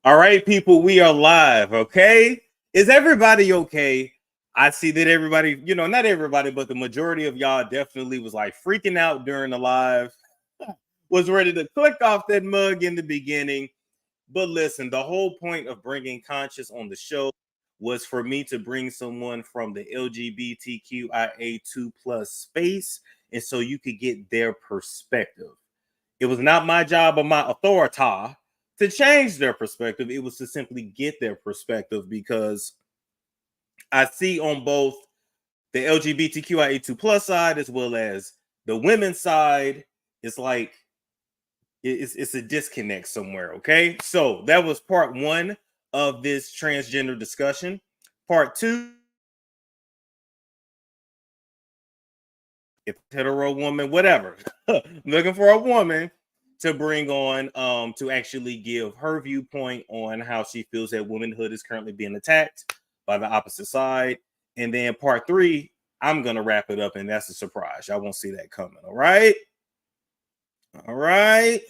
All right, people, we are live. Okay. Is everybody okay? I see that everybody, not everybody, but the majority of y'all definitely was like freaking out during the live, was ready to click off that mug in the beginning. But listen, the whole point of bringing Conciouz on the show was for me to bring someone from the LGBTQIA2 plus space, and so you could get their perspective. It was not my job or my authority to change their perspective. It was to simply get their perspective because I see on both the LGBTQIA2 plus side as well as the women's side, it's like it's a disconnect somewhere. Okay, so that was part one of this transgender discussion. Part two, if hetero woman, whatever, looking for a woman to bring on to actually give her viewpoint on how she feels that womanhood is currently being attacked by the opposite side. And then part three, I'm gonna wrap it up, and that's a surprise. I won't see that coming. All right. All right.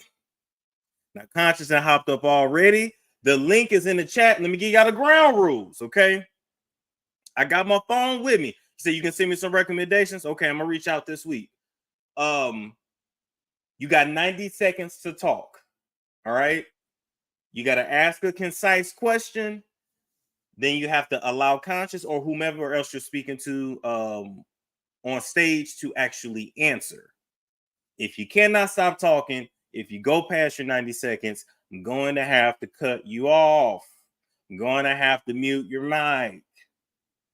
Now, Conciouz and hopped up already. The link is in the chat. Let me give y'all the ground rules. Okay. I got my phone with me. So you can send me some recommendations. Okay, I'm gonna reach out this week. You got 90 seconds to talk. All right. You got to ask a concise question. Then you have to allow Conciouz or whomever else you're speaking to on stage to actually answer. If you cannot stop talking, if you go past your 90 seconds, I'm going to have to cut you off. I'm going to have to mute your mic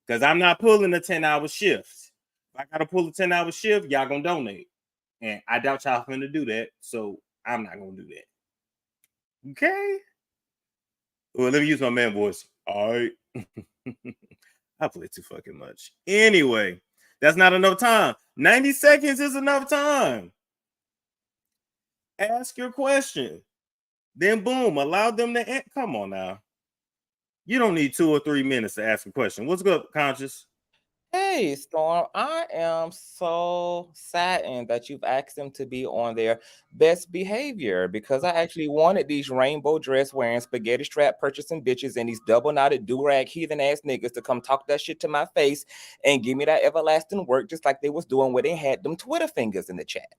because I'm not pulling a 10-hour shift. If I got to pull a 10-hour shift, y'all going to donate. And I doubt y'all finna do that. So I'm not going to do that. Okay? Well, let me use my man voice. All right. I play too fucking much. Anyway, that's not enough time. 90 seconds is enough time. Ask your question. Then boom, allow them to come on now. You don't need 2 or 3 minutes to ask a question. What's good, Conciouz? Hey, Storm, I am so saddened that you've asked them to be on their best behavior because I actually wanted these rainbow dress wearing, spaghetti strap purchasing bitches and these double knotted do rag heathen ass niggas to come talk that shit to my face and give me that everlasting work just like they was doing when they had them Twitter fingers in the chat.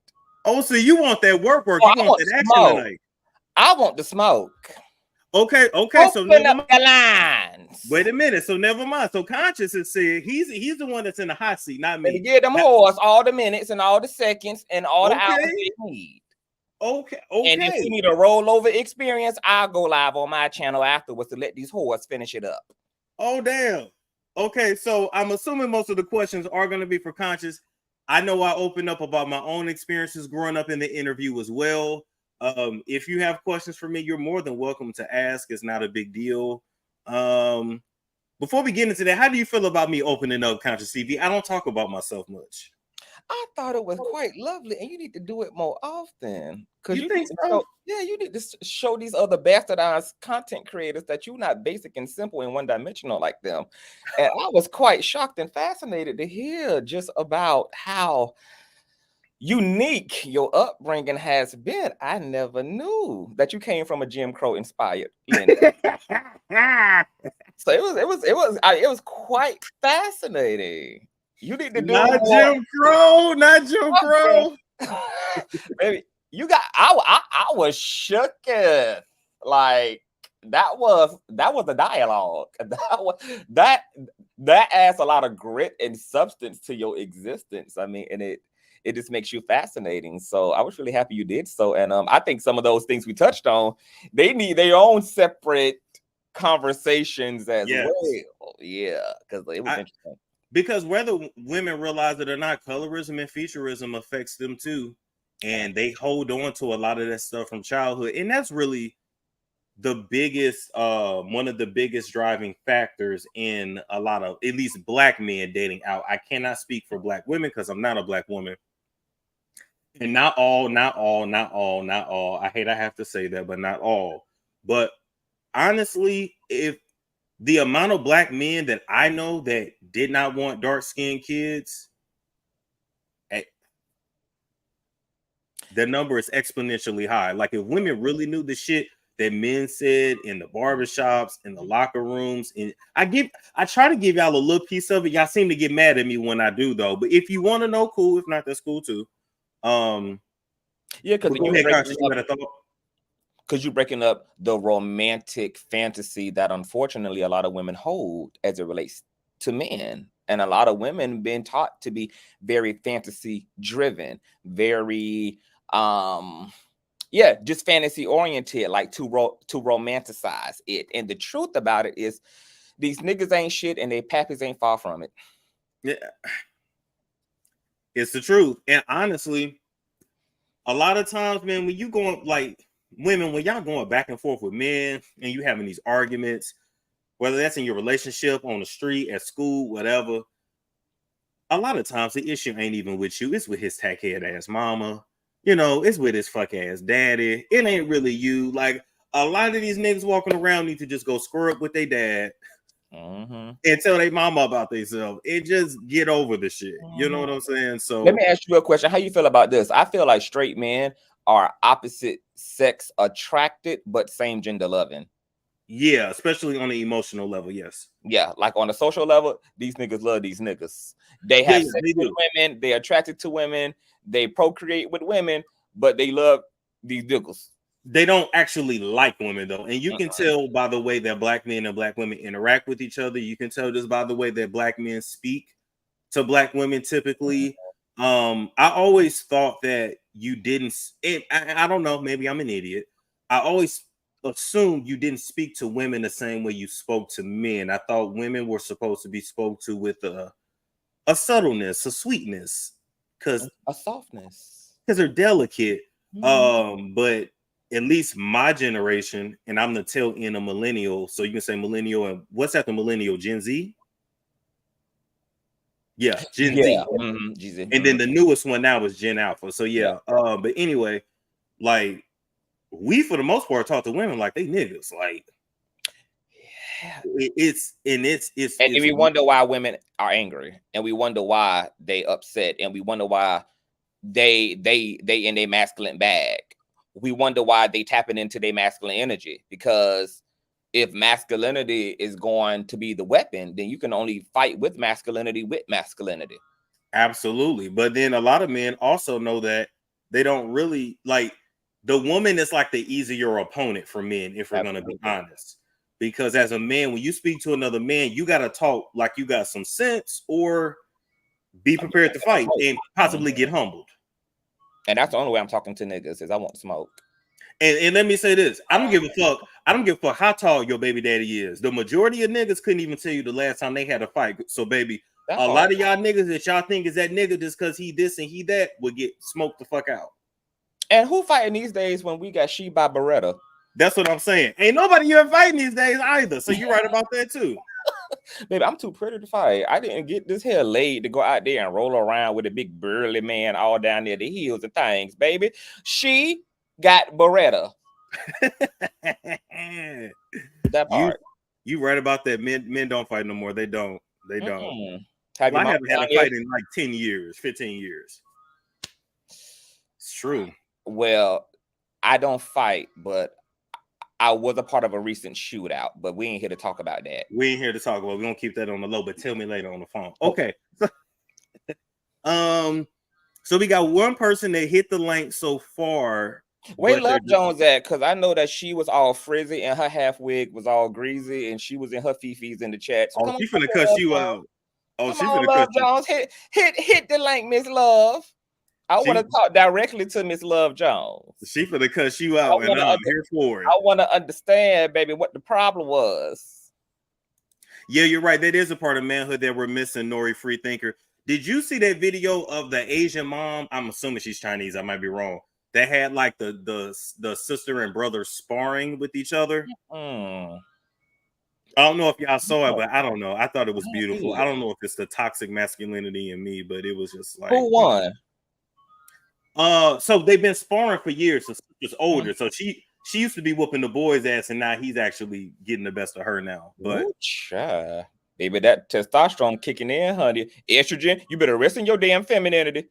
Oh, so you want that work? Oh, You I want want that action smoke. tonight? I want the smoke. Okay. So Open never up mind. the lines. Wait a minute. So never mind. So Conciouz has said he's the one that's in the hot seat, not me. And give them whores all the minutes and all the seconds and all the hours Okay. they need. Okay. And if you need a rollover experience, I'll go live on my channel afterwards to let these whores finish it up. Oh, damn. Okay, so I'm assuming most of the questions are going to be for Conciouz. I know I opened up about my own experiences growing up in the interview as well. If you have questions for me, you're more than welcome to ask. It's not a big deal. Before we get into that, how do you feel about me opening up Conciouz TV? I don't talk about myself much. I thought it was quite lovely, and you need to do it more often. Because You you think need to so? show, yeah, you need to show these other bastardized content creators that you're not basic and simple and one-dimensional like them. And I was quite shocked and fascinated to hear just about how unique your upbringing has been. I never knew that you came from a Jim Crow inspired lineage. So it was quite fascinating. You need to do not more. Jim Crow, not Jim Crow. Baby, you got I was shooken. Like that was a dialogue. That adds a lot of grit and substance to your existence. I mean, and it just makes you fascinating. So I was really happy you did so. And I think some of those things we touched on, they need their own separate conversations as well. Yeah, because it was interesting. Because whether women realize it or not, colorism and featureism affects them too. And they hold on to a lot of that stuff from childhood. And that's really the biggest, one of the biggest driving factors in a lot of, at least Black men dating out. I cannot speak for Black women because I'm not a Black woman. And not all. I hate I have to say that, but not all. But honestly, if the amount of Black men that I know that did not want dark-skinned kids, the number is exponentially high. Like if women really knew the shit, that men said in the barbershops, in the locker rooms. And I try to give y'all a little piece of it. Y'all seem to get mad at me when I do, though. But if you want to know, cool. If not, that's cool too. Yeah, because go ahead, Conciouz, you had a thought. Because you're breaking up the romantic fantasy that unfortunately a lot of women hold as it relates to men. And a lot of women been taught to be very fantasy driven, very just fantasy oriented, like to romanticize it. And the truth about it is these niggas ain't shit and they pappies ain't far from it. Yeah. It's the truth. And honestly, a lot of times, man, when you going like women, when y'all going back and forth with men and you having these arguments, whether that's in your relationship, on the street, at school, whatever, a lot of times the issue ain't even with you. It's with his tackhead ass mama. It's with his fuck ass daddy. It ain't really you. Like, a lot of these niggas walking around need to just go square up with their dad and tell their mama about themselves and just get over the shit. You know what I'm saying? So let me ask you a question. How you feel about this? I feel like straight men are opposite sex attracted, but same gender loving. Yeah, especially on the emotional level. Yes. Yeah, like on the social level, these niggas love these niggas. They have sex with women. They're attracted to women. They procreate with women, but they love these niggas. They don't actually like women, though. And you can tell by the way that black men and black women interact with each other. You can tell just by the way that black men speak to black women typically. I always thought that you didn't. I don't know. Maybe I'm an idiot. I always assumed you didn't speak to women the same way you spoke to men. I thought women were supposed to be spoke to with a subtleness, a sweetness, because a softness, because they're delicate. But at least my generation, and I'm the tail end of millennial, so you can say millennial. And what's after millennial? Gen Z. Yeah, Gen Z. And then the newest one now is Gen Alpha. So yeah. But anyway, like, we for the most part talk to women like they niggas. Like, it's and we wonder why women are angry, and we wonder why they upset, and we wonder why they in their masculine bag. We wonder why they tapping into their masculine energy, because if masculinity is going to be the weapon, then you can only fight with masculinity. Absolutely. But then a lot of men also know that they don't really like the woman is like the easier opponent for men, if we're going to be honest. Because as a man, when you speak to another man, you got to talk like you got some sense or be prepared to fight and possibly get humbled. And that's the only way I'm talking to niggas is I want to smoke. And let me say this. I don't give a fuck. I don't give a fuck how tall your baby daddy is. The majority of niggas couldn't even tell you the last time they had a fight. So, baby, a lot of y'all niggas that y'all think is that nigga just because he this and he that would get smoked the fuck out. And who fighting these days when we got she by Beretta? That's what I'm saying. Ain't nobody here fighting these days either. So you're right about that too. Baby, I'm too pretty to fight. I didn't get this hair laid to go out there and roll around with a big burly man all down near the heels and things, baby. She got Beretta. That part. You right about that. Men don't fight no more. They don't. They don't. I haven't had a fight in like 10 years, 15 years. It's true. Well, I don't fight, but I was a part of a recent shootout, but we ain't here to talk about that. We ain't here to talk about it. We're gonna keep that on the low, but tell me later on the phone. Okay. So we got one person that hit the link so far. Where Love Jones at? Because I know that she was all frizzy and her half wig was all greasy, and she was in her fifis in the chat. So she finna cuss you out. Oh, she finna Love Jones. Hit the link, Miss Love. I want to talk directly to Miss Love Jones. She finna cuss you out, and I'm here for it. I want to understand, baby, what the problem was. Yeah, you're right. That is a part of manhood that we're missing, Nori Freethinker. Did you see that video of the Asian mom? I'm assuming she's Chinese. I might be wrong. That had like the sister and brother sparring with each other. I don't know if y'all saw it, but I don't know. I thought it was beautiful. I don't know if it's the toxic masculinity in me, but it was just like, who won? So they've been sparring for years. So she's older. So she used to be whooping the boy's ass, and now he's actually getting the best of her now. But baby, that testosterone kicking in, honey. Estrogen, you better rest in your damn femininity.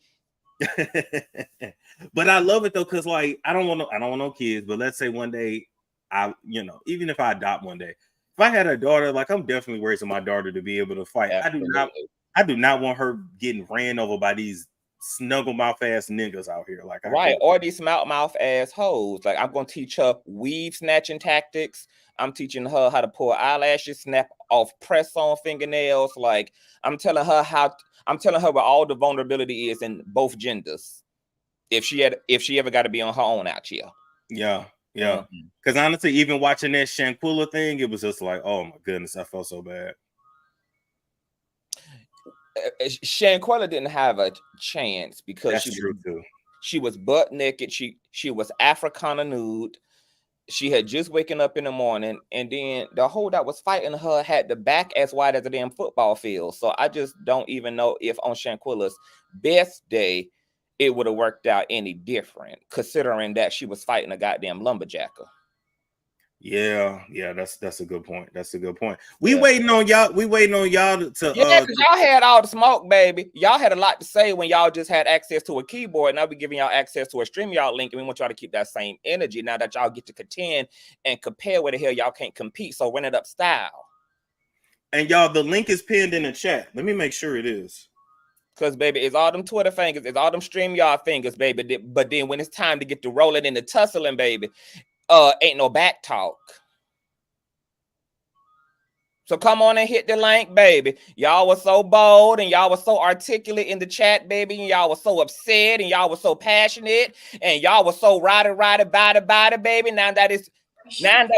But I love it though, because like I don't want no kids, but let's say one day even if I adopt one day, if I had a daughter, like I'm definitely raising my daughter to be able to fight. Absolutely. I do not want her getting ran over by these snuggle mouth ass niggas out here. Like, right, or these mouth ass hoes. Like, I'm gonna teach her weave snatching tactics. I'm teaching her how to pull eyelashes, snap off press on fingernails. Like, I'm telling her where all the vulnerability is in both genders. If she ever got to be on her own out here. Yeah. Because honestly, even watching that Shanquilla thing, it was just like, oh my goodness, I felt so bad. Shanquilla didn't have a chance because she was butt naked. She was Africana nude. She had just waken up in the morning, and then the hoe that was fighting her had the back as wide as a damn football field. So I just don't even know if on Shanquilla's best day it would have worked out any different, considering that she was fighting a goddamn lumberjacker. Yeah, that's a good point. That's a good point. We waiting on y'all to y'all had all the smoke, baby. Y'all had a lot to say when y'all just had access to a keyboard. Now we giving y'all access to a StreamYard link, and we want y'all to keep that same energy now that y'all get to contend and compare where the hell y'all can't compete. So run it up style. And y'all, the link is pinned in the chat. Let me make sure it is. Because, baby, it's all them Twitter fingers, it's all them StreamYard fingers, baby. But then when it's time to get to rolling and the tussling, baby, ain't no back talk. So come on and hit the link, baby. Y'all were so bold and y'all were so articulate in the chat, baby. And y'all were so upset and y'all were so passionate and y'all were so ride, baby. Now that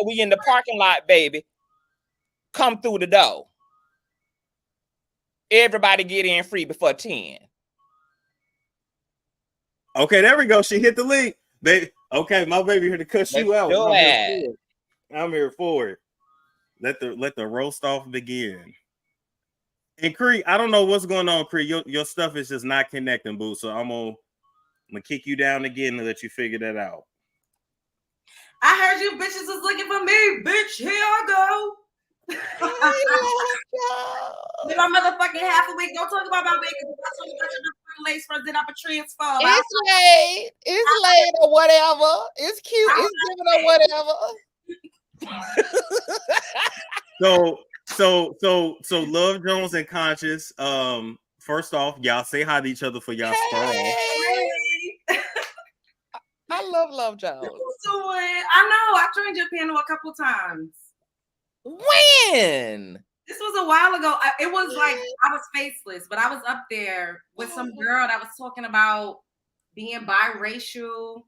we in the parking lot, baby, come through the door. Everybody get in free before 10. Okay, there we go. She hit the link. Baby. Okay, my baby here to cuss you out. I'm here for it. Let the roast off begin. And Cree, I don't know what's going on, Cree. Your stuff is just not connecting, boo. So I'm gonna kick you down again and let you figure that out. I heard you bitches was looking for me, bitch. Here I go. Live my motherfucking half a week. Don't talk about my baby. Don't talk about your different lace fronts. Then I'm a transfer. It's late or whatever. It's cute. It's giving or whatever. So Love Jones and Conscious. First off, y'all say hi to each other for y'all squirrel. I love Jones. I know. I joined your panel a couple times. When? This was a while ago. It was like I was faceless, but I was up there with some girl that was talking about being biracial.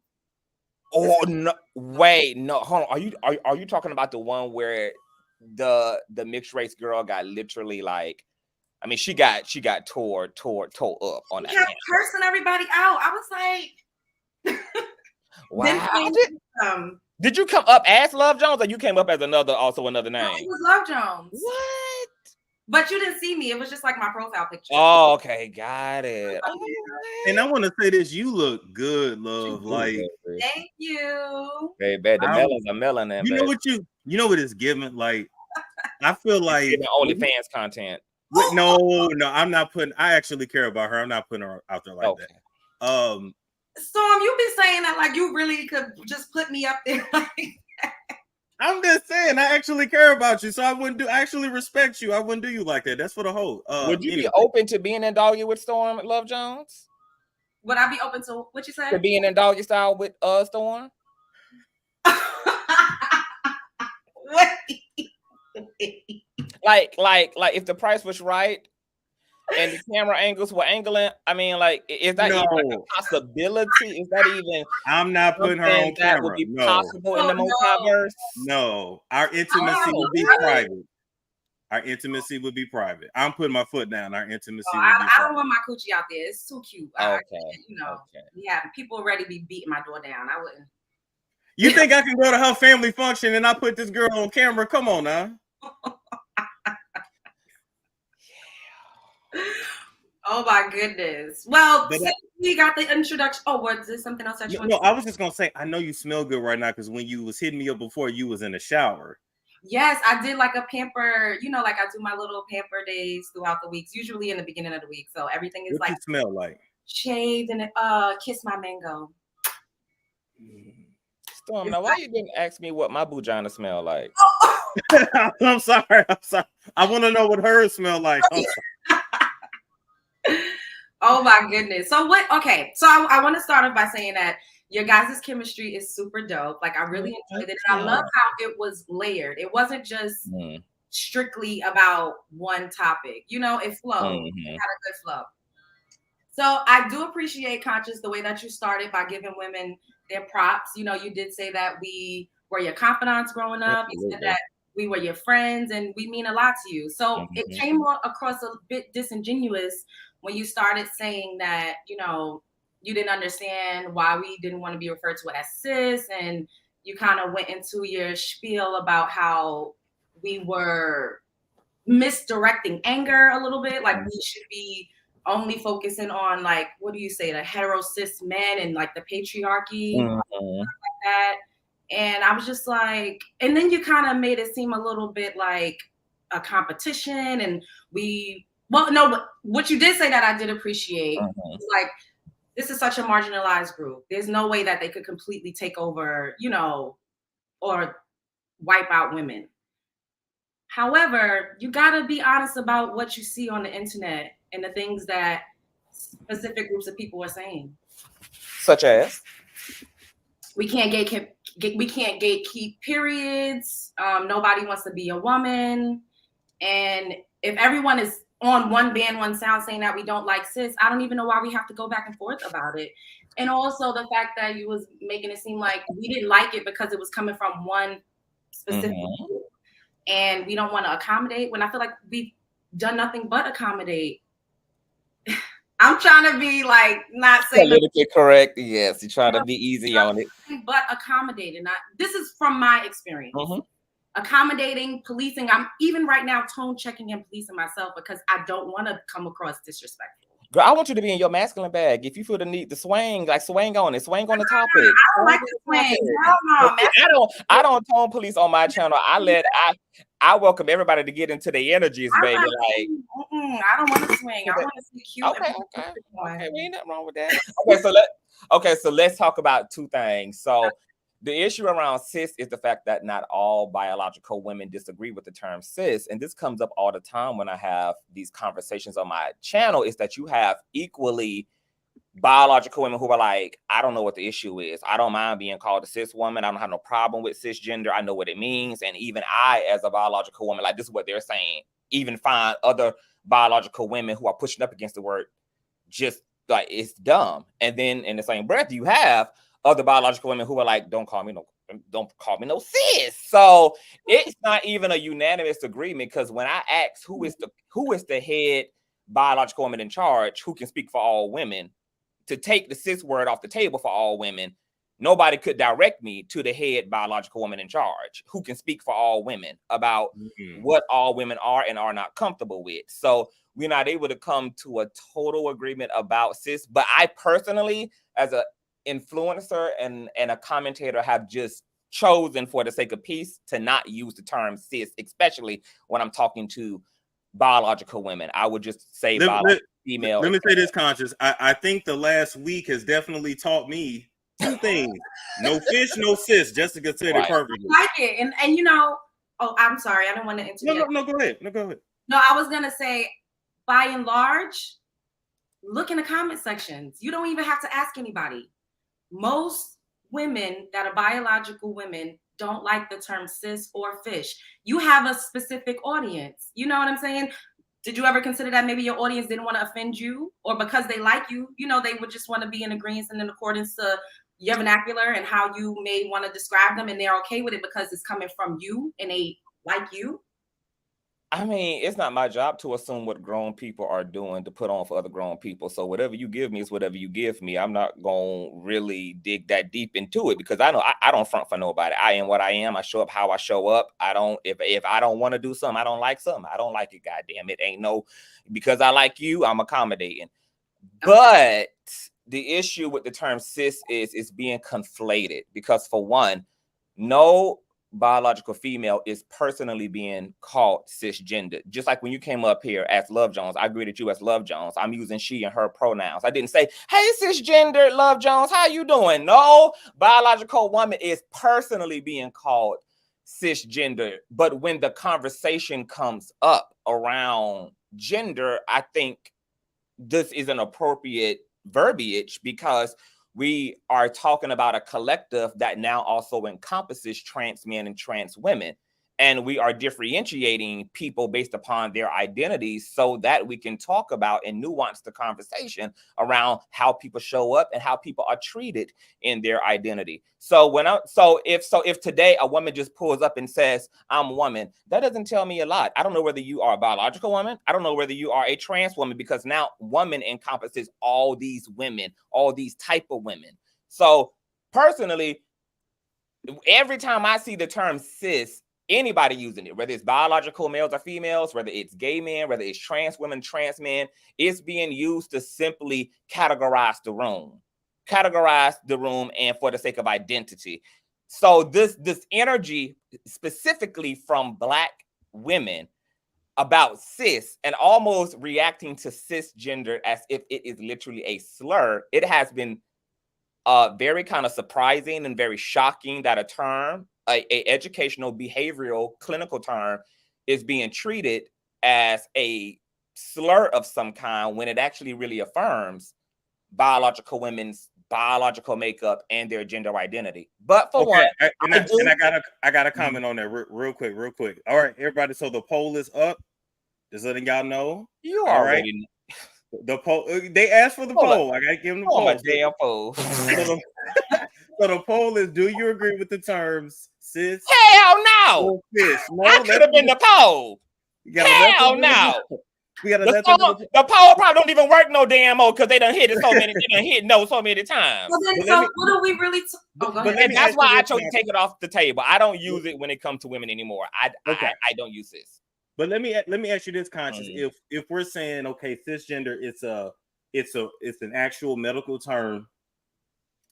Oh no! Wait, no, hold on. Are you talking about the one where the mixed race girl got literally like? I mean, she got tore up on that. She kept cursing everybody out. I was like, wow. Did you come up as Love Jones, or you came up as another name? No, it was Love Jones. What? But you didn't see me. It was just like my profile picture. Oh, okay, got it. And I want to say this: you look good, Love. Like, thank you. Baby, the melons are melanin. You know what it's giving? Like, I feel like OnlyFans content. No, I'm not putting. I actually care about her. I'm not putting her out there like that. Storm, you be saying that like you really could just put me up there like that. I'm just saying I actually care about you, so I actually respect you. I wouldn't do you like that. That's for the whole. Would you be open to being in doggy with Storm, Love Jones? Would I be open to what you said? To being in doggy style with Storm? like if the price was right and the camera angles were angling, I mean, like, is that even like a possibility? Is that even? I'm not putting her on camera. Would be possible in the multiverse? No, our intimacy would be private. Our intimacy would be private. I'm putting my foot down. Our intimacy. I don't want my coochie out there. It's too cute. Okay. Yeah, people already be beating my door down. I wouldn't. You think I can go to her family function and I put this girl on camera? Come on now. Oh my goodness. Well, we got the introduction. Oh, was there something else that you want to say? I was just gonna say, I know you smell good right now because when you was hitting me up before, you was in the shower. Yes, I did like a pamper, like I do my little pamper days throughout the weeks, usually in the beginning of the week. So everything is what you smell like shaved and kiss my mango. custom. Now, why you didn't ask me what my vagina smell like? I'm sorry. I want to know what hers smell like. Oh my goodness. So what? Okay. So I want to start off by saying that your guys' chemistry is super dope. Like I really enjoyed it. And I love how it was layered. It wasn't just strictly about one topic. You know, it flowed. It had a good flow. So I do appreciate, Conciouz, the way that you started by giving women their props. You know, you did say that we were your confidants growing up. You said that we were your friends and we mean a lot to you. So it came across a bit disingenuous when you started saying that, you know, you didn't understand why we didn't want to be referred to as cis, and you kind of went into your spiel about how we were misdirecting anger a little bit, like we should be only focusing on, like, what do you say, the hetero cis men and like the patriarchy, like that. And I was just like, and then you kind of made it seem a little bit like a competition, and but what you did say that I did appreciate was like, this is such a marginalized group. There's no way that they could completely take over, you know, or wipe out women. However, you got to be honest about what you see on the internet and the things that specific groups of people are saying. Such as? We can't gatekeep periods. Nobody wants to be a woman. And if everyone is on one band, one sound saying that we don't like cis, I don't even know why we have to go back and forth about it. And also the fact that you was making it seem like we didn't like it because it was coming from one specific group, and we don't want to accommodate, when I feel like we've done nothing but accommodate. I'm trying to be like, not saying politically correct. Yes, you're trying to be easy on it. But accommodating. This is from my experience. Accommodating, policing. I'm even right now tone checking and policing myself because I don't want to come across disrespectful. Girl, I want you to be in your masculine bag. If you feel the need to swing, like swing on it, swing on the topic. I don't like to swing. No, I don't tone police on my channel. I welcome everybody to get into their energies, baby. Like, I don't want to swing. I want to see cute. Okay, we ain't nothing wrong with that. So let's talk about two things. So the issue around cis is the fact that not all biological women disagree with the term cis. And this comes up all the time when I have these conversations on my channel, is that you have equally biological women who are like, I don't know what the issue is. I don't mind being called a cis woman. I don't have no problem with cisgender. I know what it means. And even I, as a biological woman, like, this is what they're saying. Even find other biological women who are pushing up against the word just like it's dumb. And then in the same breath, you have other biological women who are like, don't call me no cis. So it's not even a unanimous agreement, because when I ask who is the head biological woman in charge who can speak for all women, to take the cis word off the table for all women, nobody could direct me to the head biological woman in charge who can speak for all women about what all women are and are not comfortable with. So we're not able to come to a total agreement about cis. But I personally, as an influencer and a commentator, have just chosen, for the sake of peace, to not use the term cis, especially when I'm talking to biological women. I would just say female. Let me say this, Conciouz. I think the last week has definitely taught me two things: no fish, no cis. Jessica said it perfectly. I like it, and you know. Oh, I'm sorry, I don't want to interrupt. No, go ahead. No, go ahead. No, I was gonna say, by and large, look in the comment sections. You don't even have to ask anybody. Most women that are biological women don't like the term cis or fish. You have a specific audience. You know what I'm saying? Did you ever consider that maybe your audience didn't want to offend you, or because they like you, you know, they would just want to be in agreement and in accordance to your vernacular and how you may want to describe them, and they're okay with it because it's coming from you and they like you? I mean, it's not my job to assume what grown people are doing to put on for other grown people. So whatever you give me is whatever you give me. I'm not going to really dig that deep into it, because I know I don't front for nobody. I am what I am. I show up how I show up. If I don't want to do something, I don't like something, I don't like it. Goddamn it. Ain't no, because I like you, I'm accommodating. But the issue with the term cis is being conflated, because for one, no biological female is personally being called cisgender. Just like when you came up here as Love Jones, I greeted you as Love Jones. I'm using she and her pronouns. I didn't say, hey, cisgender Love Jones, how you doing? No, biological woman is personally being called cisgender. But when the conversation comes up around gender, I think this is an appropriate verbiage because we are talking about a collective that now also encompasses trans men and trans women. And we are differentiating people based upon their identities so that we can talk about and nuance the conversation around how people show up and how people are treated in their identity. So if today a woman just pulls up and says, I'm a woman, that doesn't tell me a lot. I don't know whether you are a biological woman. I don't know whether you are a trans woman, because now woman encompasses all these women, all these type of women. So personally, every time I see the term cis, anybody using it, whether it's biological males or females, whether it's gay men, whether it's trans women, trans men, it's being used to simply categorize the room and for the sake of identity. So this energy specifically from Black women about cis and almost reacting to cisgender as if it is literally a slur, it has been very kind of surprising and very shocking that a term, a educational, behavioral, clinical term, is being treated as a slur of some kind when it actually really affirms biological women's biological makeup and their gender identity. But for one, I got a comment on that real quick. All right, everybody. So the poll is up. Just letting y'all know. You already know. The poll, they asked for the poll. I gotta give them the poll. Damn poll. So the poll is: do you agree with the terms cis? Hell no! I could have been the poll. Hell no! The poll probably don't even work no damn more because they done hit it so many. They done hit no so many times. Well, then, so what do we really? And that's why I chose to take it off the table. I don't use it when it comes to women anymore. I don't use this. But let me ask you this, Conciouz. If we're saying, okay, cisgender, it's an actual medical term,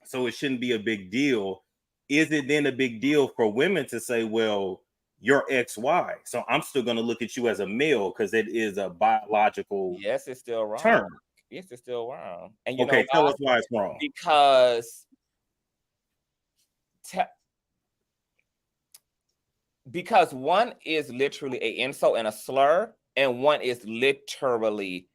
so it shouldn't be a big deal. Is it then a big deal for women to say, well, you're XY, so I'm still going to look at you as a male because it is a biological yes, it's still wrong. term. Yes, it's still wrong. And you know tell us why it's wrong. Because one is literally an insult and a slur, and one is literally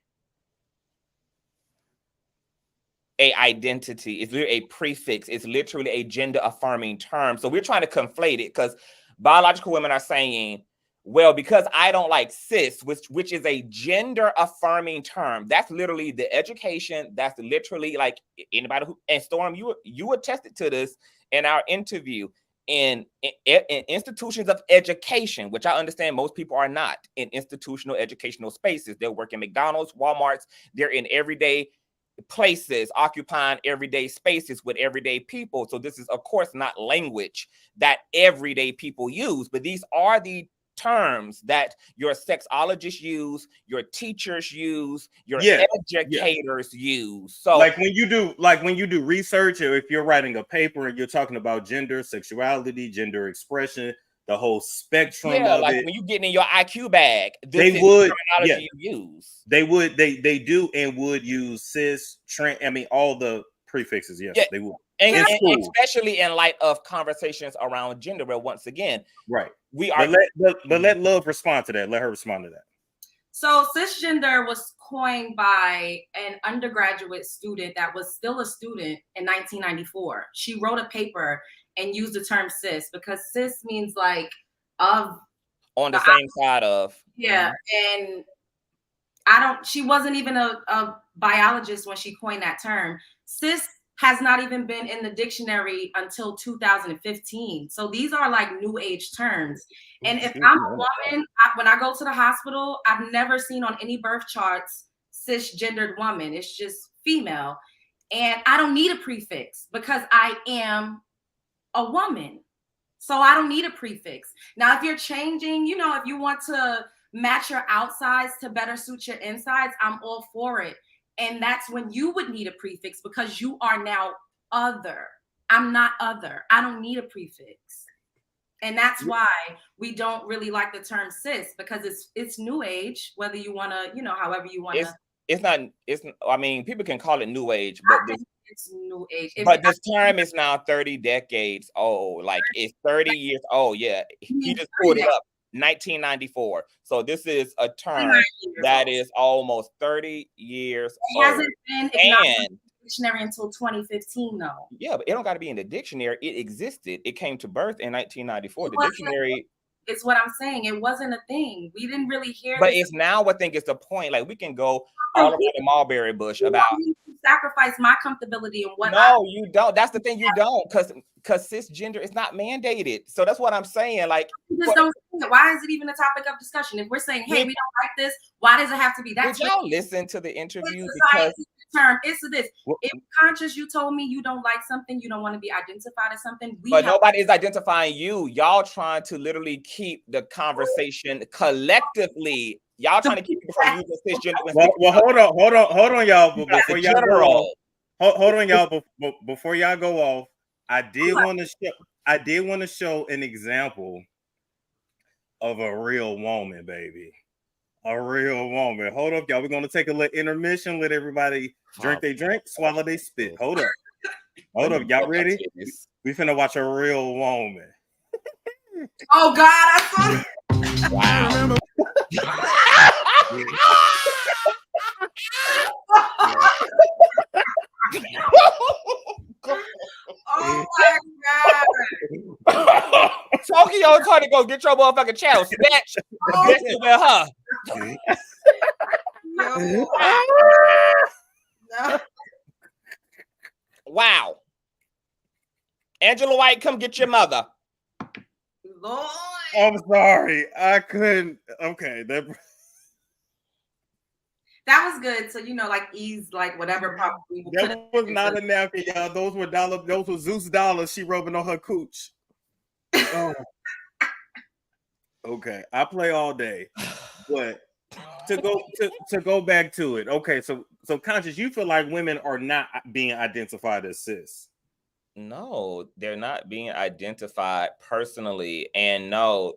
a identity. It's literally a prefix. It's literally a gender affirming term. So we're trying to conflate it because biological women are saying, well, because I don't like cis, which is a gender affirming term. That's literally the education. That's literally like anybody who, and Storm, you attested to this in our interview. In institutions of education, which I understand most people are not in institutional educational spaces. They work in McDonald's, Walmarts. They're in everyday places, occupying everyday spaces with everyday people. So this is, of course, not language that everyday people use, but these are the terms that your sexologists use, your teachers use, your educators use. So like when you do research, or if you're writing a paper and you're talking about gender, sexuality, gender expression, the whole spectrum of like it, when you get in your IQ bag, they would terminology you use. They do and would use cis, trans, I mean all the prefixes. Yes, they would. And especially in light of conversations around gender, where once again, right, we are. But let Love respond to that. Let her respond to that. So cisgender was coined by an undergraduate student that was still a student in 1994. She wrote a paper and used the term cis because cis means like of on the same side of. Yeah, and she wasn't even a biologist when she coined that term. Cis has not even been in the dictionary until 2015. So these are like new age terms. And if I'm a woman, when I go to the hospital, I've never seen on any birth charts cisgendered woman. It's just female. And I don't need a prefix because I am a woman. So I don't need a prefix. Now, if you're changing, if you want to match your outsides to better suit your insides, I'm all for it. And that's when you would need a prefix because you are now other. I'm not other. I don't need a prefix. And that's why we don't really like the term cis, because it's new age, whether you want to, you know, however you want to. I mean, people can call it new age, but it's new age. But this term is now 30 decades old. Like, it's 30 years old. Yeah. He just pulled it up. 1994. So this is a term that is almost 30 years old. It hasn't been acknowledged in the dictionary until 2015, though. Yeah, but it don't got to be in the dictionary. It existed. It came to birth in 1994. The dictionary. It's what I'm saying. It wasn't a thing. We didn't really hear. But it's now, I think it's the point. Like, we can go all around the mulberry bush about sacrifice my comfortability and what. No, you don't. That's the thing. You don't, because cisgender is not mandated. So that's what I'm saying. Like, just don't say it. Why is it even a topic of discussion? If we're saying, hey, we don't like this, why does it have to be that? Did y'all listen to the interview? Because term it's this. If Conscious, you told me you don't like something, you don't want to be identified as something. But nobody is identifying you. Y'all trying to literally keep the conversation collectively. Y'all trying to keep people from using cisgender. Well, hold on, y'all. But before y'all go off, hold on, y'all. Before y'all go off, I did want to show an example of a real woman, baby. A real woman. Hold up, y'all. We're gonna take a little intermission. Let everybody drink their drink, swallow they spit. Hold up. Hold up. Y'all ready? We finna watch a real woman. Oh God, I saw it. Wow. Oh my God. Tokyo trying to go get your motherfucking channel snatch. Her. No. Wow. Angela White, come get your mother. Lord. I'm sorry. I couldn't. Okay. That was good. So, you know, like ease, like whatever. Probably that was not a napkin, y'all. Those were dollars. Those were Zeus dollars she rubbing on her cooch. Oh. Okay, I play all day, but to go back to it. Okay, so Conscious, you feel like women are not being identified as cis? No, they're not being identified personally. And no,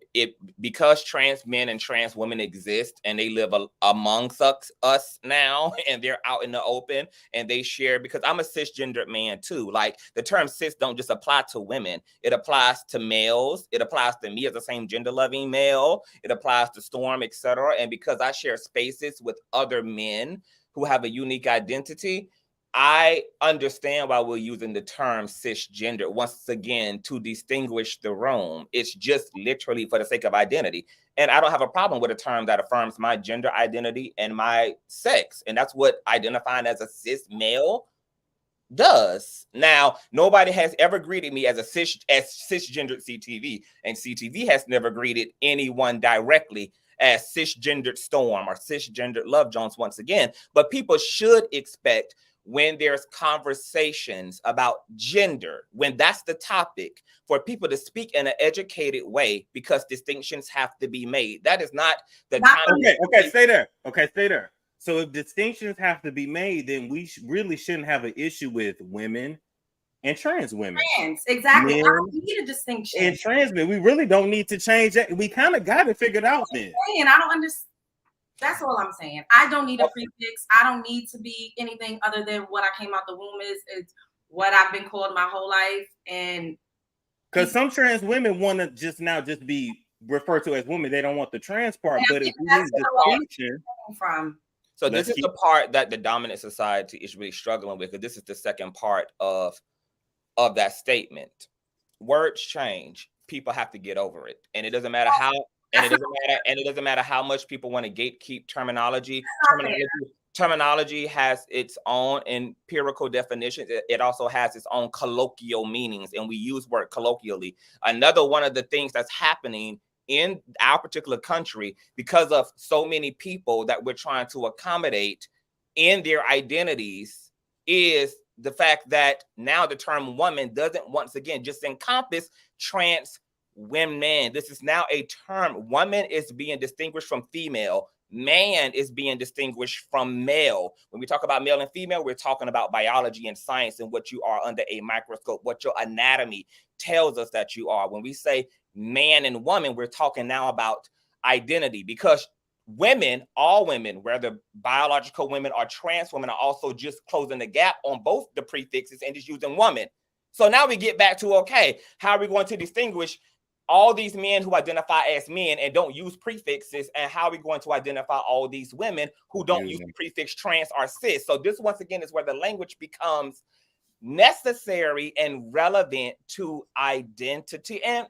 because trans men and trans women exist and they live amongst us now, and they're out in the open and they share, because I'm a cisgendered man too. Like, the term cis don't just apply to women. It applies to males. It applies to me as the same gender loving male. It applies to Storm, etc. And because I share spaces with other men who have a unique identity, I understand why we're using the term cisgender, once again, to distinguish the room. It's just literally for the sake of identity. And I don't have a problem with a term that affirms my gender identity and my sex. And that's what identifying as a cis male does. Now, nobody has ever greeted me as cisgendered CTV, and CTV has never greeted anyone directly as cisgendered Storm or cisgendered Love Jones once again. But people should expect, when there's conversations about gender, when that's the topic, for people to speak in an educated way, because distinctions have to be made. That is not the time. Okay, stay there. Okay, stay there. So if distinctions have to be made, then we really shouldn't have an issue with women and trans women. Trans, exactly. I don't need a distinction. And trans men, we really don't need to change that. We kind of got it figured out then. And I don't understand. That's all I'm saying. I don't need a prefix. I don't need to be anything other than what I came out the womb is. It's what I've been called my whole life. And because some trans women want to just be referred to as women. They don't want the trans part. But if we use distinction from. So this is the part that the dominant society is really struggling with, because this is the second part of that statement. Words change. People have to get over it. And it doesn't matter how. And it doesn't matter how much people want to gatekeep terminology. Terminology has its own empirical definitions. It also has its own colloquial meanings, and we use word colloquially. Another one of the things that's happening in our particular country, because of so many people that we're trying to accommodate in their identities, is the fact that now the term woman doesn't once again just encompass trans women. This is now a term. Woman is being distinguished from female. man is being distinguished from male. When we talk about male and female, we're talking about biology and science and what you are under a microscope, what your anatomy tells us that you are. When we say man and woman, we're talking now about identity, because women, all women, whether biological women or trans women, are also just closing the gap on both the prefixes and just using woman. So now we get back to, okay, how are we going to distinguish all these men who identify as men and don't use prefixes, and how are we going to identify all these women who don't use the prefix trans or cis? So this, once again, is where the language becomes necessary and relevant to identity. And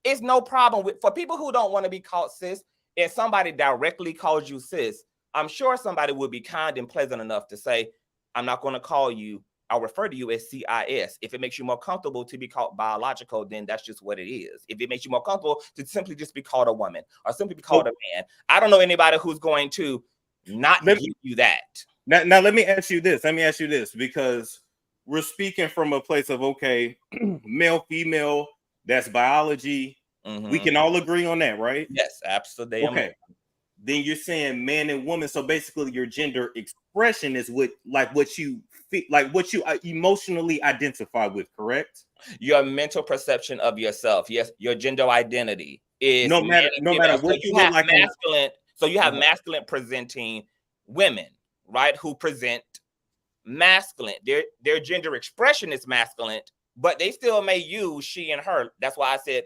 it's no problem for people who don't want to be called cis. If somebody directly calls you cis, I'm sure somebody would be kind and pleasant enough to say, I'm not going to call you, I'll refer to you as CIS. If it makes you more comfortable to be called biological, then that's just what it is. If it makes you more comfortable to simply just be called a woman or simply be called a man, I don't know anybody who's going to not give you that. Now let me ask you this. Because we're speaking from a place of, okay, male, female, that's biology. Mm-hmm. We can all agree on that, right? Yes, absolutely. Okay. Then you're saying man and woman. So basically your gender expression is what you feel, like what you emotionally identify with, correct? Your mental perception of yourself. Yes, your gender identity is no matter what. So you have like masculine. So you have masculine presenting women, right? Who present masculine. Their gender expression is masculine, but they still may use she and her. That's why I said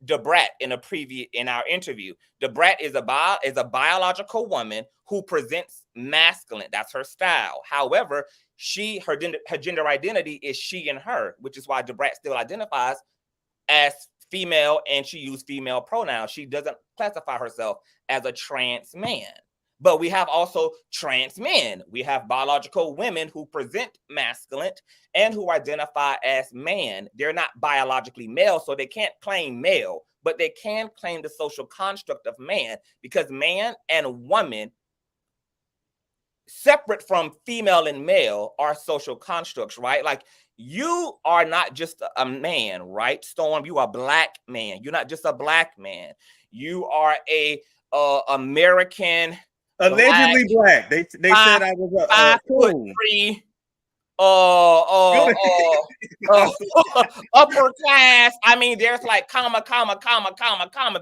Debrat in our interview. Debrat is a biological woman who presents masculine. That's her style. However, her gender identity is she and her, which is why Debrat still identifies as female, and she uses female pronouns. She doesn't classify herself as a trans man. But we have also trans men. We have biological women who present masculine and who identify as man. They're not biologically male, so they can't claim male, but they can claim the social construct of man, because man and woman, separate from female and male, are social constructs, right? Like, you are not just a man, right, Storm? You are a black man. You're not just a black man. You are a American... Allegedly black. They said I was 5'3", upper class. I mean, there's like comma,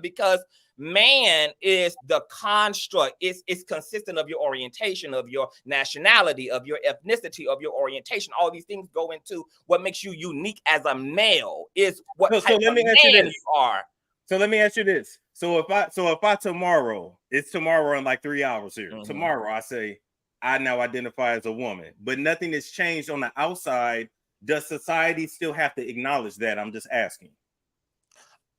because man is the construct. It's consistent of your orientation, of your nationality, of your ethnicity, of your orientation. All these things go into what makes you unique as a male. Is what type of man you are. So let me ask you this. So if I tomorrow, it's tomorrow in like 3 hours here. Mm-hmm. Tomorrow I say I now identify as a woman, but nothing has changed on the outside. Does society still have to acknowledge that? I'm just asking.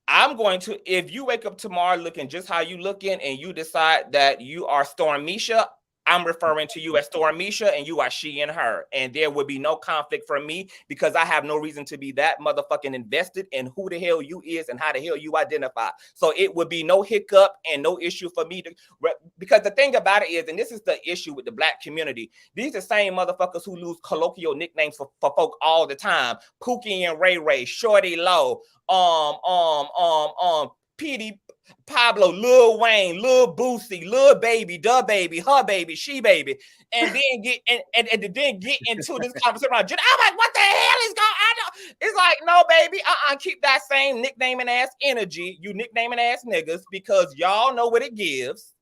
I'm going to, if you wake up tomorrow looking just how you looking and you decide that you are Stormisha, I'm referring to you as Stormisha and you are she and her. And there would be no conflict for me, because I have no reason to be that motherfucking invested in who the hell you is and how the hell you identify. So it would be no hiccup and no issue for me to, because the thing about it is, and this is the issue with the black community, these are the same motherfuckers who lose colloquial nicknames for folk all the time. Pookie and Ray Ray, Shorty Low, PD, Pablo, Lil Wayne, Lil Boosie, Lil Baby, Da Baby, her baby, she baby, and then get into this conversation around gender. I'm like, what the hell is going on? It's like, no, baby, keep that same nicknaming ass energy, you nicknaming ass niggas, because y'all know what it gives.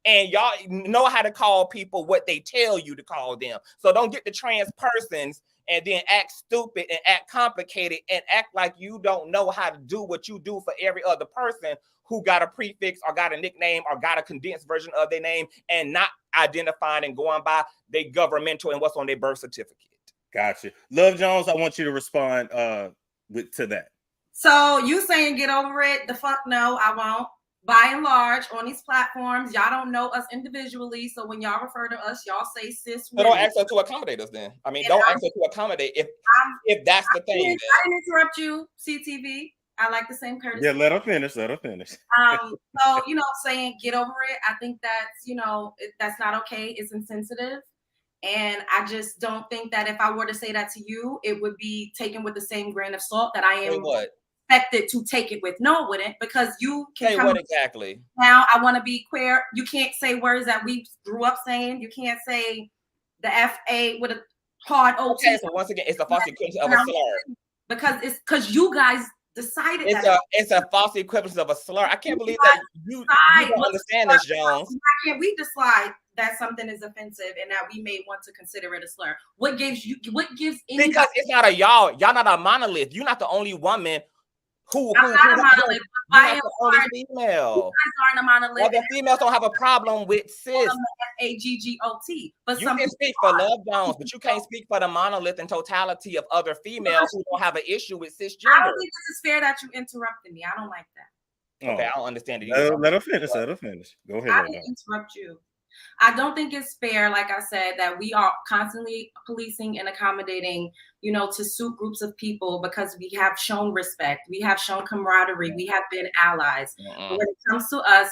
And y'all know how to call people what they tell you to call them. So don't get the trans persons and then act stupid and act complicated and act like you don't know how to do what you do for every other person who got a prefix or got a nickname or got a condensed version of their name and not identifying and going by their governmental and what's on their birth certificate. Gotcha. Love Jones, I want you to respond to that. So you saying get over it? The fuck no, I won't. By and large, on these platforms, y'all don't know us individually. So when y'all refer to us, y'all say cis women. So don't ask us to accommodate us then. I mean, don't ask us to accommodate if that's the thing. I didn't interrupt you, CTV. I like the same courtesy. Yeah, let her finish. So, saying get over it, I think that's, that's not okay. It's insensitive. And I just don't think that if I were to say that to you, it would be taken with the same grain of salt that I am. Say what? expected to take it with. No, it wouldn't, because you can say come what exactly? now. I want to be queer. You can't say words that we grew up saying. You can't say the FA with a hard OT. Okay, so once again, it's a false equivalence of a slur. Because you guys decided it's a false equivalence of a slur. I can't believe that you don't understand this, Jones. Why can't we decide that something is offensive and that we may want to consider it a slur? What gives anybody? Because it's not a y'all not a monolith. You're not the only woman who I'm not a monolith. You're not the only female. You guys aren't a monolith. Other females don't have a problem with cis. AGGOT. But you can speak for Love Jones, but you can't speak for the monolith and totality of other females who don't have an issue with cisgender. I don't think this is fair that you interrupted me. I don't like that. Okay, I don't understand it. Let her finish. Let her finish. Go ahead. I didn't interrupt you. I don't think it's fair, like I said, that we are constantly policing and accommodating, to suit groups of people because we have shown respect, we have shown camaraderie, we have been allies. But when it comes to us,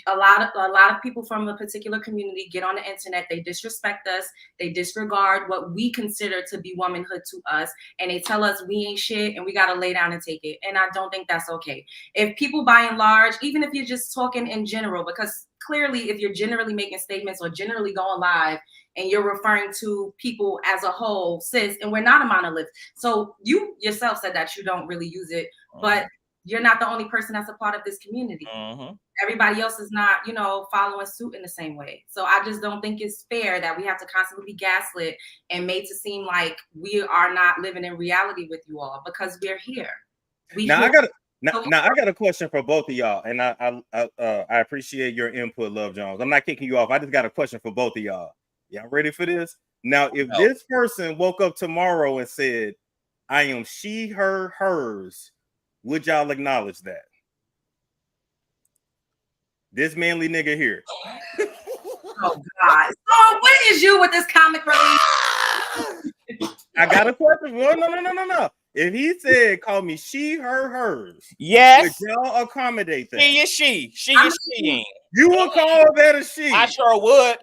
a lot of people from a particular community get on the internet, they disrespect us, they disregard what we consider to be womanhood to us, and they tell us we ain't shit and we got to lay down and take it. And I don't think that's okay. If people, by and large, even if you're just talking in general, because clearly if you're generally making statements or generally going live and you're referring to people as a whole, cis, and we're not a monolith. So you yourself said that you don't really use it, but you're not the only person that's a part of this community. Everybody else is not, following suit in the same way. So I just don't think it's fair that we have to constantly be gaslit and made to seem like we are not living in reality with you all, because we're here. I got a question for both of y'all, and I appreciate your input, Love Jones. I'm not kicking you off. I just got a question for both of y'all. Y'all ready for this? Now, if this person woke up tomorrow and said, "I am she, her, hers," would y'all acknowledge that? This manly nigga here. Oh God! So what is you with this comic relief? I got a question. No. If he said, "Call me she, her, hers," yes, would y'all accommodate that? She is she. You would call that a she? I sure would.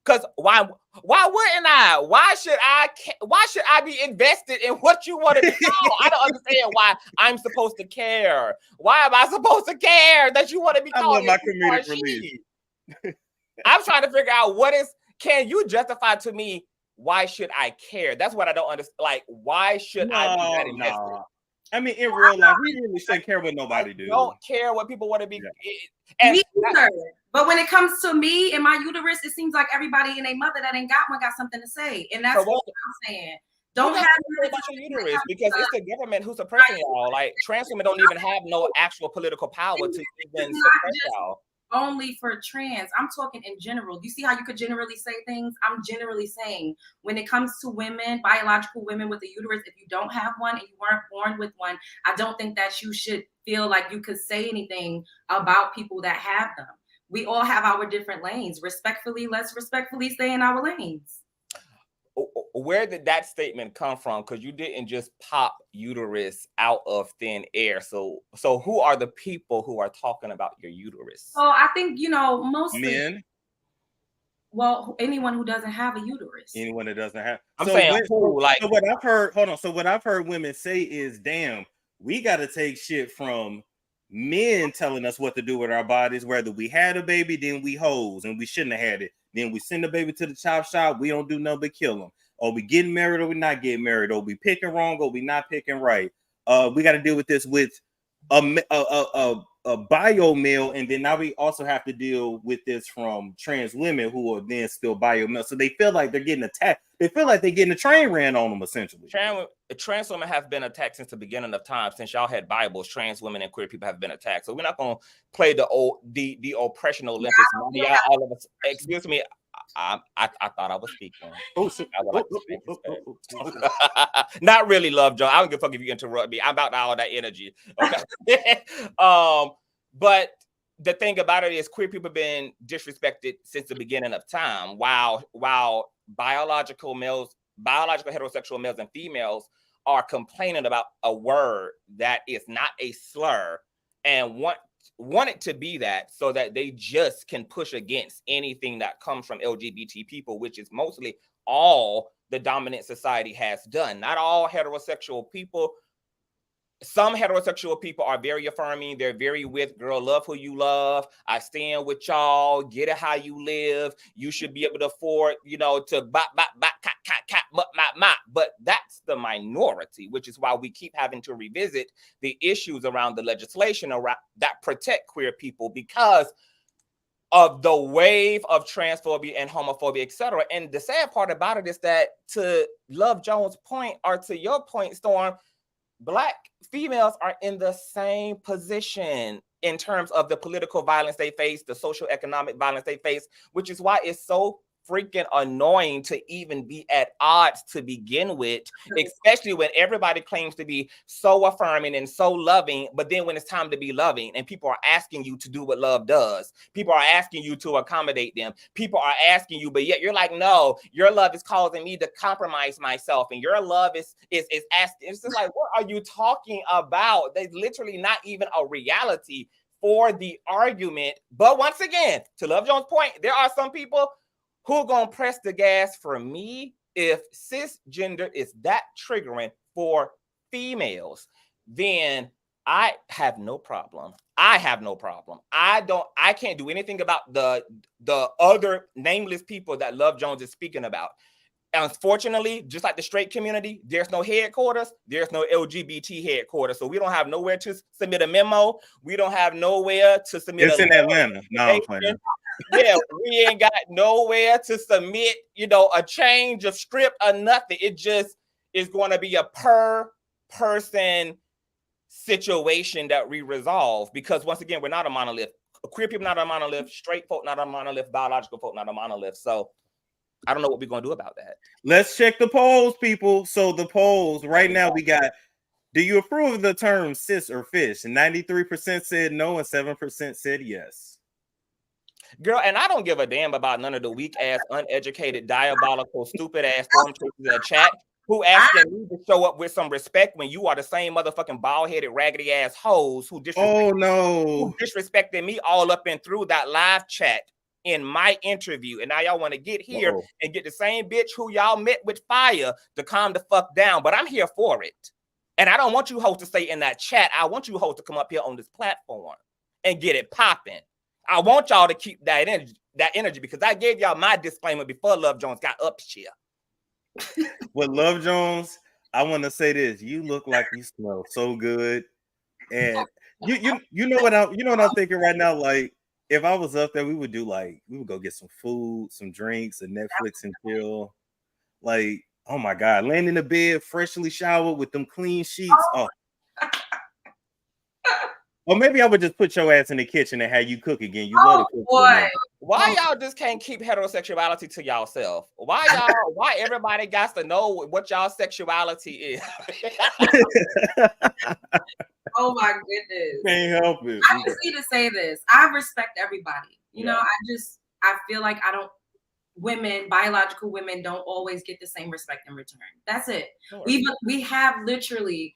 Cause why wouldn't I? Why should I be invested in what you want to do? I don't understand why I'm supposed to care. Why am I supposed to care that you want to be called? I love my comedic relief. I'm trying to figure out can you justify to me why should I care? That's what I don't understand. Like, why should I be that invested? No. I mean, in real life, we really shouldn't care what nobody do. Don't care what people want to be. Yeah. Me either. But when it comes to me and my uterus, it seems like everybody and their mother that ain't got one got something to say. And that's what I'm saying. Don't have about your uterus, because it's the government who's suppressing y'all. Like, trans women don't even have no actual political power to even suppress y'all. Only for trans. I'm talking in general. You see how you could generally say things? I'm generally saying when it comes to women, biological women with a uterus, if you don't have one and you weren't born with one, I don't think that you should feel like you could say anything about people that have them. We all have our different lanes. Respectfully, let's respectfully stay in our lanes. Where did that statement come from? Because you didn't just pop uterus out of thin air. So who are the people who are talking about your uterus? So I think, mostly men. Well, anyone who doesn't have a uterus. Anyone that doesn't have. I'm saying so what I've heard. Hold on. So what I've heard women say is, "Damn, we got to take shit from men telling us what to do with our bodies. Whether we had a baby, then we hoes, and we shouldn't have had it. Then we send the baby to the chop shop. We don't do nothing but kill them. Or we getting married, or we not getting married. Or we picking wrong, or we not picking right. We got to deal with this with a bio male, and then now we also have to deal with this from trans women who are then still bio male. So they feel like they're getting attacked. They feel like they're getting a train ran on them, essentially. Trans women have been attacked since the beginning of time. Since y'all had Bibles, trans women and queer people have been attacked. So we're not going to play the oppression Olympics. Yeah, all of us. Excuse me. I thought I was speaking. Not really, Love Joe. I don't give a fuck if you interrupt me. I'm about all that energy. Okay. But the thing about it is, queer people have been disrespected since the beginning of time. While biological heterosexual males and females are complaining about a word that is not a slur and want it to be that, so that they just can push against anything that comes from LGBT people, which is mostly all the dominant society has done. Not all heterosexual people some heterosexual people are very affirming. They're very with, girl, love who you love. I stand with y'all. Get it how you live. You should be able to afford, you know, to but that's the minority, which is why we keep having to revisit the issues around the legislation around that protect queer people because of the wave of transphobia and homophobia, etc. And the sad part about it is that, to Love Jones' point, or to your point, Storm, Black females are in the same position in terms of the political violence they face, the social economic violence they face, which is why it's so freaking annoying to even be at odds to begin with, especially when everybody claims to be so affirming and so loving, but then when it's time to be loving and people are asking you to do what love does, people are asking you to accommodate them, people are asking you, but yet you're like, no, your love is causing me to compromise myself, and your love is asking. It's just like, what are you talking about? There's literally not even a reality for the argument. But once again, to Love Jones' point, there are some people who gonna press the gas for me if cisgender is that triggering for females. Then I have no problem. I can't do anything about the other nameless people that Love Jones is speaking about. Unfortunately, just like the straight community, there's no headquarters, there's no LGBT headquarters. So we don't have nowhere to submit a memo. We don't have nowhere to submit. It's in Atlanta. No, I'm playing. Yeah, we ain't got nowhere to submit, you know, a change of script or nothing. It just is going to be a per person situation that we resolve, because once again, we're not a monolith. Queer people not a monolith, straight folk not a monolith, biological folk not a monolith. So I don't know what we're going to do about that. Let's check the polls, people. So the polls right now, we got, do you approve of the term cis or fish? And 93% said no and 7% said yes. Girl, and I don't give a damn about none of the weak ass, uneducated, diabolical, stupid ass storm troopers in the chat who asking me to show up with some respect when you are the same motherfucking bald-headed, raggedy ass hoes who disrespected me all up and through that live chat in my interview. And now y'all want to get here and get the same bitch who y'all met with fire to calm the fuck down. But I'm here for it. And I don't want you hoes to stay in that chat. I want you hoes to come up here on this platform and get it popping. I want y'all to keep that energy because I gave y'all my disclaimer before Love Jones got up here. With Love Jones, I want to say this: you look like you smell so good, and you know what I'm thinking right now. Like, if I was up there, we would go get some food, some drinks, and Netflix and chill. Like, oh my God, laying in the bed, freshly showered with them clean sheets. Oh. Or maybe I would just put your ass in the kitchen and have you cook again. You love to cook. Boy. Why y'all just can't keep heterosexuality to y'allself? Why everybody got to know what y'all sexuality is? Oh my goodness. Can't help it. I just need to say this. I respect everybody. You know, I feel like biological women don't always get the same respect in return. That's it. Sure. We have literally,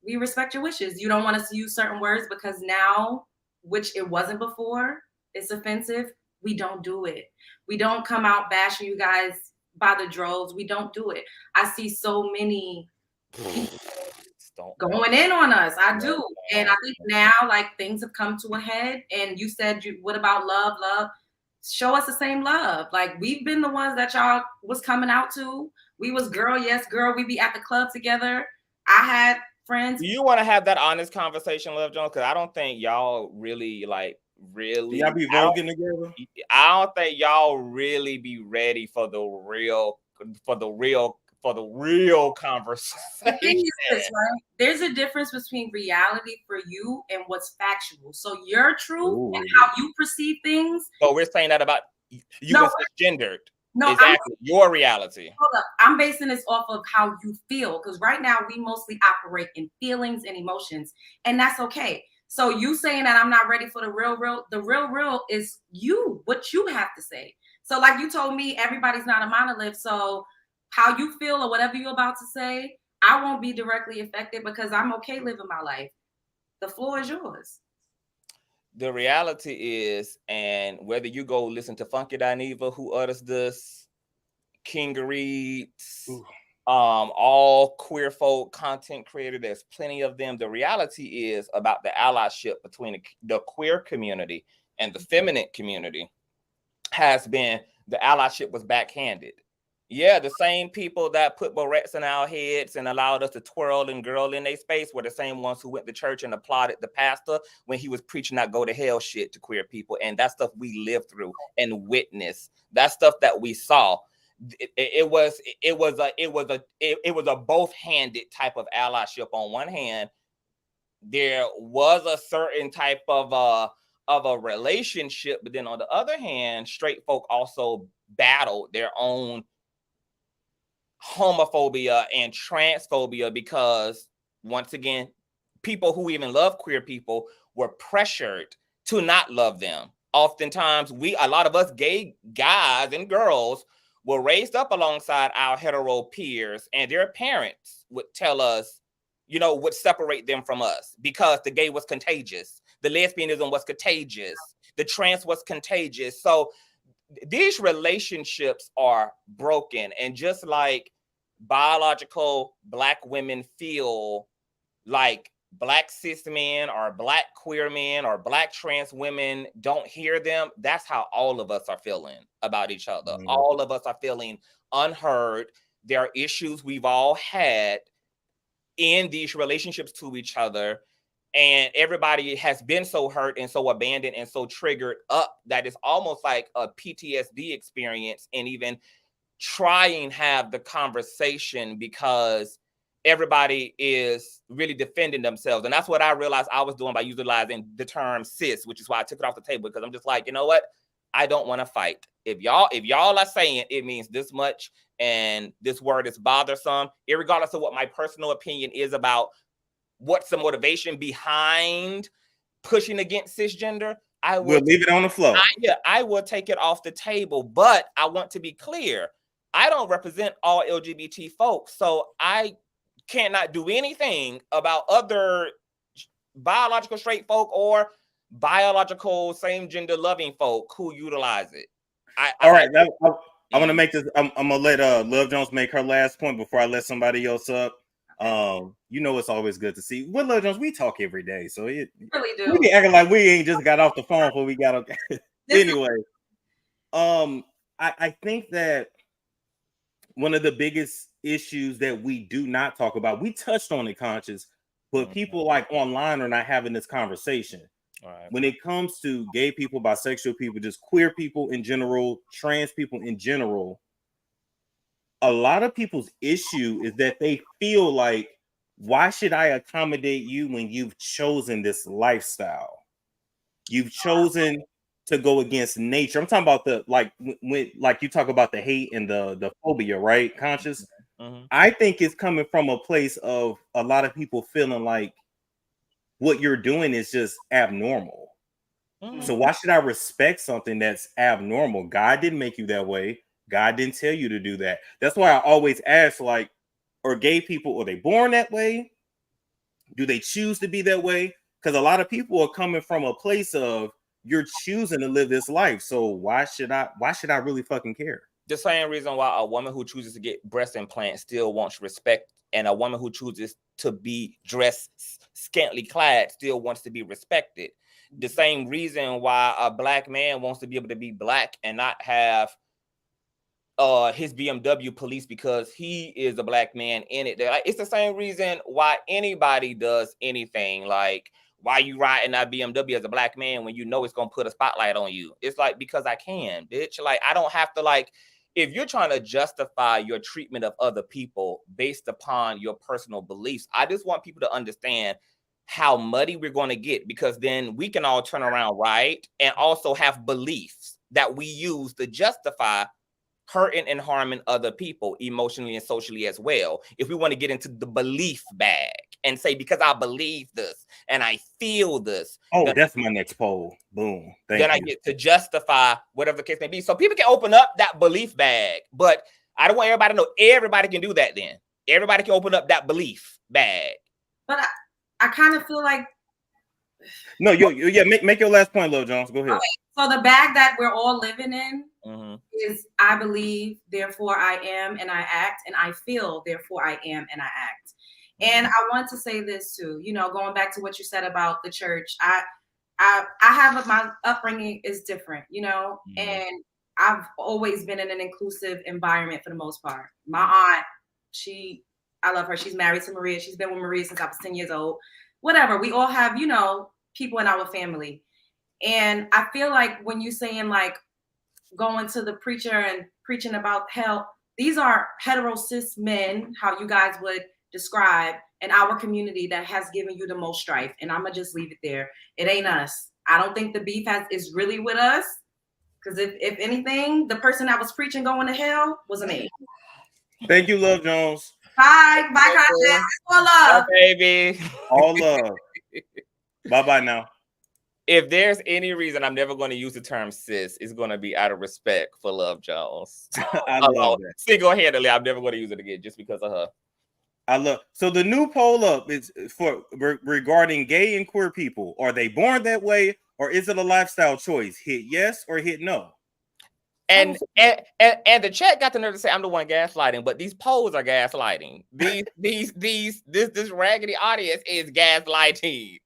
we respect your wishes. You don't want us to use certain words because now, which it wasn't before, it's offensive. We don't do it. We don't come out bashing you guys by the droves. We don't do it. I see so many people going in on us. I do. And I think now, like, things have come to a head. And you said, what about love? Love. Show us the same love. Like, we've been the ones that y'all was coming out to. We was girl, yes, girl. We be at the club together. I had friends. Do you want to have that honest conversation, Love Jones? Because I don't think y'all really y'all be voguing together. I don't think y'all really be ready for the real conversation. Right? There's a difference between reality for you and what's factual. So your truth and how you perceive things. So we're saying that about you as gendered. No, exactly. Your reality. Hold up. I'm basing this off of how you feel, because right now we mostly operate in feelings and emotions, and that's okay. So you saying that I'm not ready for the real is you, what you have to say. So like you told me, everybody's not a monolith. So how you feel or whatever you're about to say, I won't be directly affected because I'm okay living my life. The floor is yours. The reality is, and whether you go listen to Funky Dineva, who utters this, King Reeds, all queer folk content creators, there's plenty of them. The reality is about the allyship between the queer community and the feminine community has been the allyship was backhanded. Yeah, the same people that put barrettes in our heads and allowed us to twirl and girl in their space were the same ones who went to church and applauded the pastor when he was preaching that go to hell shit to queer people. And that stuff we lived through and witnessed. That stuff that we saw. It was a both-handed type of allyship. On one hand, there was a certain type of a relationship, but then on the other hand, straight folk also battled their own homophobia and transphobia because, once again, people who even love queer people were pressured to not love them. Oftentimes, a lot of us gay guys and girls were raised up alongside our hetero peers, and their parents would tell us, would separate them from us because the gay was contagious, the lesbianism was contagious, the trans was contagious. So these relationships are broken. And just like biological Black women feel like Black cis men or Black queer men or Black trans women don't hear them, that's how all of us are feeling about each other. Mm-hmm. All of us are feeling unheard. There are issues we've all had in these relationships to each other. And everybody has been so hurt and so abandoned and so triggered up that it's almost like a PTSD experience, and even trying to have the conversation because everybody is really defending themselves. And that's what I realized I was doing by utilizing the term cis, which is why I took it off the table, because I'm just like, you know what? I don't want to fight. If y'all are saying it means this much and this word is bothersome, irregardless of what my personal opinion is about what's the motivation behind pushing against cisgender, we'll leave it on the floor. I will take it off the table. But I want to be clear. I don't represent all LGBT folks, so I cannot do anything about other biological straight folk or biological same gender loving folk who utilize it. All right. I want to make this. I'm gonna let Love Jones make her last point before I let somebody else up. It's always good to see. With Love Jones, we talk every day, so it really do. We be acting like we ain't just got off the phone before we got okay. Anyway, I think that one of the biggest issues that we do not talk about, we touched on it, Conciouz, but people like online are not having this conversation. Right. When it comes to gay people, bisexual people, just queer people in general, trans people in general, a lot of people's issue is that they feel like, why should I accommodate you when you've chosen this lifestyle? You've chosen to go against nature. I'm talking about when you talk about the hate and the phobia, right? Conciouz. Mm-hmm. I think it's coming from a place of a lot of people feeling like what you're doing is just abnormal. Mm-hmm. So why should I respect something that's abnormal? God didn't make you that way. God didn't tell you to do that. That's why I always ask, like, are gay people, are they born that way? Do they choose to be that way? Because a lot of people are coming from a place of, you're choosing to live this life. So why should I really fucking care? The same reason why a woman who chooses to get breast implants still wants respect, and a woman who chooses to be dressed scantily clad still wants to be respected. The same reason why a Black man wants to be able to be Black and not have his BMW police because he is a Black man in it. It's the same reason why anybody does anything. Like, why you riding that BMW as a Black man when you know it's gonna put a spotlight on you? It's like, because I can, bitch. Like, I don't have to, like, if you're trying to justify your treatment of other people based upon your personal beliefs, I just want people to understand how muddy we're going to get, because then we can all turn around, right, and also have beliefs that we use to justify hurting and harming other people emotionally and socially as well. If we want to get into the belief bag and say, because I believe this and I feel this. Oh, that's my next poll. Boom. Then I get to justify whatever the case may be. So people can open up that belief bag, but I don't want everybody to know everybody can do that then. Everybody can open up that belief bag. But I kind of feel like... No, make your last point, Lil Jones. Go ahead. Okay, so the bag that we're all living in, is I believe, therefore I am and I act, and I feel, therefore I am and I act. And I want to say this too, you know, going back to what you said about the church, I have my upbringing is different, you know, and I've always been in an inclusive environment for the most part. My aunt, I love her. She's married to Maria. She's been with Maria since I was 10 years old. Whatever. We all have, you know, people in our family. And I feel like when you're saying like going to the preacher and preaching about hell, these are hetero cis men, how you guys would describe in our community that has given you the most strife. And I'm gonna just leave it there. It ain't us. I don't think the beef is really with us. Because if anything, the person that was preaching going to hell was a man. Thank you, Love Jones. Bye, Conciouz. All love, baby. All love. Bye now. If there's any reason I'm never going to use the term cis, it's going to be out of respect for Love Jones. I love that. Single-handedly, I'm never going to use it again just because of her. I love. So the new poll up is for regarding gay and queer people. Are they born that way, or is it a lifestyle choice? Hit yes or hit no. And the chat got the nerve to say I'm the one gaslighting, but these polls are gaslighting. This raggedy audience is gaslighting.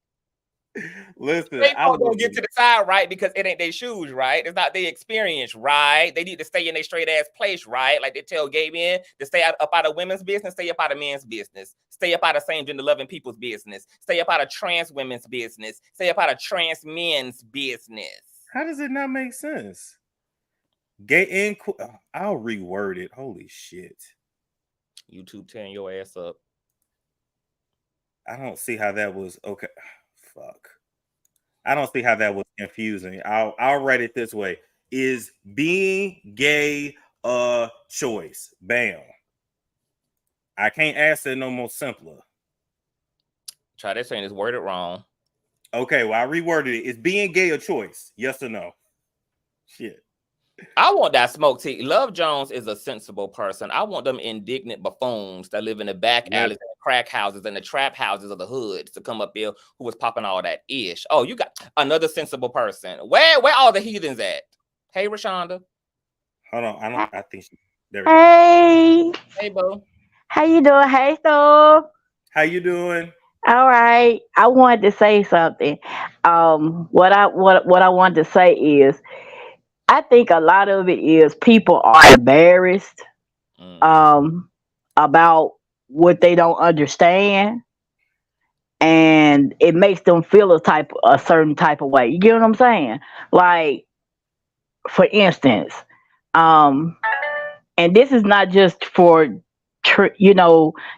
Listen, they don't get to the side, right? Because it ain't their shoes, right? It's not their experience, right? They need to stay in their straight ass place, right? Like they tell gay men to stay up out of women's business, stay up out of men's business, stay up out of same gender loving people's business, stay up out of trans women's business, stay up out of trans men's business. How does it not make sense? Gay and I'll reword it. Holy shit. YouTube tearing your ass up. I don't see how that was okay. Fuck. I don't see how that was confusing. I'll write it this way. Is being gay a choice? Bam. I can't ask it no more simpler. Try that saying it's worded wrong. Okay, well, I reworded it. Is being gay a choice? Yes or no? Shit. I want that smoke tea. Love Jones is a sensible person. I want them indignant buffoons that live in the back alleys and the crack houses and the trap houses of the hood to come up here who was popping all that ish. Oh, you got another sensible person. Where all the heathens at? Hey, Rashonda. Hold on. I think she. There we go. Hey, boo. How you doing? Hey, Stove. How you doing? All right. I wanted to say something. What I wanted to say is, I think a lot of it is people are embarrassed about what they don't understand, and it makes them feel a certain type of way. You get what I'm saying? Like, for instance, and this is not just for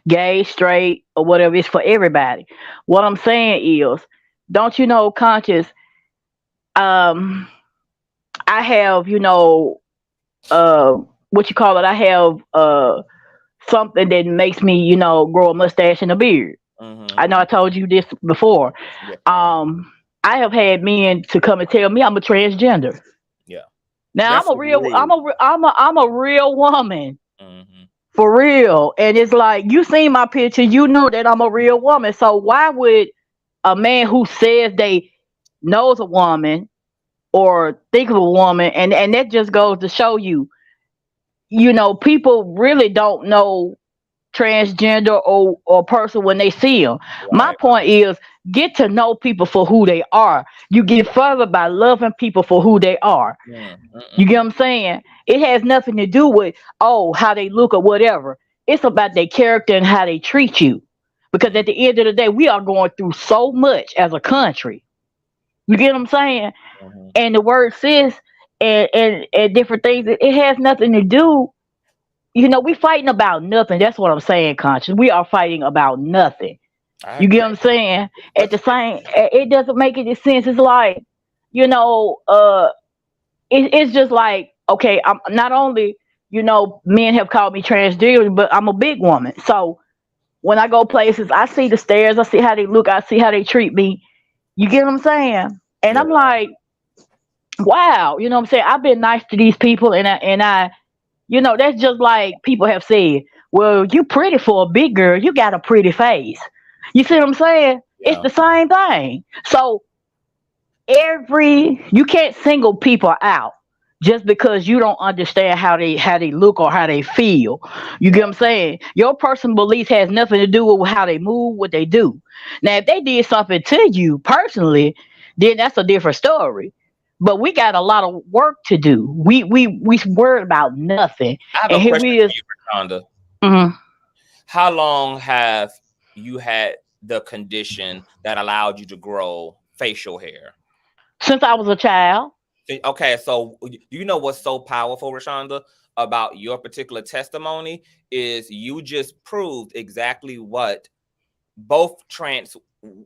gay, straight, or whatever. It's for everybody. What I'm saying is, don't you know, Conciouz? I have, what you call it? I have something that makes me, grow a mustache and a beard. Mm-hmm. I know I told you this before. Yeah. I have had men to come and tell me I'm a transgender. Yeah. Now that's I'm a real woman. Mm-hmm. For real. And it's like, you seen my picture, you know that I'm a real woman. So why would a man who says they knows a woman or think of a woman, and that just goes to show you, people really don't know transgender or person when they see them. Right. My point is, get to know people for who they are. You get further by loving people for who they are. You get what I'm saying? It has nothing to do with, how they look or whatever. It's about their character and how they treat you. Because at the end of the day, we are going through so much as a country. You get what I'm saying? Mm-hmm. And the word cis and different things, it has nothing to do. We fighting about nothing. That's what I'm saying, Conciouz. We are fighting about nothing. You get what I'm saying? At the same, it doesn't make any sense. It's like, it's just like, okay, I'm not only, men have called me transgender, but I'm a big woman. So when I go places, I see the stares, I see how they look, I see how they treat me. You get what I'm saying? And I'm like, wow, you know what I'm saying? I've been nice to these people, and I that's just like people have said, well, you pretty for a big girl, you got a pretty face. You see what I'm saying? Yeah. It's the same thing. So you can't single people out. just because you don't understand how they look or how they feel. You get what I'm saying? Your personal beliefs has nothing to do with how they move, what they do. Now, if they did something to you personally, then that's a different story. But we got a lot of work to do. We worried about nothing. I have And a here question we for is. you, Rhonda. Mhm. How long have you had the condition that allowed you to grow facial hair? Since I was a child. Okay, so you know what's so powerful, Rashonda, about your particular testimony is you just proved exactly what both trans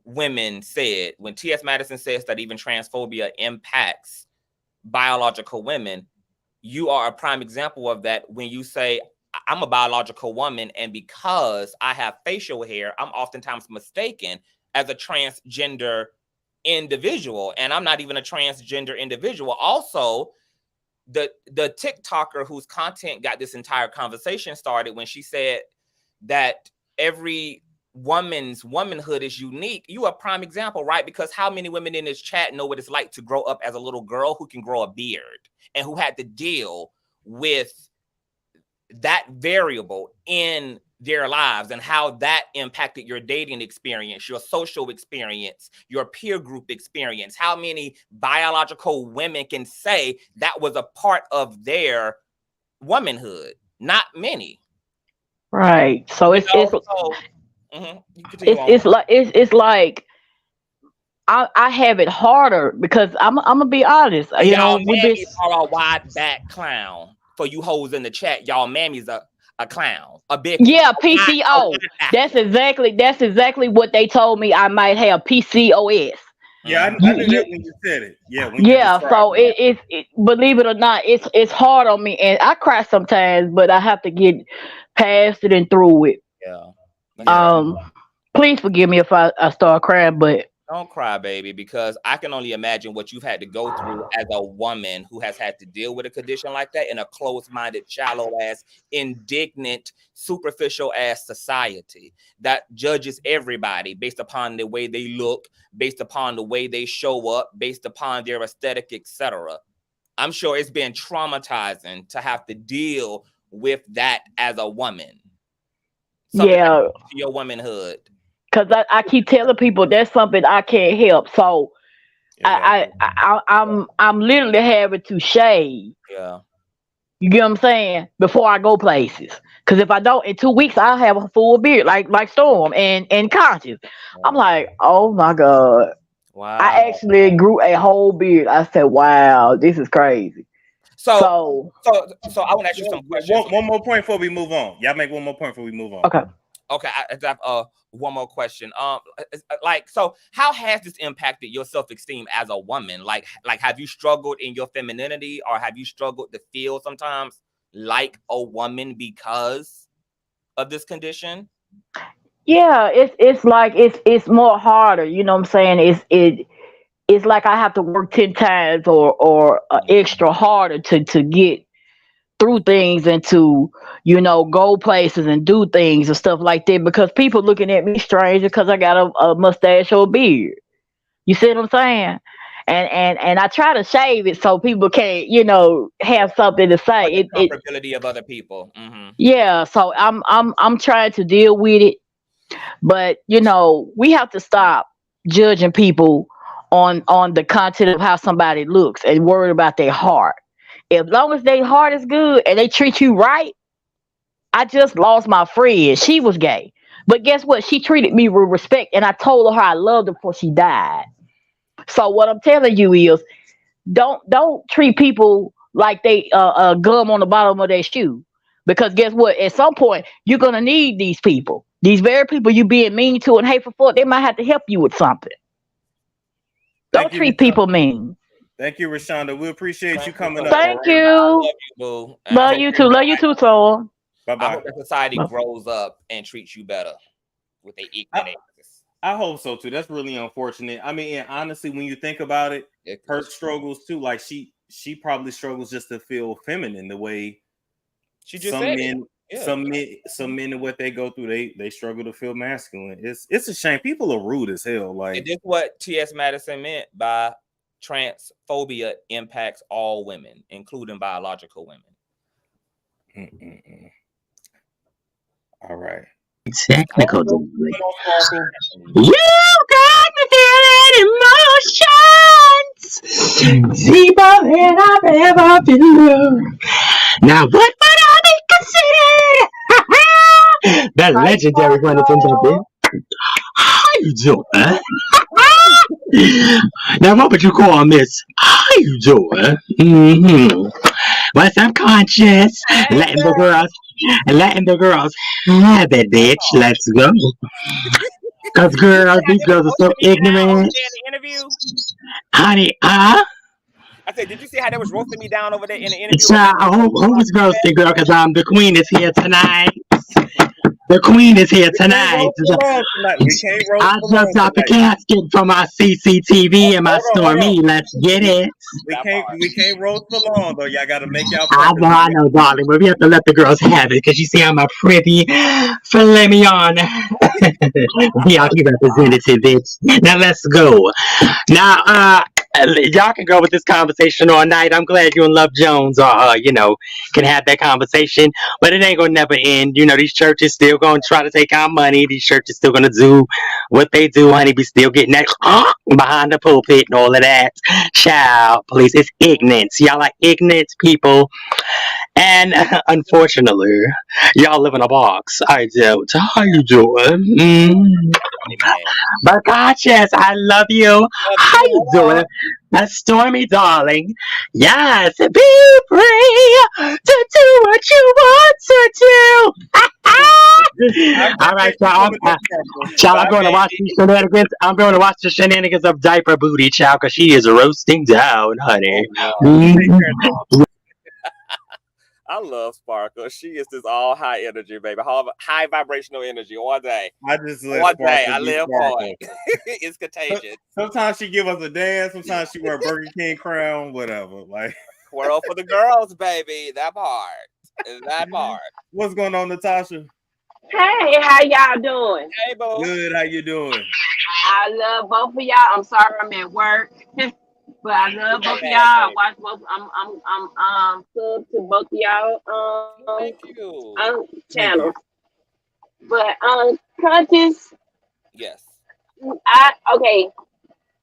women said. When T.S. Madison says that even transphobia impacts biological women, you are a prime example of that when you say, I'm a biological woman, and because I have facial hair, I'm oftentimes mistaken as a transgender individual, and I'm not even a transgender individual. Also, the TikToker whose content got this entire conversation started when she said that every woman's womanhood is unique. You are a prime example, right? Because how many women in this chat know what it's like to grow up as a little girl who can grow a beard and who had to deal with that variable in their lives and how that impacted your dating experience, your social experience, your peer group experience? How many biological women can say that was a part of their womanhood? Not many. Right. So it's like I have it harder because I'm gonna be honest. And you y'all know, we've been. mammies are a wide back clown. For you hoes in the chat, y'all mammies a clown, a big PCO. That's exactly what they told me. I might have PCOS. Yeah, I knew that when you said it. Yeah, when you so it believe it or not, it's hard on me, and I cry sometimes, but I have to get past it and through it. Yeah. Please forgive me if I start crying, but don't cry, baby, because I can only imagine what you've had to go through as a woman who has had to deal with a condition like that in a closed-minded, shallow-ass, indignant, superficial-ass society that judges everybody based upon the way they look, based upon the way they show up, based upon their aesthetic, etc. I'm sure it's been traumatizing to have to deal with that as a woman. Something like your womanhood. Because I keep telling people that's something I can't help. So I'm literally having to shave. Yeah. You get what I'm saying? Before I go places. Because if I don't, in 2 weeks I'll have a full beard like Storm and Conciouz. I'm like, oh my God. Wow. I actually grew a whole beard. I said, wow, this is crazy. So I want to ask you some questions. One more point before we move on. Y'all make one more point before we move on. Okay, I have one more question. So how has this impacted your self-esteem as a woman? Like have you struggled in your femininity, or have you struggled to feel sometimes like a woman because of this condition? Yeah, it's like it's more harder. You know what I'm saying? It's like I have to work 10 times or extra harder to get through things and to, go places and do things and stuff like that, because people looking at me strange because I got a mustache or a beard. You see what I'm saying? And I try to shave it so people can't, have something to say. The comfortability of other people. Mm-hmm. Yeah, so I'm trying to deal with it, but we have to stop judging people on the content of how somebody looks and worry about their heart. As long as their heart is good and they treat you right. I just lost my friend. She was gay. But guess what? She treated me with respect, and I told her I loved her before she died. So what I'm telling you is don't treat people like they gum on the bottom of their shoe. Because guess what? At some point, you're going to need these people. These very people you being mean to and hateful for, they might have to help you with something. Don't treat people mean. Thank you, Rashonda. We appreciate you coming up. Thank you. Love you, boo. Love you too. Love you too, Saul. Bye-bye. I hope that society grows up and treats you better with their equal. I hope so too. That's really unfortunate. I mean, and honestly, when you think about it, her struggles too. Like she probably struggles just to feel feminine the way she just some said men. Some men and what they go through, they struggle to feel masculine. It's a shame. People are rude as hell. Like, and this is what T.S. Madison meant by transphobia impacts all women, including biological women. All right. Technical. You got me feeling emotions deeper than I've ever been. Now, what would I be considered? The legendary one is in the bed. How you doing? Now, what would you call Miss? How you doing? What's up, Conscious? Letting the girls have it, bitch. Let's go. Cause girls, these girls are so ignorant. Honey, I said, did you see how they was roasting me down over there in the interview? Child, who was roasting, girl? Cause the queen is here tonight. The queen is here tonight. I just got the casket from my CCTV and my Stormy. Let's get it. We can't roast for long though. Y'all gotta make y'all. I know, darling, but we have to let the girls have it because you see I'm a pretty filet mignon VIP representative, bitch. Now let's go. Now, y'all can go with this conversation all night. I'm glad you and Love Jones are, can have that conversation, but it ain't gonna never end. These churches still gonna try to take our money. These churches still gonna do what they do, honey. Be still getting that behind the pulpit and all of that. Child, please, it's ignorance. Y'all are ignorant people, and unfortunately, y'all live in a box. I don't. How you doing? But Conscious, I love you. How you doing? Stormy, darling. Yes, be free to do what you want to do. All right, child. I'm going to watch these shenanigans. I'm going to watch the shenanigans of Diaper Booty, child, because she is roasting down, honey. I love Sparkle. She is just all high energy, baby. High vibrational energy all day. I just all day. I live for it. It's contagious. Sometimes she give us a dance. Sometimes she wear a Burger King crown. Whatever. Like world for the girls, baby. That part. What's going on, Natasha? Hey, how y'all doing? Hey, boo. Good. How you doing? I love both of y'all. I'm sorry I'm at work. But I love both of y'all. I watch both. I'm sub to both of y'all channels. But Conscious. Yes.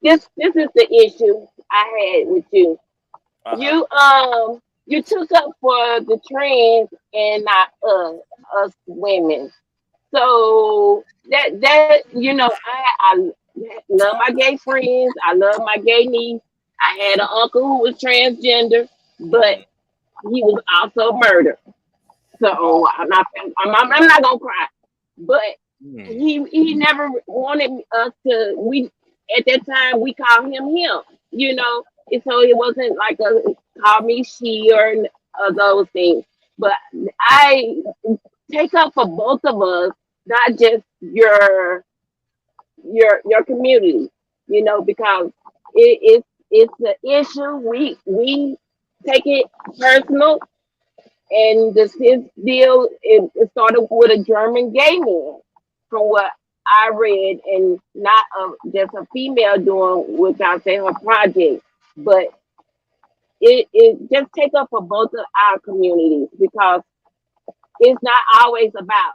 This is the issue I had with you. You took up for the trans and not us women. So that I love my gay friends. I love my gay niece. I had an uncle who was transgender, but he was also murdered. So I'm not gonna cry. But he never wanted us to. We at that time we called him, and so it wasn't like call me she or those things. But I take up for both of us, not just your community, because it's the issue. We take it personal, and this deal it started with a German gay man, from what I read, and not just a female doing, which I say her project, but it just take up for both of our communities, because it's not always about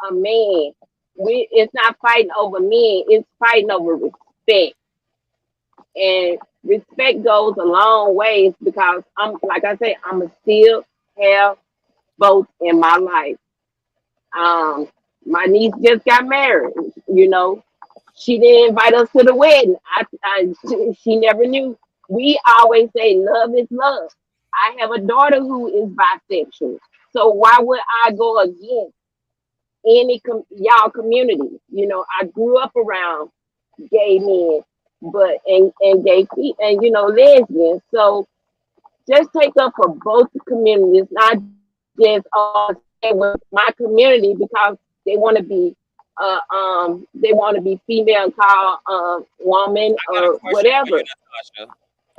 a man. It's not fighting over men. It's fighting over respect. And respect goes a long ways, because I'm still have both in my life. My niece just got married. She didn't invite us to the wedding. She never knew. We always say love is love. I have a daughter who is bisexual, so why would I go against any y'all community? I grew up around gay men, but and gay people, and lesbians. So just take up for both communities, not just with my community, because they want to be female, called woman or whatever.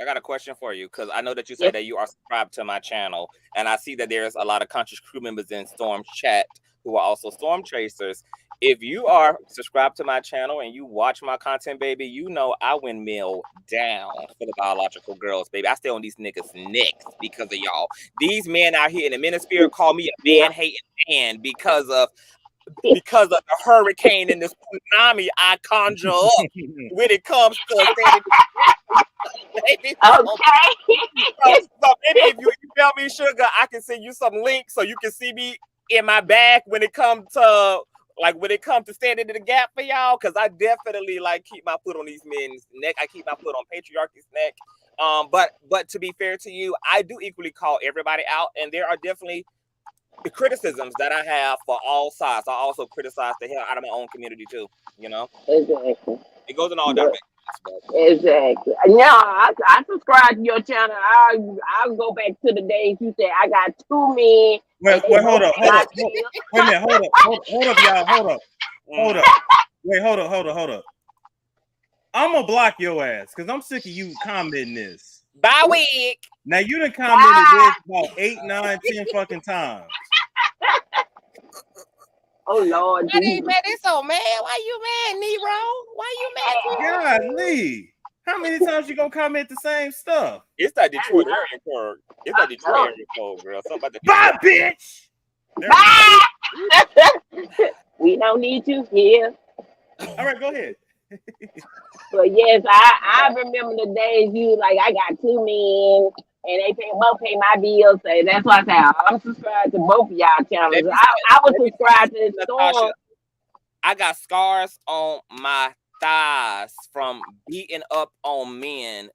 I got a question for you, because I know that you said that you are subscribed to my channel, and I see that there's a lot of conscious crew members in Storm's chat who are also Storm Chasers. If you are subscribed to my channel and you watch my content, baby, you know I windmill down for the biological girls, baby. I stay on these niggas' necks because of y'all. These men out here in the manosphere call me a man-hating man because of the hurricane and the tsunami I conjure up when it comes to baby. Okay. So maybe if you tell me, sugar, I can send you some links so you can see me in my back when it comes to standing in the gap for y'all, because I definitely like keep my foot on these men's neck. I keep my foot on patriarchy's neck. But to be fair to you, I do equally call everybody out, and there are definitely the criticisms that I have for all sides. I also criticize the hell out of my own community too. You know, Exactly. it goes in all directions. Exactly. Yeah, I subscribe to your channel. I'll go back to the days you said I got 2 men. Wait, hold up. Wait a minute, hold up, y'all. Hold up. I'm gonna block your ass because I'm sick of you commenting this. Bye, week. Now you done commented this about 8, 9, 10 fucking times. Oh Lord. I ain't mad. It's so mad. Why you mad, Nero? Why you mad? Golly. How many times you gonna comment the same stuff? It's that Detroit area code. It's that Detroit area code, girl. Something about the bye, bitch. Bye. We don't need you here. All right, go ahead. But yes, I remember the days you like I got 2 men and they both pay my bills. So that's why I say I'm subscribed to both of y'all channels. I was subscribed to Storm. I got scars on my thighs from beating up on men,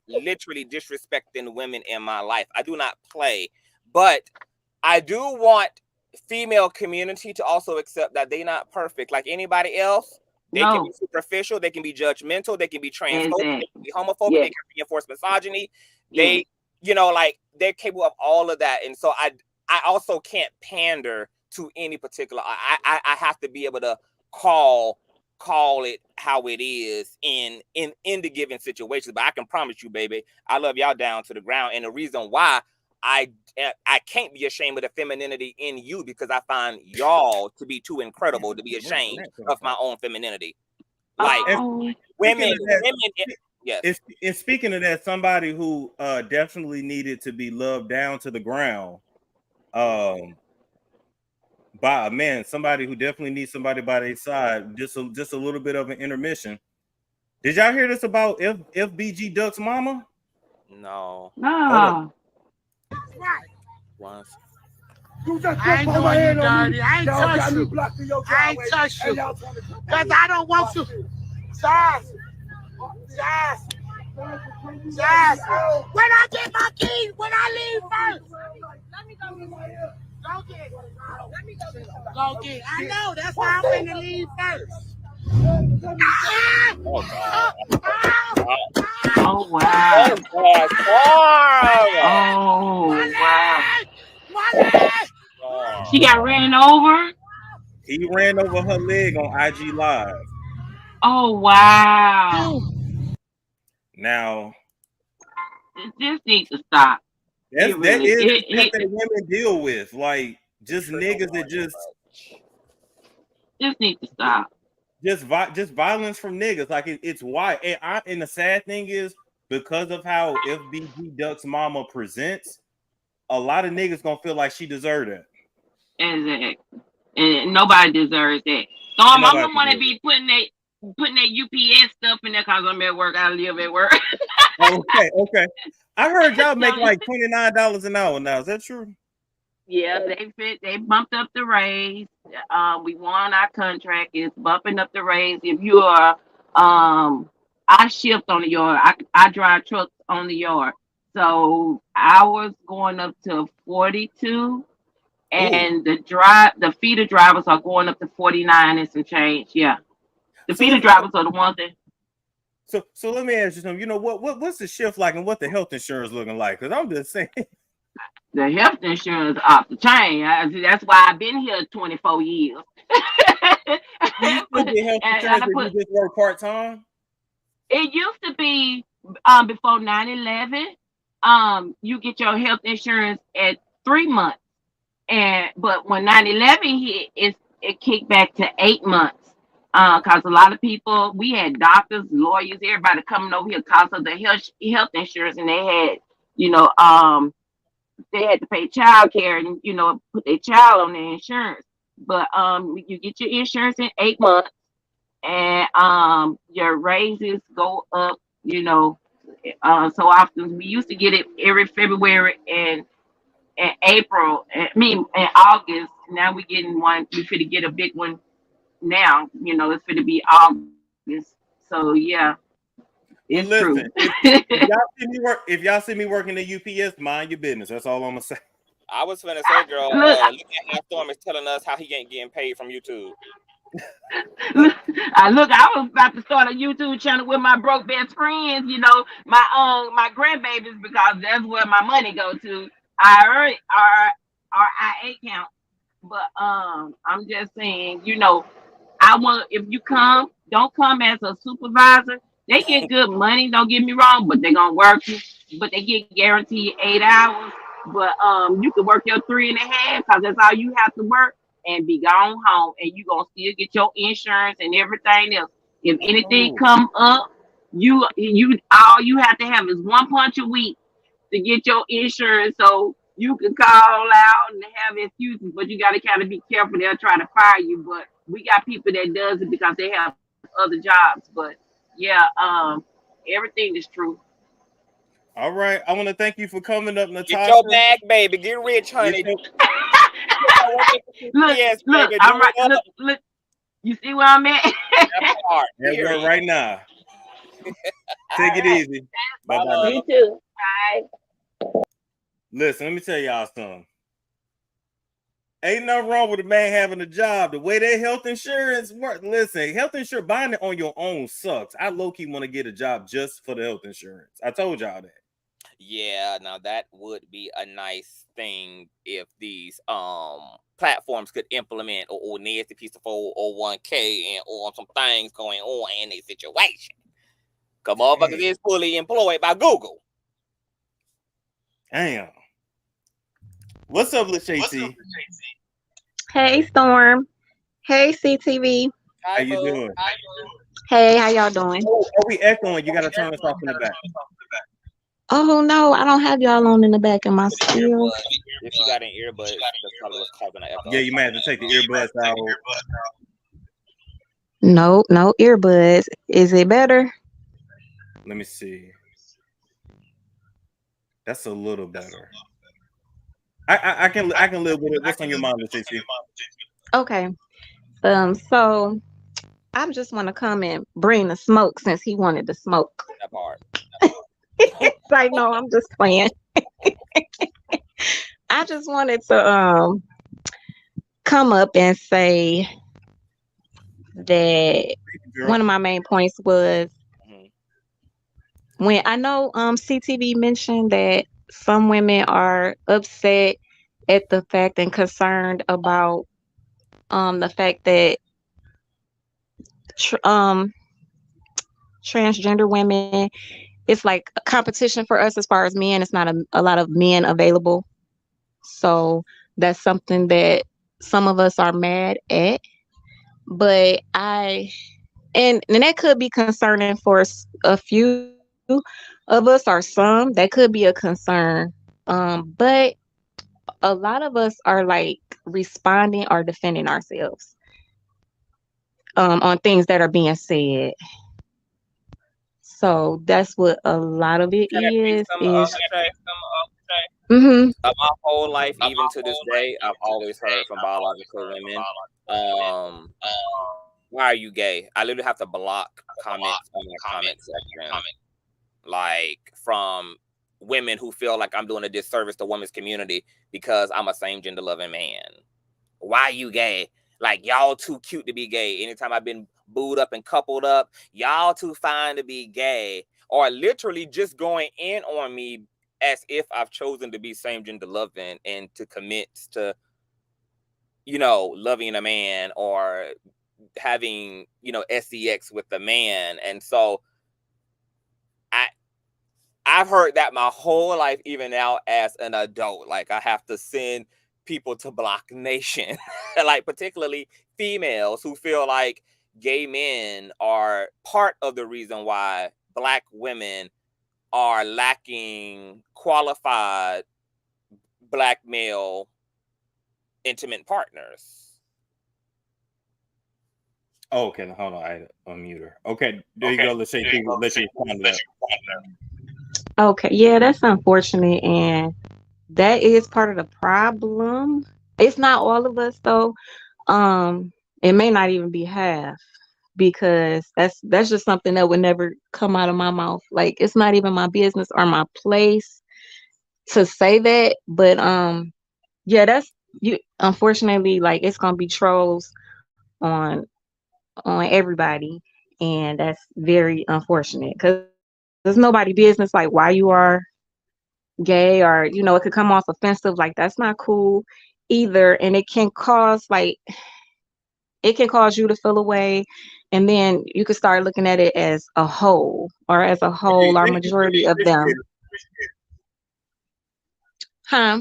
literally disrespecting women in my life. I do not play, but I do want female community to also accept that they're not perfect like anybody else. They can be superficial, they can be judgmental, they can be transphobic, they can be homophobic, they can reinforce misogyny. They, they're capable of all of that. And so I also can't pander to any particular. I have to be able to call it how it is in the given situations. But I can promise you, baby, I love y'all down to the ground. And the reason why I can't be ashamed of the femininity in you, because I find y'all to be too incredible to be ashamed of my own femininity. Like women. Yes. And speaking of that, somebody who definitely needed to be loved down to the ground, by a man, somebody who definitely needs somebody by their side. Just a little bit of an intermission. Did y'all hear this about FBG Duck's mama? No. Once. I ain't doing you dirty. I ain't touch you. I ain't touch you. Because I don't want you. Jazz. When I get my keys, when I leave first. Let me go get it. Go get it. I know. That's why I'm finna leave first. Oh, wow. She got ran over? He ran over her leg on IG Live. Oh, wow. Now, this needs to stop. That is that women deal with. Like, just niggas that just needs to stop. Just violence from niggas. Like, it's why. And the sad thing is, because of how FBG Duck's mama presents, a lot of niggas gonna feel like she deserved it. Exactly. And nobody deserves that. So I'm gonna want to be putting that UPS stuff in there because I'm at work. I live at work. Okay. I heard y'all make like $29 an hour now. Is that true? Yeah, they bumped up the raise. We won our contract. It's bumping up the raise. If you are I shift on the yard. I drive trucks on the yard. So hours going up to 42. And the feeder drivers are going up to 49 and some change. Yeah. The feeder drivers are the ones that. So let me ask you something. You know what's the shift like, and what the health insurance looking like? Because I'm just saying, the health insurance off the chain. That's why I've been here 24 years. You still get health insurance if you just work part time? It used to be before 9/11, you get your health insurance at 3 months. But when 9/11 hit, it kicked back to 8 months. Cause a lot of people, we had doctors, lawyers, everybody coming over here cause of the health insurance, and they had to pay child care and put their child on their insurance. But you get your insurance in 8 months, and your raises go up. So often we used to get it every February and April. In August. Now we getting one. We finna get a big one now. It's finna be August. So yeah, But it's listen, true. if y'all see me working at UPS, mind your business. That's all I'm gonna say. I was finna say, girl, look at how Storm is telling us how he ain't getting paid from YouTube. I was about to start a YouTube channel with my broke best friends, my grandbabies, because that's where my money go to. I RIA account. But I'm just saying, I want, if you don't come as a supervisor. They get good money, don't get me wrong, but they're gonna work you, but they get guaranteed 8 hours. But you can work your 3.5 because that's all you have to work and be gone home, and you gonna still get your insurance and everything else. If anything come up, you all you have to have is one punch a week to get your insurance, so you can call out and have excuses, but you got to kind of be careful. They'll try to fire you, but we got people that does it because they have other jobs. But yeah, everything is true. All right, I want to thank you for coming up, Natasha. Get your bag, baby. Get rich, honey. Look, I'm right. Look, you see where I'm at? Yeah, we're right now. Take it easy. Bye-bye. You too. Bye. Listen, let me tell y'all something. Ain't nothing wrong with a man having a job. The way their health insurance works. Listen, health insurance, buying it on your own sucks. I low-key want to get a job just for the health insurance. I told y'all that. Yeah, now that would be a nice thing if these platforms could implement or nasty piece of 401k and or some things going on in a situation. Cause motherfuckers is fully employed by Google. Damn. What's up, LaShacy? Hey, Storm. Hey, CTV. How you doing? Hey, how y'all doing? Oh, we echoing. You got to turn us off in the back. Oh, no, I don't have y'all on in the back of my skills. If you got an earbud, that's probably what's causing the echo. Yeah, you might have to take the earbuds out. No earbuds. Is it better? Let me see. That's a little better. I can live with it. What's on your mind, LaShacy? Okay. So I just want to come and bring the smoke since he wanted to smoke. That part. Like, no, I'm just playing. I just wanted to come up and say that one of my main points was when I know CTV mentioned that some women are upset at the fact and concerned about the fact that transgender women, it's like a competition for us as far as men. It's not a lot of men available. So that's something that some of us are mad at. But and that could be concerning for a few of us or some. That could be a concern. But a lot of us are like responding or defending ourselves on things that are being said. So that's what a lot of it is. My whole life, even to this day, I've always heard from biological women, why are you gay? I literally have to block comments on my comment section. Like from women who feel like I'm doing a disservice to women's community because I'm a same gender loving man. Why are you gay? Like, y'all too cute to be gay. Anytime I've been booed up and coupled up, y'all too fine to be gay. Or literally just going in on me as if I've chosen to be same gender loving and to commit to, loving a man or having, SEX with a man. And so I've heard that my whole life, even now as an adult. Like, I have to send people to Block Nation, like particularly females who feel like gay men are part of the reason why Black women are lacking qualified Black male intimate partners. Oh, okay, hold on, I unmute her. Okay, there you go. Let's say let's respond to that. Okay, yeah, that's unfortunate, and that is part of the problem. It's not all of us though. It may not even be half, because that's just something that would never come out of my mouth. Like, it's not even my business or my place to say that. But yeah, that's you. Unfortunately, like, it's gonna be trolls on everybody, and that's very unfortunate, because there's nobody business like why you are gay, or it could come off offensive. Like, that's not cool either, and it can cause you to feel away, and then you could start looking at it as a whole, or majority of them. Huh?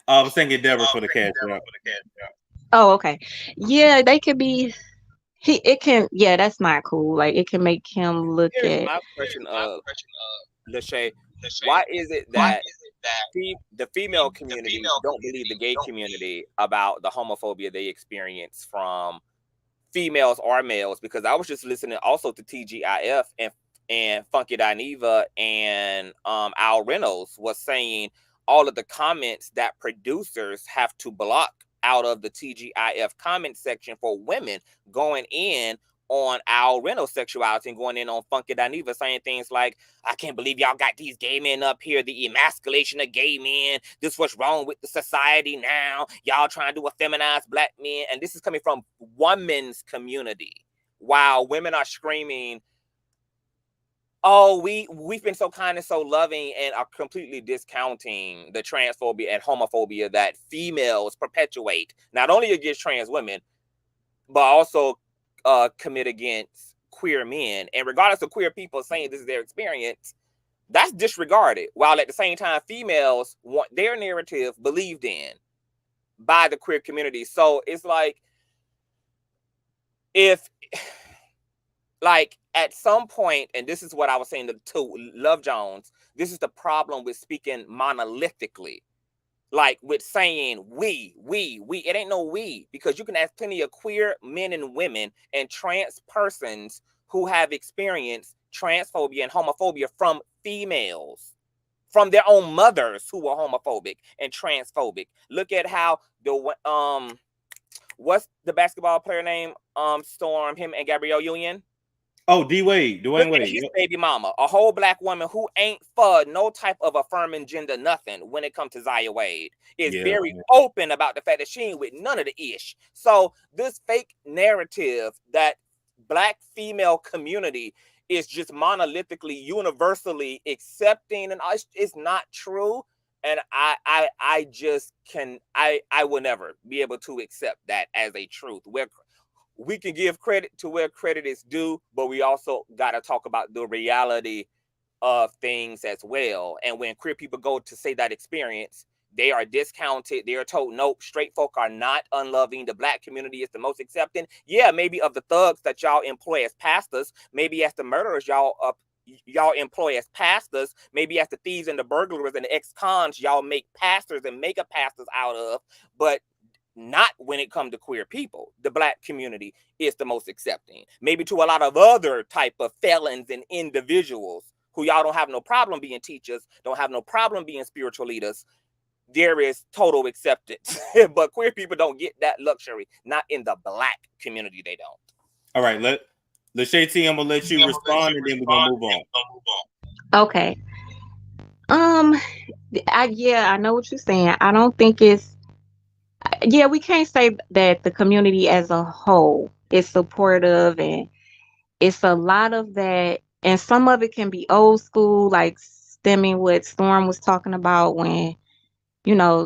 I was thinking Deborah for the cash out. Oh, okay. Yeah, they could be. Yeah, that's not cool. Like, it can make him look Here's at. my question, Lachey. Why is it that the female community don't believe the gay community about the homophobia they experience from females or males? Because I was just listening also to TGIF, and Funky Dineva and Al Reynolds was saying all of the comments that producers have to block out of the TGIF comment section for women going in on Al Reynolds' sexuality and going in on Funky Dineva, saying things like, I can't believe y'all got these gay men up here, the emasculation of gay men. This what's wrong with the society now. Y'all trying to do a feminized Black men. And this is coming from women's community, while women are screaming, oh, we've been so kind and so loving, and are completely discounting the transphobia and homophobia that females perpetuate, not only against trans women, but also commit against queer men. And regardless of queer people saying this is their experience, that's disregarded, while at the same time females want their narrative believed in by the queer community. So it's like, if like at some point, and this is what I was saying to Love Jones, this is the problem with speaking monolithically. Like, with saying we, it ain't no we, because you can ask plenty of queer men and women and trans persons who have experienced transphobia and homophobia from females, from their own mothers who were homophobic and transphobic. Look at how what's the basketball player name? Storm, him and Gabrielle Union. Oh, Dwayne Wade. His baby mama, a whole Black woman who ain't for no type of affirming gender, nothing when it comes to Zaya Wade. Is very open about the fact that she ain't with none of the ish. So this fake narrative that Black female community is just monolithically, universally accepting, and it's not true. And I will never be able to accept that as a truth. We can give credit to where credit is due, but we also got to talk about the reality of things as well. And when queer people go to say that experience, they are discounted. They are told, nope, straight folk are not unloving. The Black community is the most accepting. Yeah, maybe of the thugs that y'all employ as pastors, maybe as the murderers y'all employ as pastors, maybe as the thieves and the burglars and the ex-cons y'all make pastors and mega pastors out of, but not when it comes to queer people. The Black community is the most accepting. Maybe to a lot of other type of felons and individuals who y'all don't have no problem being teachers, don't have no problem being spiritual leaders, there is total acceptance. But queer people don't get that luxury. Not in the Black community, they don't. All right, Lachey T, I'm gonna let you respond, and then we're gonna move on. Okay. I know what you're saying. I don't think it's. Yeah, we can't say that the community as a whole is supportive, and it's a lot of that, and some of it can be old school, like stemming what Storm was talking about when,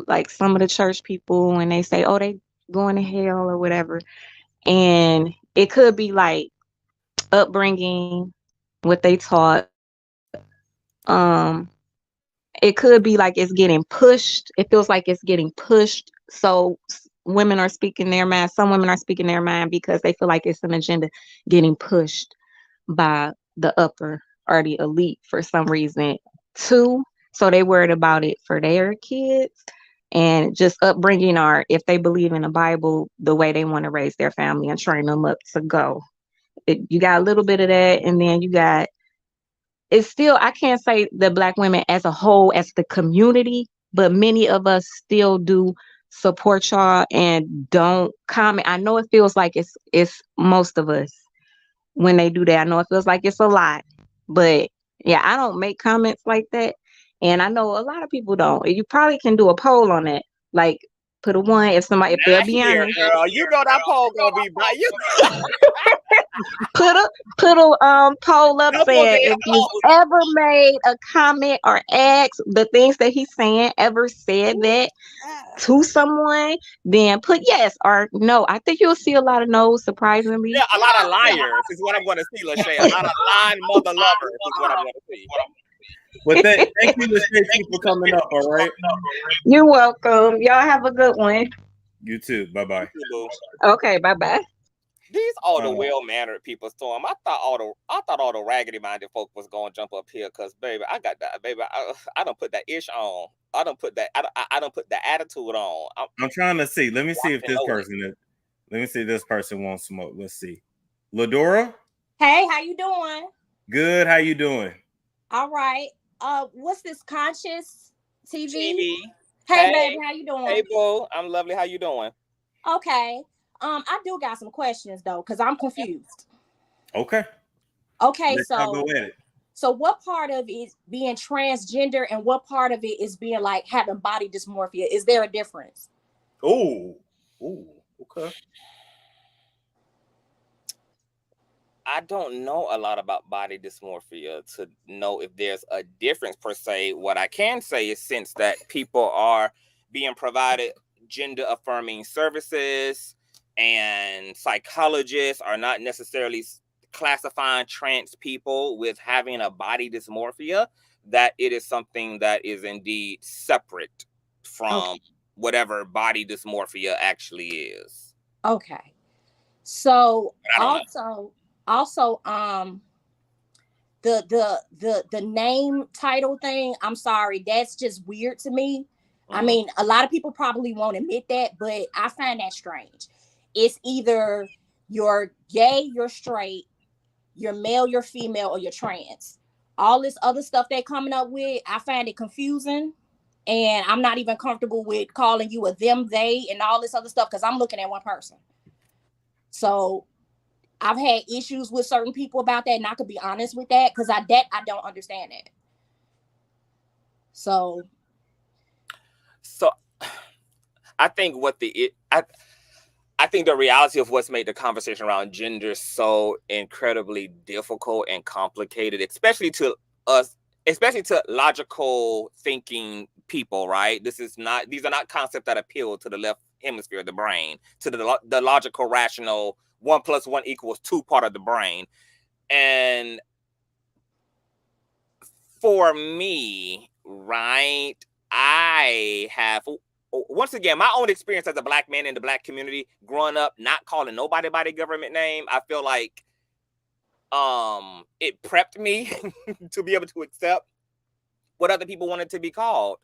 like some of the church people, when they say, oh, they going to hell or whatever. And it could be like upbringing, what they taught, It could be like it's getting pushed. It feels like it's getting pushed. So women are speaking their mind. Some women are speaking their mind because they feel like it's an agenda getting pushed by the upper or the elite for some reason too. So they worried about it for their kids and just upbringing, or if they believe in the Bible, the way they want to raise their family and train them up to go. You got a little bit of that, and then you got, it's still, I can't say the Black women as a whole, as the community, but many of us still do support y'all and don't comment. I know it feels like it's most of us when they do that. I know it feels like it's a lot, but yeah, I don't make comments like that. And I know a lot of people don't. You probably can do a poll on that. Like, put a 1 if somebody, if they'll be honest. Girl, you know that poll gonna be by you. Put a poll up saying if you've ever made a comment or asked the things that he's saying, ever said that to someone, then put yes or no. I think you'll see a lot of no's, surprisingly. Yeah, a lot of liars is what I'm gonna see, Lachey. A lot of lying mother lovers is what I'm gonna see. Well, thank you, Lachey, for coming up. All right. You're welcome. Y'all have a good one. You too. Bye-bye. Okay, bye-bye. These all the well-mannered people, Storm. I thought all the raggedy-minded folk was gonna jump up here, cause baby, I got that. Baby, I don't put that ish on. I don't put that. I don't put the attitude on. I'm trying to see. Let me see if this person is. Let me see if this person wants smoke. Let's see. Ladora. Hey, how you doing? Good. How you doing? All right. What's this? Conscious TV? Hey, baby, how you doing? Hey, boo. I'm lovely. How you doing? Okay. I do got some questions though, because I'm confused. Okay. Okay, Let's so go at it. So what part of it is being transgender and what part of it is being like having body dysmorphia? Is there a difference? Oh, okay. I don't know a lot about body dysmorphia to know if there's a difference per se. What I can say is, since that people are being provided gender affirming services and psychologists are not necessarily classifying trans people with having a body dysmorphia, that it is something that is indeed separate from whatever body dysmorphia actually is. Okay. So also the name title thing, I'm sorry, that's just weird to me. I mean, a lot of people probably won't admit that, but I find that strange. It's either you're gay, you're straight, you're male, you're female, or you're trans. All this other stuff they're coming up with, I find it confusing. And I'm not even comfortable with calling you a them, they, and all this other stuff, because I'm looking at one person. So I've had issues with certain people about that, and I could be honest with that, because I don't understand it. So I think I think the reality of what's made the conversation around gender so incredibly difficult and complicated, especially to us, especially to logical thinking people, right? These are not concepts that appeal to the left hemisphere of the brain, to the logical, rational 1 + 1 = 2 part of the brain. And for me, right, I have, once again, my own experience as a Black man in the Black community, growing up, not calling nobody by their government name, I feel like it prepped me to be able to accept what other people wanted to be called.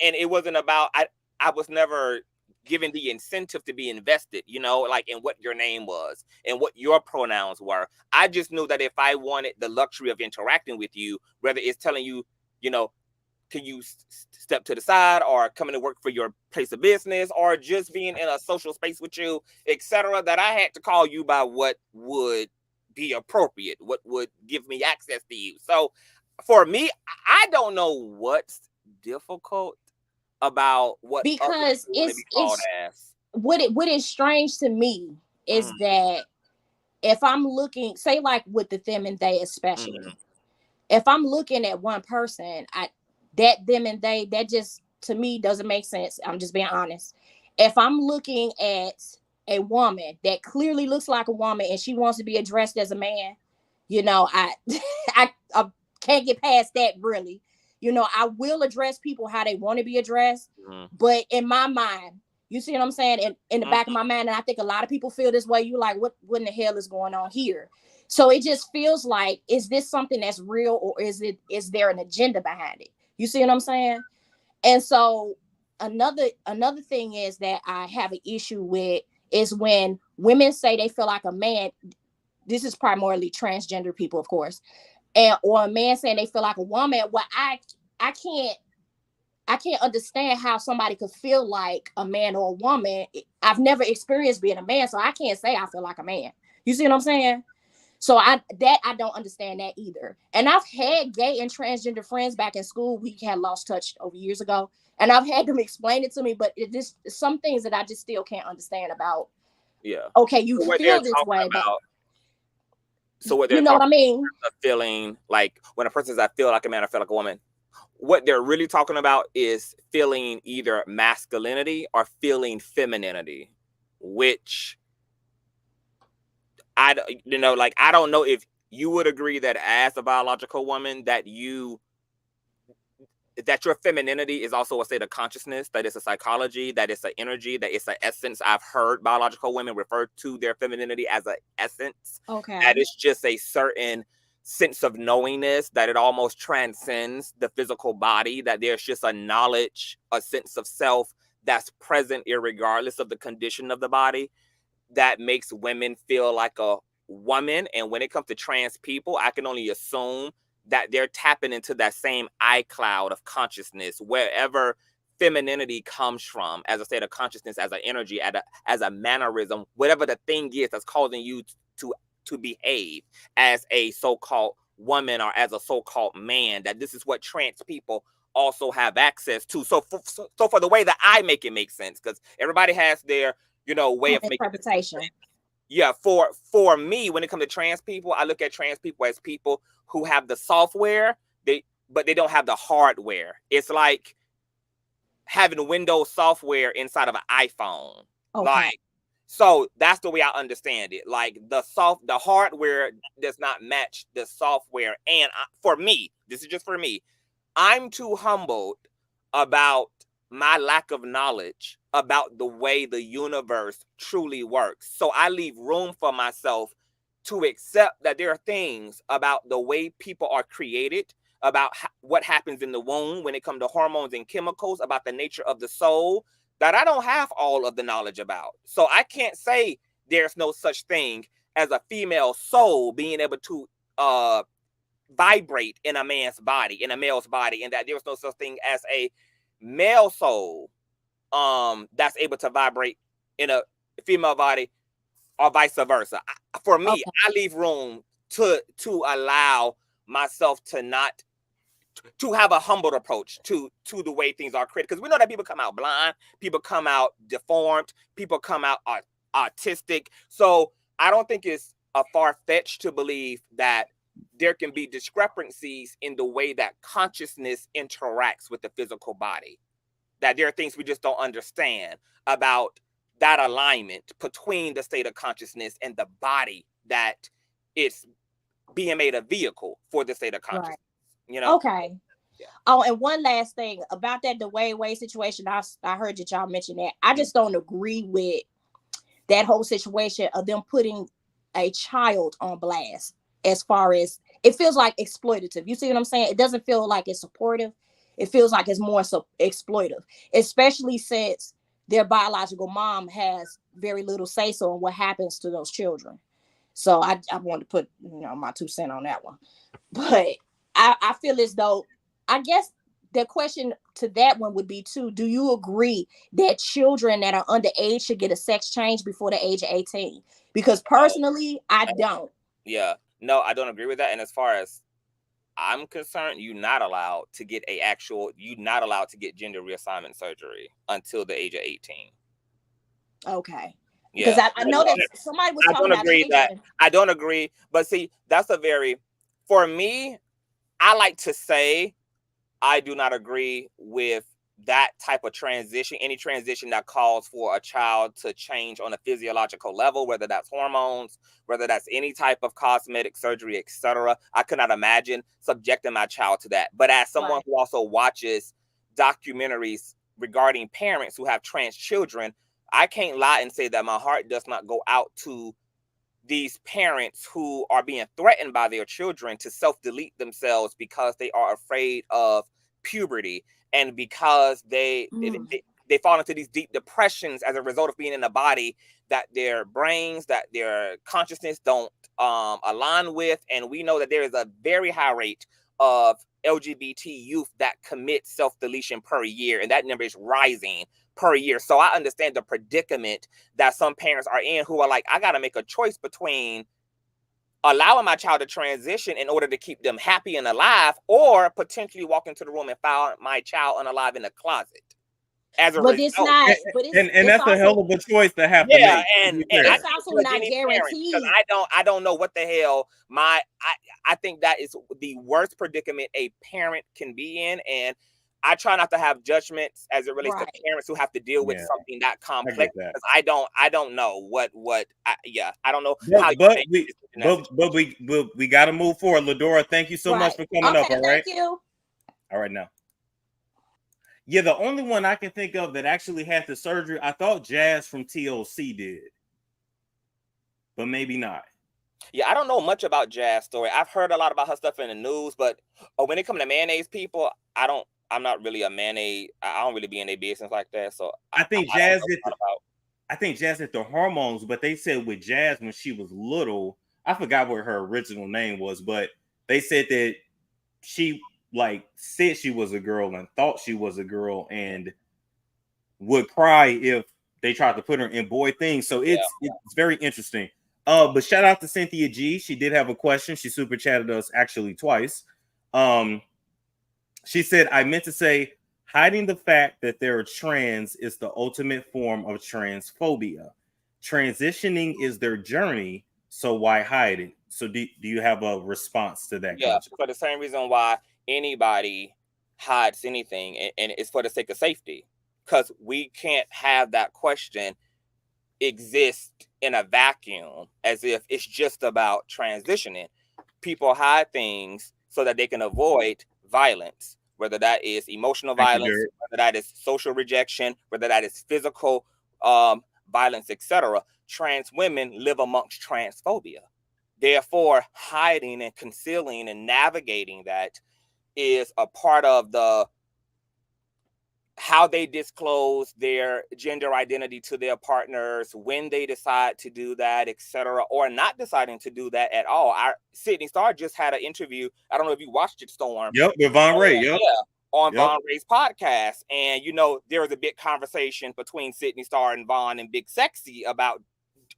And it wasn't about, I was never given the incentive to be invested, like in what your name was and what your pronouns were. I just knew that if I wanted the luxury of interacting with you, whether it's telling you, can you step to the side, or coming to work for your place of business, or just being in a social space with you, etc., that I had to call you by what would be appropriate, what would give me access to you. So for me, I don't know what's difficult about what, because it's what is strange to me is that if I'm looking, say like with the them and they especially, if I'm looking at one person, that them and they, that just to me doesn't make sense. I'm just being honest. If I'm looking at a woman that clearly looks like a woman and she wants to be addressed as a man, I can't get past that really. You know, I will address people how they want to be addressed, but in my mind, you see what I'm saying? In the back of my mind, and I think a lot of people feel this way. You like, what in the hell is going on here? So it just feels like, is this something that's real, or is there an agenda behind it? You see what I'm saying? And so another thing is that I have an issue with is when women say they feel like a man. This is primarily transgender people, of course, or a man saying they feel like a woman. Well, I can't understand how somebody could feel like a man or a woman. I've never experienced being a man, so I can't say I feel like a man. You see what I'm saying? So I don't understand that either. And I've had gay and transgender friends back in school. We had lost touch over years ago, and I've had them explain it to me. But it just some things that I just still can't understand about. Yeah. Okay, you feel this way, but so what they're you know what I mean? Feeling like when a person says, "I feel like a man," I feel like a woman. What they're really talking about is feeling either masculinity or feeling femininity, which I don't know if you would agree that as a biological woman that your femininity is also a state of consciousness, that it's a psychology, that it's an energy, that it's an essence. I've heard biological women refer to their femininity as an essence. Okay. That it's just a certain sense of knowingness, that it almost transcends the physical body, that there's just a knowledge, a sense of self that's present irregardless of the condition of the body, that makes women feel like a woman. And when it comes to trans people, I can only assume that they're tapping into that same iCloud of consciousness, wherever femininity comes from, as a state of consciousness, as an energy, as a mannerism, whatever the thing is that's causing you to behave as a so-called woman or as a so-called man, that this is what trans people also have access to. So for the way that I make it make sense, because everybody has their, way of making interpretation. Yeah, for me, when it comes to trans people, I look at trans people as people who have the software, but they don't have the hardware. It's like having Windows software inside of an iPhone. Okay. So that's the way I understand it. Like the hardware does not match the software. And for me, this is just for me, I'm too humbled about my lack of knowledge about the way the universe truly works. So I leave room for myself to accept that there are things about the way people are created, about what happens in the womb when it comes to hormones and chemicals, about the nature of the soul, that I don't have all of the knowledge about. So I can't say there's no such thing as a female soul being able to vibrate in a man's body, in a male's body, and that there's no such thing as a male soul that's able to vibrate in a female body, or vice versa. For me, I leave room to allow myself to have a humbled approach to the way things are created, because we know that people come out blind, people come out deformed, people come out autistic. So I don't think it's a far-fetched to believe that there can be discrepancies in the way that consciousness interacts with the physical body, that there are things we just don't understand about that alignment between the state of consciousness and the body, that it's being made a vehicle for the state of consciousness. Right. Okay. Yeah. Oh, and one last thing about that Dwayne situation. I heard that y'all mention that. I just don't agree with that whole situation of them putting a child on blast. As far as it feels like exploitative. You see what I'm saying? It doesn't feel like it's supportive. It feels like it's more so exploitive, especially since their biological mom has very little say so in what happens to those children. So I wanted to put my 2 cents on that one. But I feel as though, I guess the question to that one would be too, do you agree that children that are underage should get a sex change before the age of 18? Because personally, I don't. Yeah. No, I don't agree with that. And as far as I'm concerned, you're not allowed to get gender reassignment surgery until the age of 18. Okay. Yeah. Because I know that somebody was talking about I don't agree. But see, for me, I like to say I do not agree with that type of transition, any transition that calls for a child to change on a physiological level, whether that's hormones, whether that's any type of cosmetic surgery, etc. I could not imagine subjecting my child to that. But as someone who also watches documentaries regarding parents who have trans children, I can't lie and say that my heart does not go out to these parents who are being threatened by their children to self-delete themselves because they are afraid of puberty, and because they fall into these deep depressions as a result of being in a body that their brains, that their consciousness don't align with. And we know that there is a very high rate of LGBT youth that commit self-deletion per year, and that number is rising per year. So I understand the predicament that some parents are in, who are like, I got to make a choice between allowing my child to transition in order to keep them happy and alive, or potentially walk into the room and find my child unalive in the closet. As a but it's not. But and that's also a hell of a choice to have to make. And it's also not guaranteed. Because I don't know what the hell I think that is the worst predicament a parent can be in, and I try not to have judgments as it relates to parents who have to deal with something that complex. Because I don't know I don't know how. But we got to move forward. Ladora, thank you so much for coming up. All right. Thank you. All right now. Yeah, the only one I can think of that actually had the surgery, I thought Jazz from TLC did, but maybe not. Yeah, I don't know much about Jazz story. I've heard a lot about her stuff in the news, but when it comes to mayonnaise people, I'm not really a mayonnaise. I don't really be in their business like that. So I think Jazz did the hormones, but they said with Jazz when she was little, I forgot what her original name was, but they said that she said she was a girl and thought she was a girl and would cry if they tried to put her in boy things. So it's very interesting. But shout out to Cynthia G. She did have a question. She super chatted us actually twice. She said, I meant to say, hiding the fact that they're trans is the ultimate form of transphobia. Transitioning is their journey, so why hide it? So do you have a response to that? Yeah, for the same reason why anybody hides anything, and it's for the sake of safety, because we can't have that question exist in a vacuum as if it's just about transitioning. People hide things so that they can avoid violence, whether that is emotional violence, whether that is social rejection, whether that is physical violence, etc. Trans women live amongst transphobia. Therefore, hiding and concealing and navigating that is a part of how they disclose their gender identity to their partners, when they decide to do that, etc., or not deciding to do that at all. Sydney Starr just had an interview. I don't know if you watched it, Storm. Yep, with Von Ray. Yep. Yeah, on Von Ray's podcast. And, there was a big conversation between Sydney Starr and Von and Big Sexy about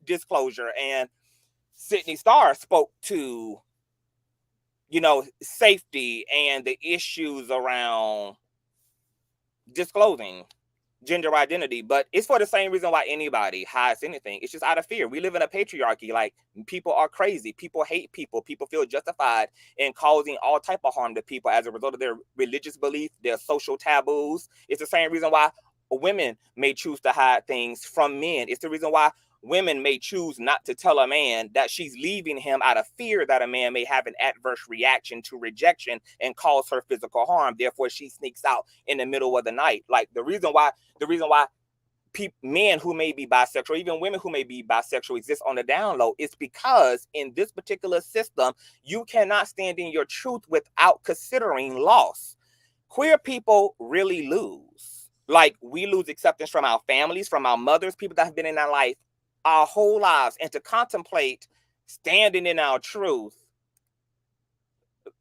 disclosure. And Sydney Starr spoke to, safety and the issues around disclosing gender identity, but it's for the same reason why anybody hides anything. It's just out of fear. We live in a patriarchy. Like, people are crazy. People hate people. People feel justified in causing all type of harm to people as a result of their religious belief, their social taboos. It's the same reason why women may choose to hide things from men. It's the reason why women may choose not to tell a man that she's leaving him out of fear that a man may have an adverse reaction to rejection and cause her physical harm. Therefore, she sneaks out in the middle of the night. Like, the reason why men who may be bisexual, even women who may be bisexual, exist on the down low is because in this particular system, you cannot stand in your truth without considering loss. Queer people really lose. Like, we lose acceptance from our families, from our mothers, people that have been in our life our whole lives, and to contemplate standing in our truth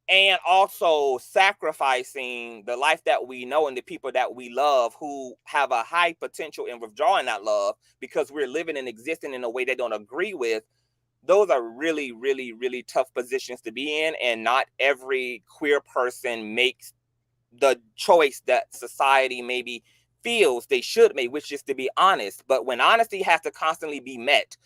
and also sacrificing the life that we know and the people that we love who have a high potential in withdrawing that love because we're living and existing in a way they don't agree with. Those are really, really, really tough positions to be in, and not every queer person makes the choice that society maybe feels they should make, which is to be honest. But when honesty has to constantly be met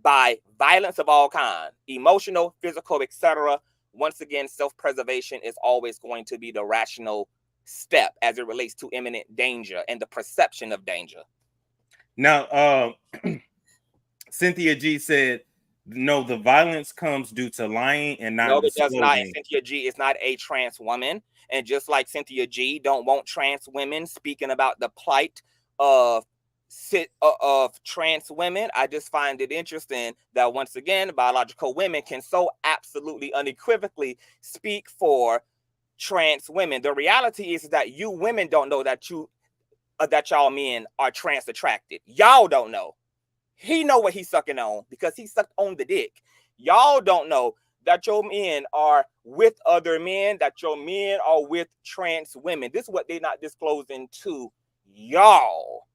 by violence of all kinds, emotional, physical, etc., once again, self-preservation is always going to be the rational step as it relates to imminent danger and the perception of danger. Now, Cynthia G said, no, the violence comes due to lying and not No, it does not. And disclosing. Cynthia G is not a trans woman. And just like Cynthia G don't want trans women speaking about the plight of trans women, I just find it interesting that once again, biological women can so absolutely unequivocally speak for trans women. The reality is that you women don't know that y'all men are trans attracted. Y'all don't know. He know what he's sucking on because he sucked on the dick. Y'all don't know that your men are with other men, that your men are with trans women. This is what they're not disclosing to y'all.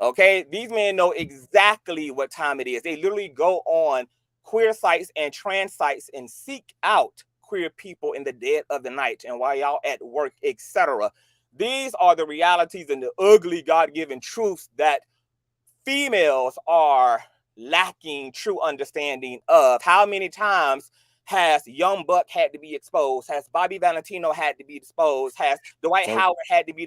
Okay? These men know exactly what time it is. They literally go on queer sites and trans sites and seek out queer people in the dead of the night and while y'all at work, etc. These are the realities and the ugly God-given truths that females are lacking true understanding of. How many times has Young Buck had to be exposed? Has Bobby Valentino had to be exposed? Has Dwight Howard had to be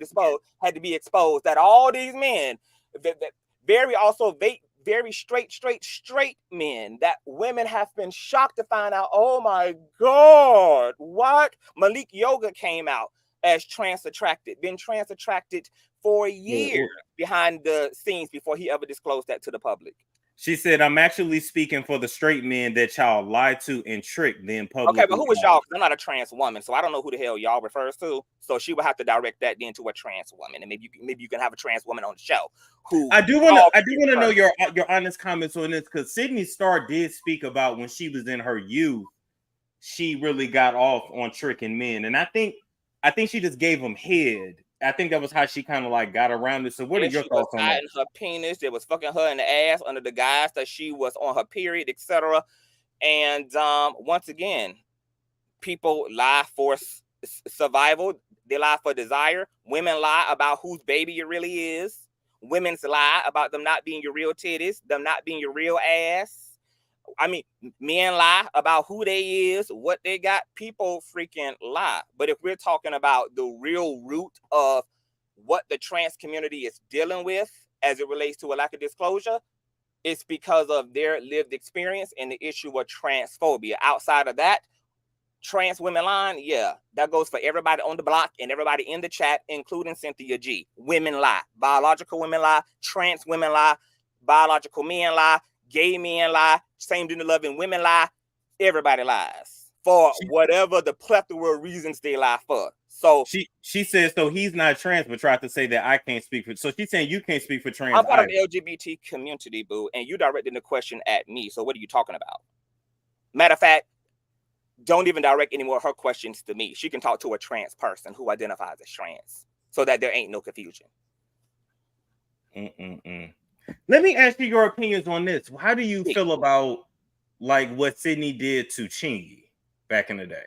exposed? That all these men, that very straight men, that women have been shocked to find out, oh my God, what? Malik Yoga came out as trans attracted, been trans attracted for years behind the scenes before he ever disclosed that to the public. She said, I'm actually speaking for the straight men that y'all lied to and tricked then publicly. Okay, but who was y'all? I'm not a trans woman, so I don't know who the hell y'all refers to. So she would have to direct that then to a trans woman, and maybe you can have a trans woman on the show. Who I do want to know your honest comments on this, because Sydney Starr did speak about when she was in her youth, she really got off on tricking men, and I think she just gave them head. I think that was how she kind of like got around it. So what are your thoughts on that? Her penis, they was fucking her in the ass under the guise that she was on her period, etc. And once again, people lie for survival. They lie for desire. Women lie about whose baby it really is. Women's lie about them not being your real titties, them not being your real ass. I mean, men lie about who they is, what they got. People freaking lie. But if we're talking about the real root of what the trans community is dealing with as it relates to a lack of disclosure, it's because of their lived experience and the issue of transphobia. Outside of that, trans women lying, yeah, that goes for everybody on the block and everybody in the chat, including Cynthia G. Women lie. Biological women lie. Trans women lie. Biological men lie. Gay men lie, same gender loving women lie, everybody lies for whatever the plethora of reasons they lie for. So she says, so he's not trans, but tried to say that I can't speak for. So she's saying you can't speak for trans. I'm part of the LGBT community, boo, and you directed the question at me. So what are you talking about? Matter of fact, don't even direct any more of her questions to me. She can talk to a trans person who identifies as trans, so that there ain't no confusion. Let me ask you your opinions on this. How do you feel about like what Sydney did to Chingy back in the day?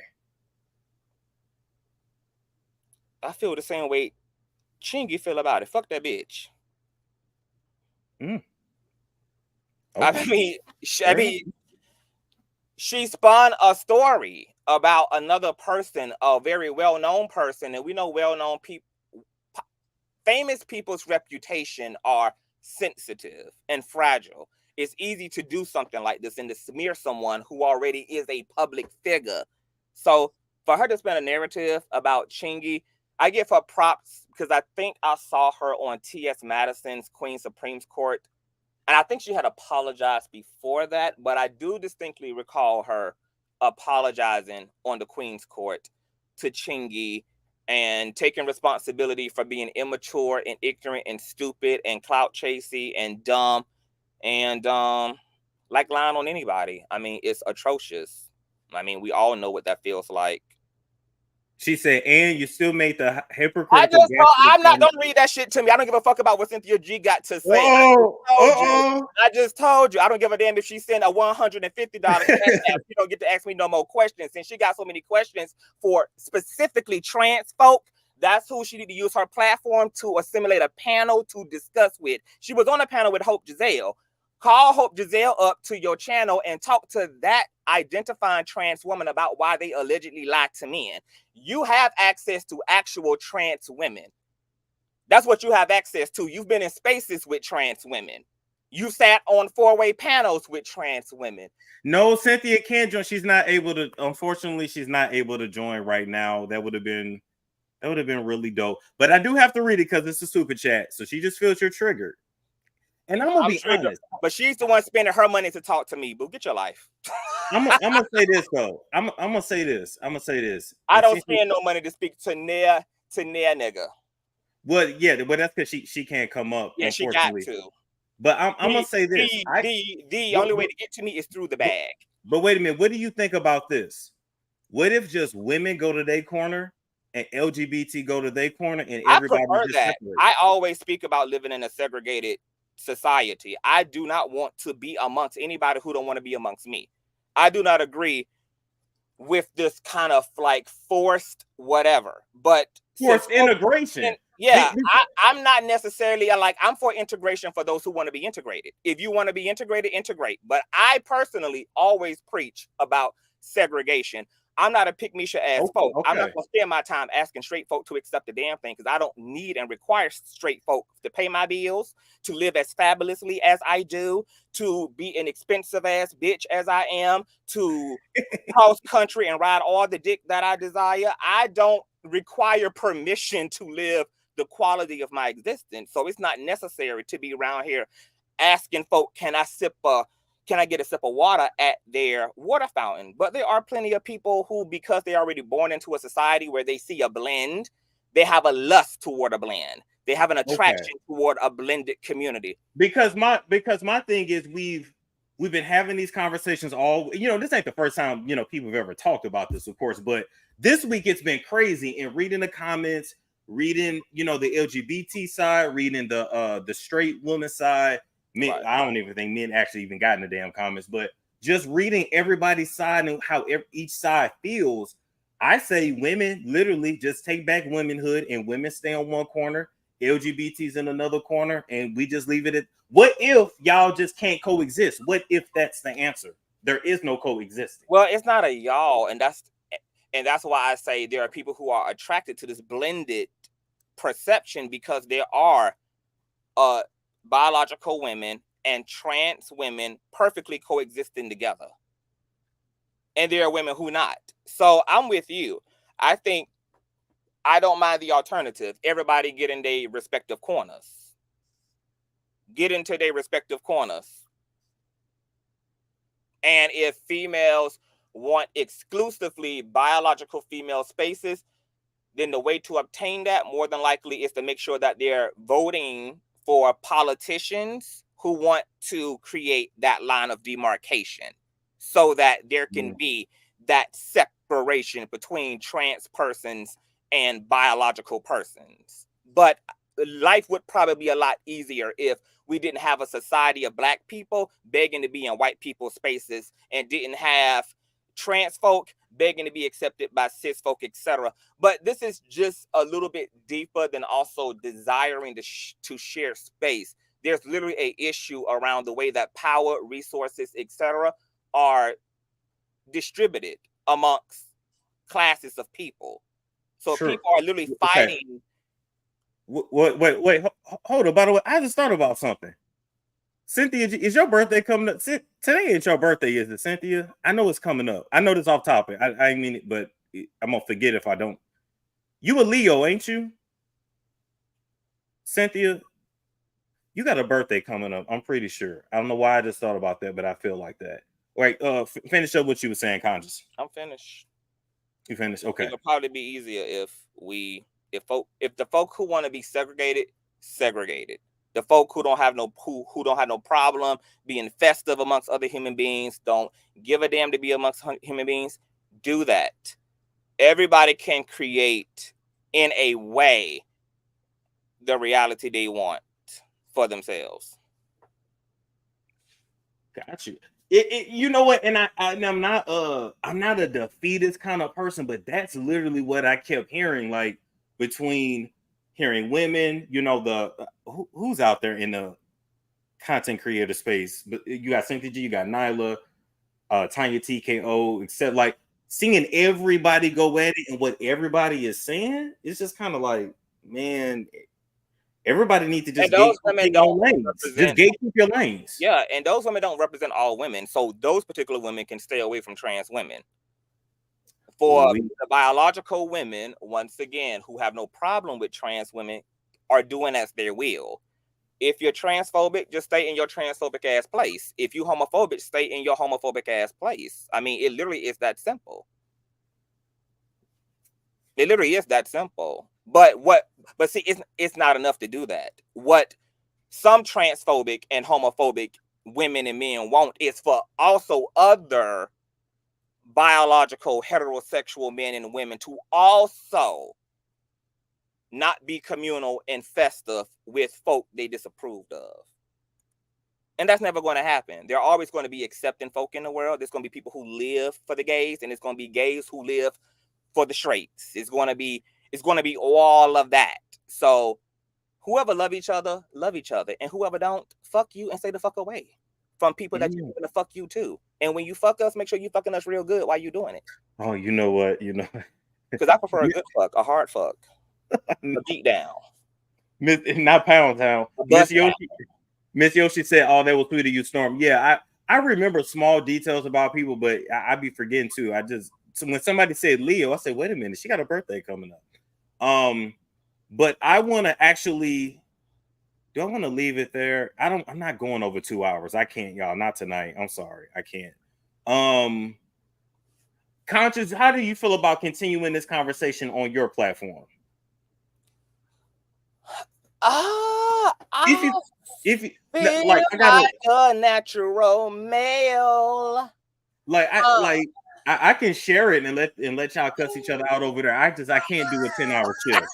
I feel the same way Chingy feel about it. Fuck that bitch. Okay. I mean, she spun a story about another person, a very well-known person, and we know well-known people, famous people's reputation are sensitive and fragile. It's easy to do something like this and to smear someone who already is a public figure. So for her to spin a narrative about Chingy, I give her props because I think I saw her on T.S. Madison's Queen Supreme's Court. And I think she had apologized before that, but I do distinctly recall her apologizing on the Queen's Court to Chingy and taking responsibility for being immature and ignorant and stupid and clout chasey and dumb and like lying on anybody. I mean, it's atrocious. I mean, we all know what that feels like. She said, and you still made the hypocritical. Don't read that shit to me. I don't give a fuck about what Cynthia G got to say. I just told you. I don't give a damn if she sent a $150 cash app. You don't get to ask me no more questions. Since she got so many questions for specifically trans folk, that's who she need to use her platform to assimilate a panel to discuss with. She was on a panel with Hope Giselle. Call Hope Giselle up to your channel and talk to that identifying trans woman about why they allegedly lie to men. You have access to actual trans women. That's what you have access to. You've been in spaces with trans women. You sat on 4-way panels with trans women. No, Cynthia can't join. She's not able to. Unfortunately, she's not able to join right now. That would have been really dope. But I do have to read it because it's a super chat. So she just feels you're triggered. And I'm gonna be honest. But she's the one spending her money to talk to me. Boo, get your life. I'm gonna say this though. I'm gonna say this. I don't spend no money to speak to near nigga. Well, yeah, but that's because she can't come up. Yeah, she got to. But I'm gonna say this. The only way to get to me is through the bag. But wait a minute. What do you think about this? What if just women go to their corner and LGBT go to their corner and everybody just separate? I always speak about living in a segregated society. I do not want to be amongst anybody who don't want to be amongst me. I do not agree with this kind of like forced whatever, but forced integration. I'm not necessarily I'm for integration for those who want to be integrated. If you want to be integrated, integrate. But I personally always preach about segregation. I'm not a pick-me-sha ass folk. Okay. I'm not going to spend my time asking straight folk to accept the damn thing because I don't need and require straight folk to pay my bills, to live as fabulously as I do, to be an expensive ass bitch as I am, to cross country and ride all the dick that I desire. I don't require permission to live the quality of my existence. So it's not necessary to be around here asking folk, can I get a sip of water at their water fountain? But there are plenty of people who, because they're already born into a society where they see a blend, they have a lust toward a blend. They have an attraction toward a blended community. Because my thing is we've been having these conversations all, this ain't the first time, people have ever talked about this, of course, but this week it's been crazy in reading the comments, reading, the LGBT side, reading the straight woman side. Right. I don't even think men actually even got in the damn comments, but just reading everybody's side and how each side feels. I say women literally just take back womanhood and women stay on one corner, LGBT's in another corner, and we just leave it at, what if y'all just can't coexist? What if that's the answer? There is no coexisting. Well, it's not a y'all, and that's why I say there are people who are attracted to this blended perception because there are biological women and trans women perfectly coexisting together. And there are women who not. So I'm with you. I think I don't mind the alternative. Everybody get in their respective corners. Get into their respective corners. And if females want exclusively biological female spaces, then the way to obtain that more than likely is to make sure that they're voting for politicians who want to create that line of demarcation so that there can be that separation between trans persons and biological persons. But life would probably be a lot easier if we didn't have a society of Black people begging to be in white people's spaces and didn't have trans folk begging to be accepted by cis folk, etc. But this is just a little bit deeper than also desiring to share space. There's literally an issue around the way that power, resources, etc. are distributed amongst classes of people. So people are literally fighting. Wait, hold on. By the way, I just thought about something. Cynthia, is your birthday coming up? Today ain't your birthday, is it, Cynthia? I know it's coming up. I know this off topic. I mean it, but I'm gonna forget if I don't. You a Leo, ain't you? Cynthia, you got a birthday coming up. I'm pretty sure. I don't know why I just thought about that, but I feel like that. Right, finish up what you were saying, Conciouz. I'm finished. You finished? Okay. It'll probably be easier if the folk who want to be segregated. The folk who don't have no problem being festive amongst other human beings, don't give a damn to be amongst human beings, do that. Everybody can create in a way the reality they want for themselves. Got you. You know what? And I'm not a defeatist kind of person, but that's literally what I kept hearing, like between hearing women, who's out there in the content creator space, but you got Cynthia G, you got Nyla, Tanya TKO, except like seeing everybody go at it and what everybody is saying, it's just kind of like, man, everybody needs to just gatekeep their lanes. Just gatekeep your lanes. Yeah, and those women don't represent all women. So those particular women can stay away from trans women. For the biological women, once again, who have no problem with trans women, are doing as their will. If you're transphobic, just stay in your transphobic ass place. If you homophobic, stay in your homophobic ass place. I mean, it literally is that simple. It literally is that simple. But see, it's not enough to do that. What some transphobic and homophobic women and men want is for also other biological heterosexual men and women to also not be communal and festive with folk they disapproved of. And that's never going to happen. There are always going to be accepting folk in the world. There's going to be people who live for the gays, and it's going to be gays who live for the straights. It's going to be all of that. So whoever love each other, and whoever don't, fuck you and stay the fuck away from people that you're going to fuck you too. And when you fuck us, make sure you fucking us real good while you're doing it. Oh, you know what? Because I prefer a good fuck, a hard fuck, a beat down. Not Pound Town. Miss Yoshi said, "Oh, that was sweet of you, Storm." Yeah, I remember small details about people, but I be forgetting too. So when somebody said Leo, I said, "Wait a minute, she got a birthday coming up." But I want to actually. Do I want to leave it there? I'm not going over 2 hours. I can't, y'all. Not tonight. I'm sorry. I can't. Conciouz, how do you feel about continuing this conversation on your platform? If you like, I got a natural male. Like I can share it and let y'all cuss each other out over there. I can't do a 10-hour shift.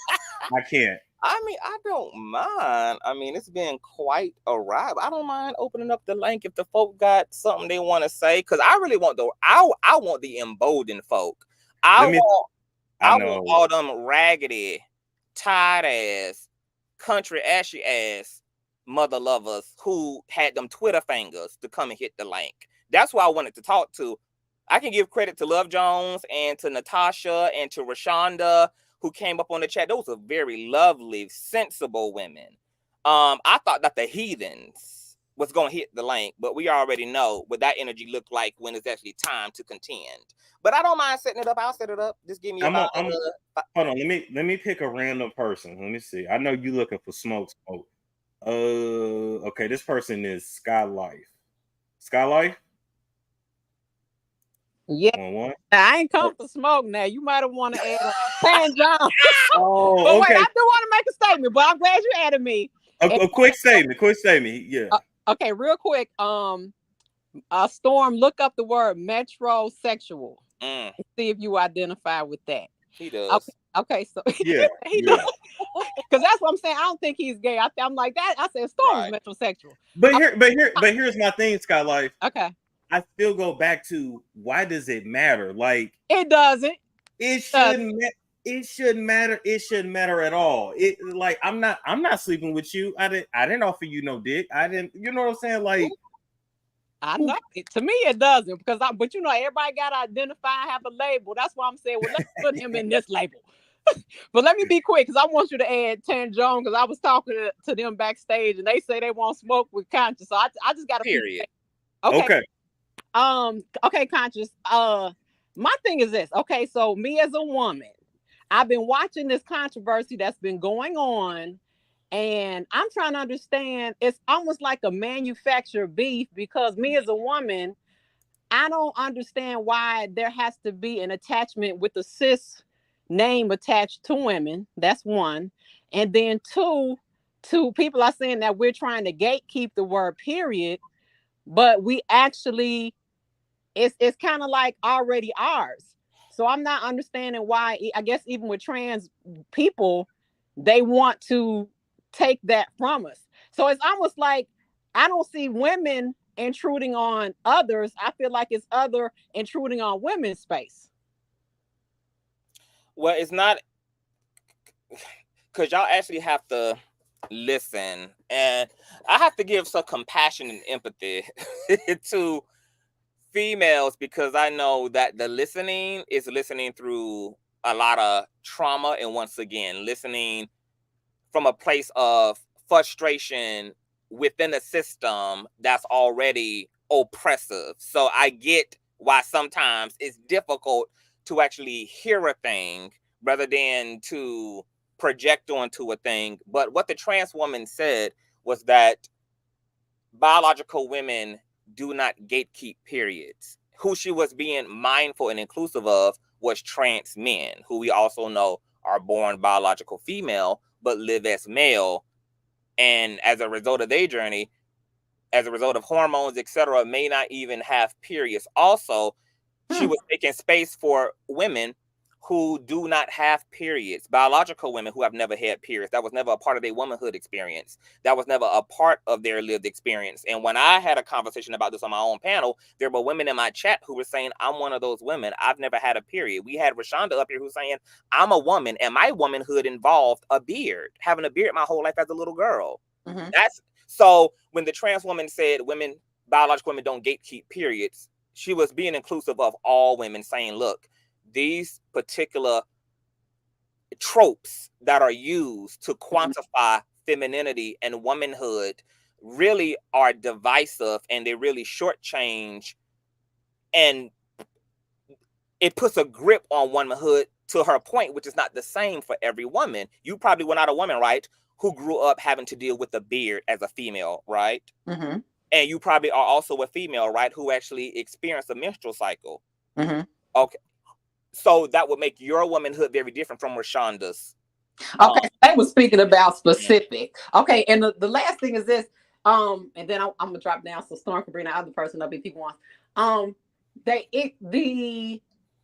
I can't. I mean, I don't mind. I mean, it's been quite a ride. I don't mind opening up the link if the folk got something they want to say. Because I really want I want the emboldened folk. I want all them raggedy, tired ass, country ashy ass mother lovers who had them Twitter fingers to come and hit the link. That's who I wanted to talk to. I can give credit to Love Jones and to Natasha and to Rashonda, who came up on the chat. Those are very lovely, sensible women. I thought that the heathens was going to hit the link, but we already know what that energy looked like when it's actually time to contend. But I don't mind setting it up. I'll set it up. Just give me hold on. Let me pick a random person. Let me see. I know you looking for smoke. Okay. This person is Skylife. Skylife? Yeah, I ain't come for smoke now. You might have want to add Pan John. Oh, but okay. Wait, I do want to make a statement, but I'm glad you added me. A quick statement. Yeah. Okay, real quick. Storm, look up the word metrosexual. And see if you identify with that. He does. Okay, so yeah, because that's what I'm saying. I don't think he's gay. I'm like that. I said Storm is metrosexual. But here's my thing, Skylife. Okay. I still go back to, why does it matter? Like, it doesn't. It shouldn't matter. It shouldn't matter at all. It like I'm not sleeping with you. I didn't offer you no dick. I didn't. You know what I'm saying? Like, I know to me it doesn't but you know everybody got to identify and have a label. That's why I'm saying, well, let's put him in this label. But let me be quick because I want you to add Tan Jones because I was talking to them backstage and they say they won't smoke with Conciouz. So I just got to period. Okay. Okay, Conciouz. My thing is this. Okay, so me as a woman, I've been watching this controversy that's been going on, and I'm trying to understand. It's almost like a manufactured beef because me as a woman, I don't understand why there has to be an attachment with the cis name attached to women. That's one. And then two people are saying that we're trying to gatekeep the word period, but we actually it's kind of like already ours. So I'm not understanding why, I guess even with trans people, they want to take that from us. So it's almost like I don't see women intruding on others. I feel like it's other intruding on women's space. Well, it's not, because y'all actually have to listen, and I have to give some compassion and empathy to females, because I know that the listening is listening through a lot of trauma, and once again, listening from a place of frustration within a system that's already oppressive. So I get why sometimes it's difficult to actually hear a thing rather than to project onto a thing. But what the trans woman said was that biological women do not gatekeep periods. Who she was being mindful and inclusive of was trans men, who we also know are born biological female but live as male, and as a result of their journey, as a result of hormones, etc., may not even have periods. Also, she was making space for women who do not have periods, biological women who have never had periods. That was never a part of their womanhood experience. That was never a part of their lived experience. And when I had a conversation about this on my own panel, there were women in my chat who were saying, I'm one of those women. I've never had a period. We had Rashonda up here who's saying, I'm a woman, and my womanhood involved a beard, having a beard my whole life as a little girl. Mm-hmm. That's so when the trans woman said women, biological women don't gatekeep periods, she was being inclusive of all women, saying, look, these particular tropes that are used to quantify femininity and womanhood really are divisive, and they really shortchange, and it puts a grip on womanhood to her point, which is not the same for every woman. You probably were not a woman, right, who grew up having to deal with a beard as a female, right? Mm-hmm. And you probably are also a female, right, who actually experienced a menstrual cycle. Mm-hmm. Okay. So that would make your womanhood very different from Rashonda's. Okay, they were speaking about specific. Okay, and the last thing is this, and then I'm gonna drop down so Storm can bring the other person up if he wants.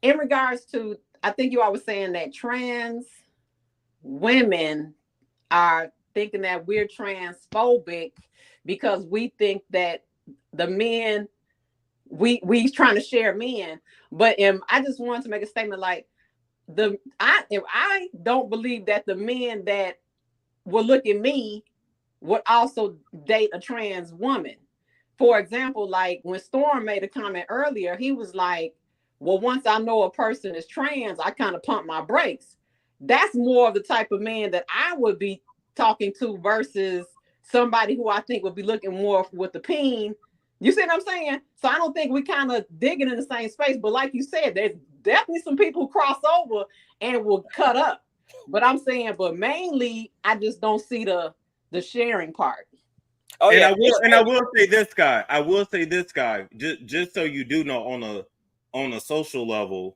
In regards to, I think you all were saying that trans women are thinking that we're transphobic because we think that the men, we trying to share men. But I just wanted to make a statement like, I don't believe that the men that will look at me would also date a trans woman. For example, like when Storm made a comment earlier, he was like, well, once I know a person is trans, I kind of pump my brakes. That's more of the type of man that I would be talking to versus somebody who I think would be looking more with the peen. You see what I'm saying? So I don't think we kind of digging in the same space. But like you said, there's definitely some people who cross over and will cut up. But I'm saying, but mainly, I just don't see the sharing part. Oh, and yeah. I will say this, guy. I will say this, guy. Just so you do know, on a social level,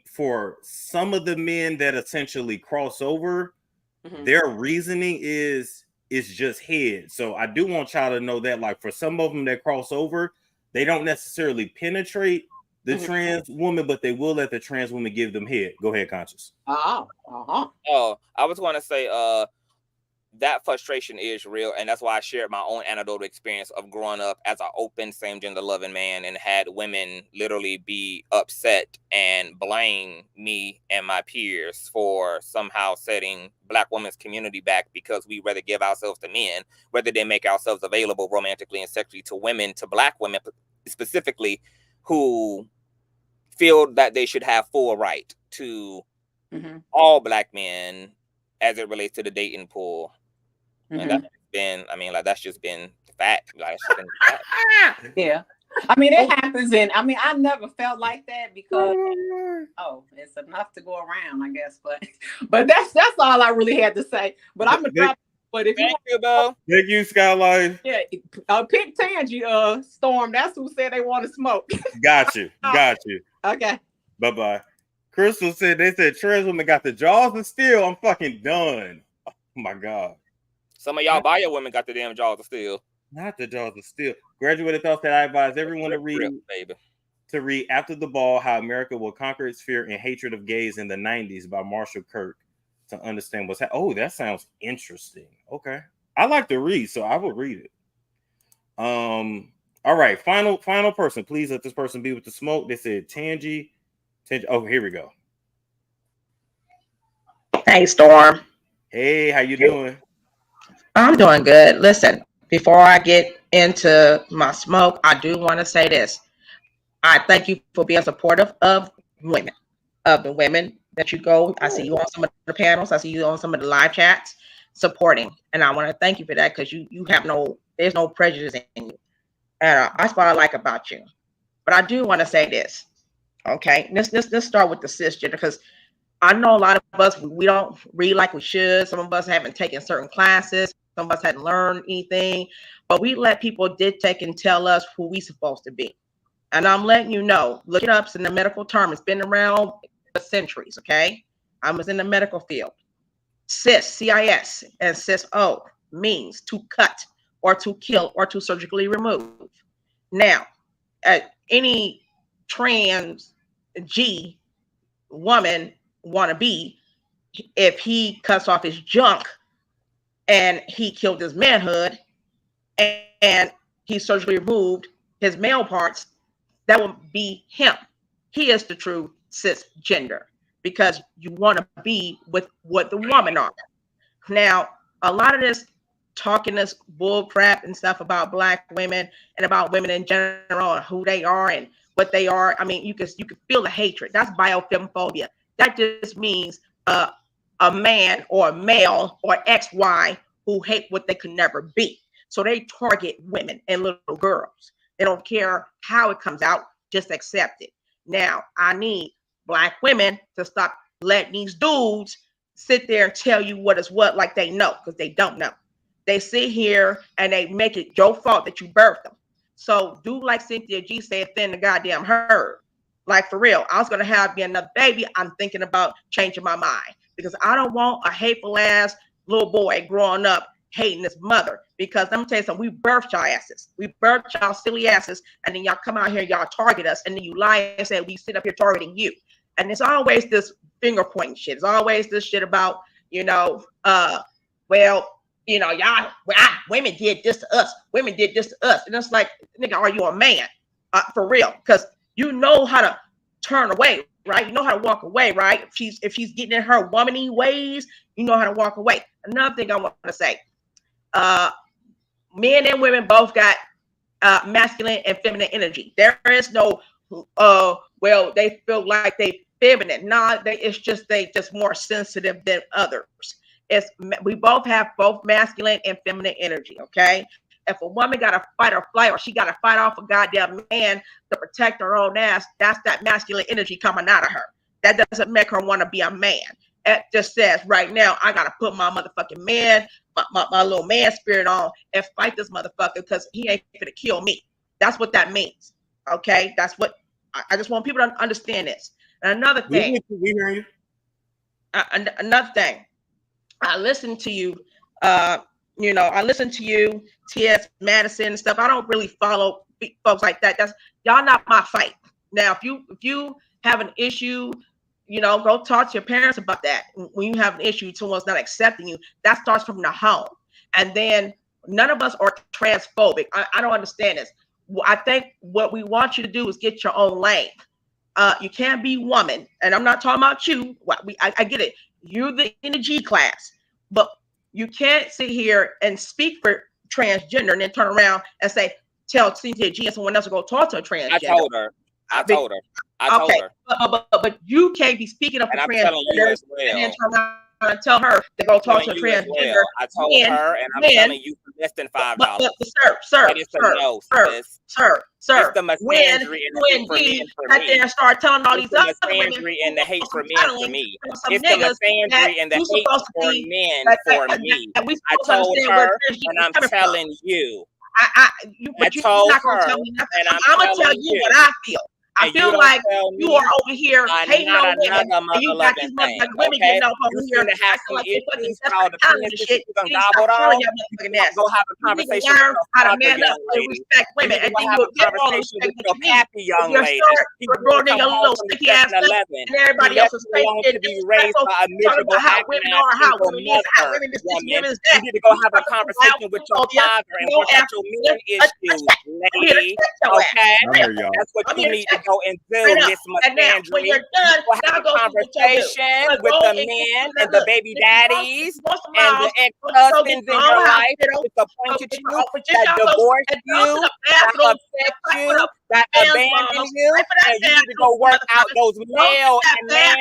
for some of the men that essentially cross over, their reasoning is just head. So I do want y'all to know that, like, for some of them that cross over, they don't necessarily penetrate the trans woman, but they will let the trans woman give them head. Go ahead, Conciouz. Oh, I was going to say, that frustration is real, and that's why I shared my own anecdotal experience of growing up as an open, same-gender loving man, and had women literally be upset and blame me and my peers for somehow setting Black women's community back because we rather give ourselves to men, rather than make ourselves available romantically and sexually to women, to Black women specifically, who feel that they should have full right to all Black men as it relates to the dating pool. And that's been, I mean, like, that's just been fact. Like, yeah. I mean, it happens, and I mean, I never felt like that because it's enough to go around, I guess. But that's all I really had to say. But I'm gonna drop. But if thank you, Bo. Thank you, Skyline. Yeah, pick Tangy, Storm. That's who said they want to smoke. Got you. Okay. Bye. Crystal said they said trans women got the jaws of steel. I'm fucking done. Oh my god. Some of y'all bio women got the damn jaws of steel. Not the jaws of steel. Graduated thoughts that I advise everyone to read After the Ball, How America Will Conquer Its Fear and Hatred of Gays in the 90s by Marshall Kirk to understand what's happening. Oh, that sounds interesting. Okay. I like to read, so I will read it. All right. Final person. Please let this person be with the smoke. They said Tangy. Oh, here we go. Hey, Storm. Hey, how you doing? I'm doing good. Listen, before I get into my smoke, I do want to say this. I thank you for being supportive of women, of the women that you go. I see you on some of the panels. I see you on some of the live chats supporting. And I want to thank you for that because you have there's no prejudice in you. And that's what I like about you. But I do want to say this. Okay, let's start with the cisgender because I know a lot of us, we don't read like we should. Some of us haven't taken certain classes. Some of us hadn't learned anything, but we let people dictate and tell us who we supposed to be. And I'm letting you know, look it up. It's in the medical term. It's been around for centuries, okay? I was in the medical field. Cis, C-I-S, and cis-O means to cut or to kill or to surgically remove. Now, any trans G woman want to be, if he cuts off his junk and he killed his manhood and he surgically removed his male parts, that would be him. He is the true cisgender because you want to be with what the woman are. Now, a lot of this talking this bull crap and stuff about Black women and about women in general and who they are and what they are. I mean, you can feel the hatred. That's biofemphobia. That just means a man or a male or XY who hate what they could never be. So they target women and little girls. They don't care how it comes out, just accept it. Now, I need Black women to stop letting these dudes sit there and tell you what is what like they know, because they don't know. They sit here and they make it your fault that you birthed them. So do like Cynthia G said, thin the goddamn herd. Like for real, I was going to have me another baby. I'm thinking about changing my mind because I don't want a hateful ass little boy growing up hating his mother, because let me tell you something, we birthed y'all asses. We birthed y'all silly asses, and then y'all come out here, y'all target us, and then you lie and say we sit up here targeting you. And it's always this finger pointing shit. It's always this shit about, well, y'all, women did this to us. Women did this to us. And it's like, nigga, are you a man? For real? Because you know how to turn away, right? You know how to walk away, right? If she's getting in her womany ways, you know how to walk away. Another thing I want to say, men and women both got masculine and feminine energy. There is no, well, they feel like they feminine. Nah, it's just they just more sensitive than others. We both have both masculine and feminine energy, okay? If a woman got to fight or flight, or she got to fight off a goddamn man to protect her own ass, that's that masculine energy coming out of her. That doesn't make her want to be a man. It just says right now, I got to put my motherfucking man, my little man spirit on and fight this motherfucker because he ain't gonna kill me. That's what that means, okay? That's what, I just want people to understand this. And another thing, we hear you. Another thing, I listen to you, I listen to you, T.S. Madison and stuff. I don't really follow folks like that. That's y'all not my fight. Now, if you have an issue, go talk to your parents about that. When you have an issue, someone's not accepting you, that starts from the home. And then none of us are transphobic. I don't understand this. I think what we want you to do is get your own lane. You can't be woman, and I'm not talking about you. I get it. You're in the G class, but you can't sit here and speak for transgender and then turn around and tell Cynthia G and someone else to go talk to a transgender. I told her. But you can't be speaking up for transgender and then turn around and tell her to go talk to a transgender. Well. I told her, and I'm telling you for less than $5. Sir. It's the misgendering and the hate for me. And start telling all these other women and the hate for men for me. It's the misgendering and the hate for men for me. I told her, and I'm telling you. But you're not gonna tell me nothing. I'm gonna tell you what I feel. I feel like you are over here hating on women, and you got these motherfucking women getting up over here and acting like you're fucking desperate and shit. You stop telling your motherfucking ass. Go have a conversation. You learn how to man up and respect women, and then you'll get all the respect that you need. Young lady, you're growing in your little sticky ass stuff, and everybody else is to be raised by a miserable how women are, how women is, how women is this, women is that. You need to go have a conversation with your father and work out your men issues, lady. Okay, that's what you need to do. go and do, Miss Misgendering. When you're done, we'll have a conversation with the men and the baby daddies and the ex-husbands in your life that disappointed you, that divorced you, that upset you, that abandoned you, and you need to go work out those male and man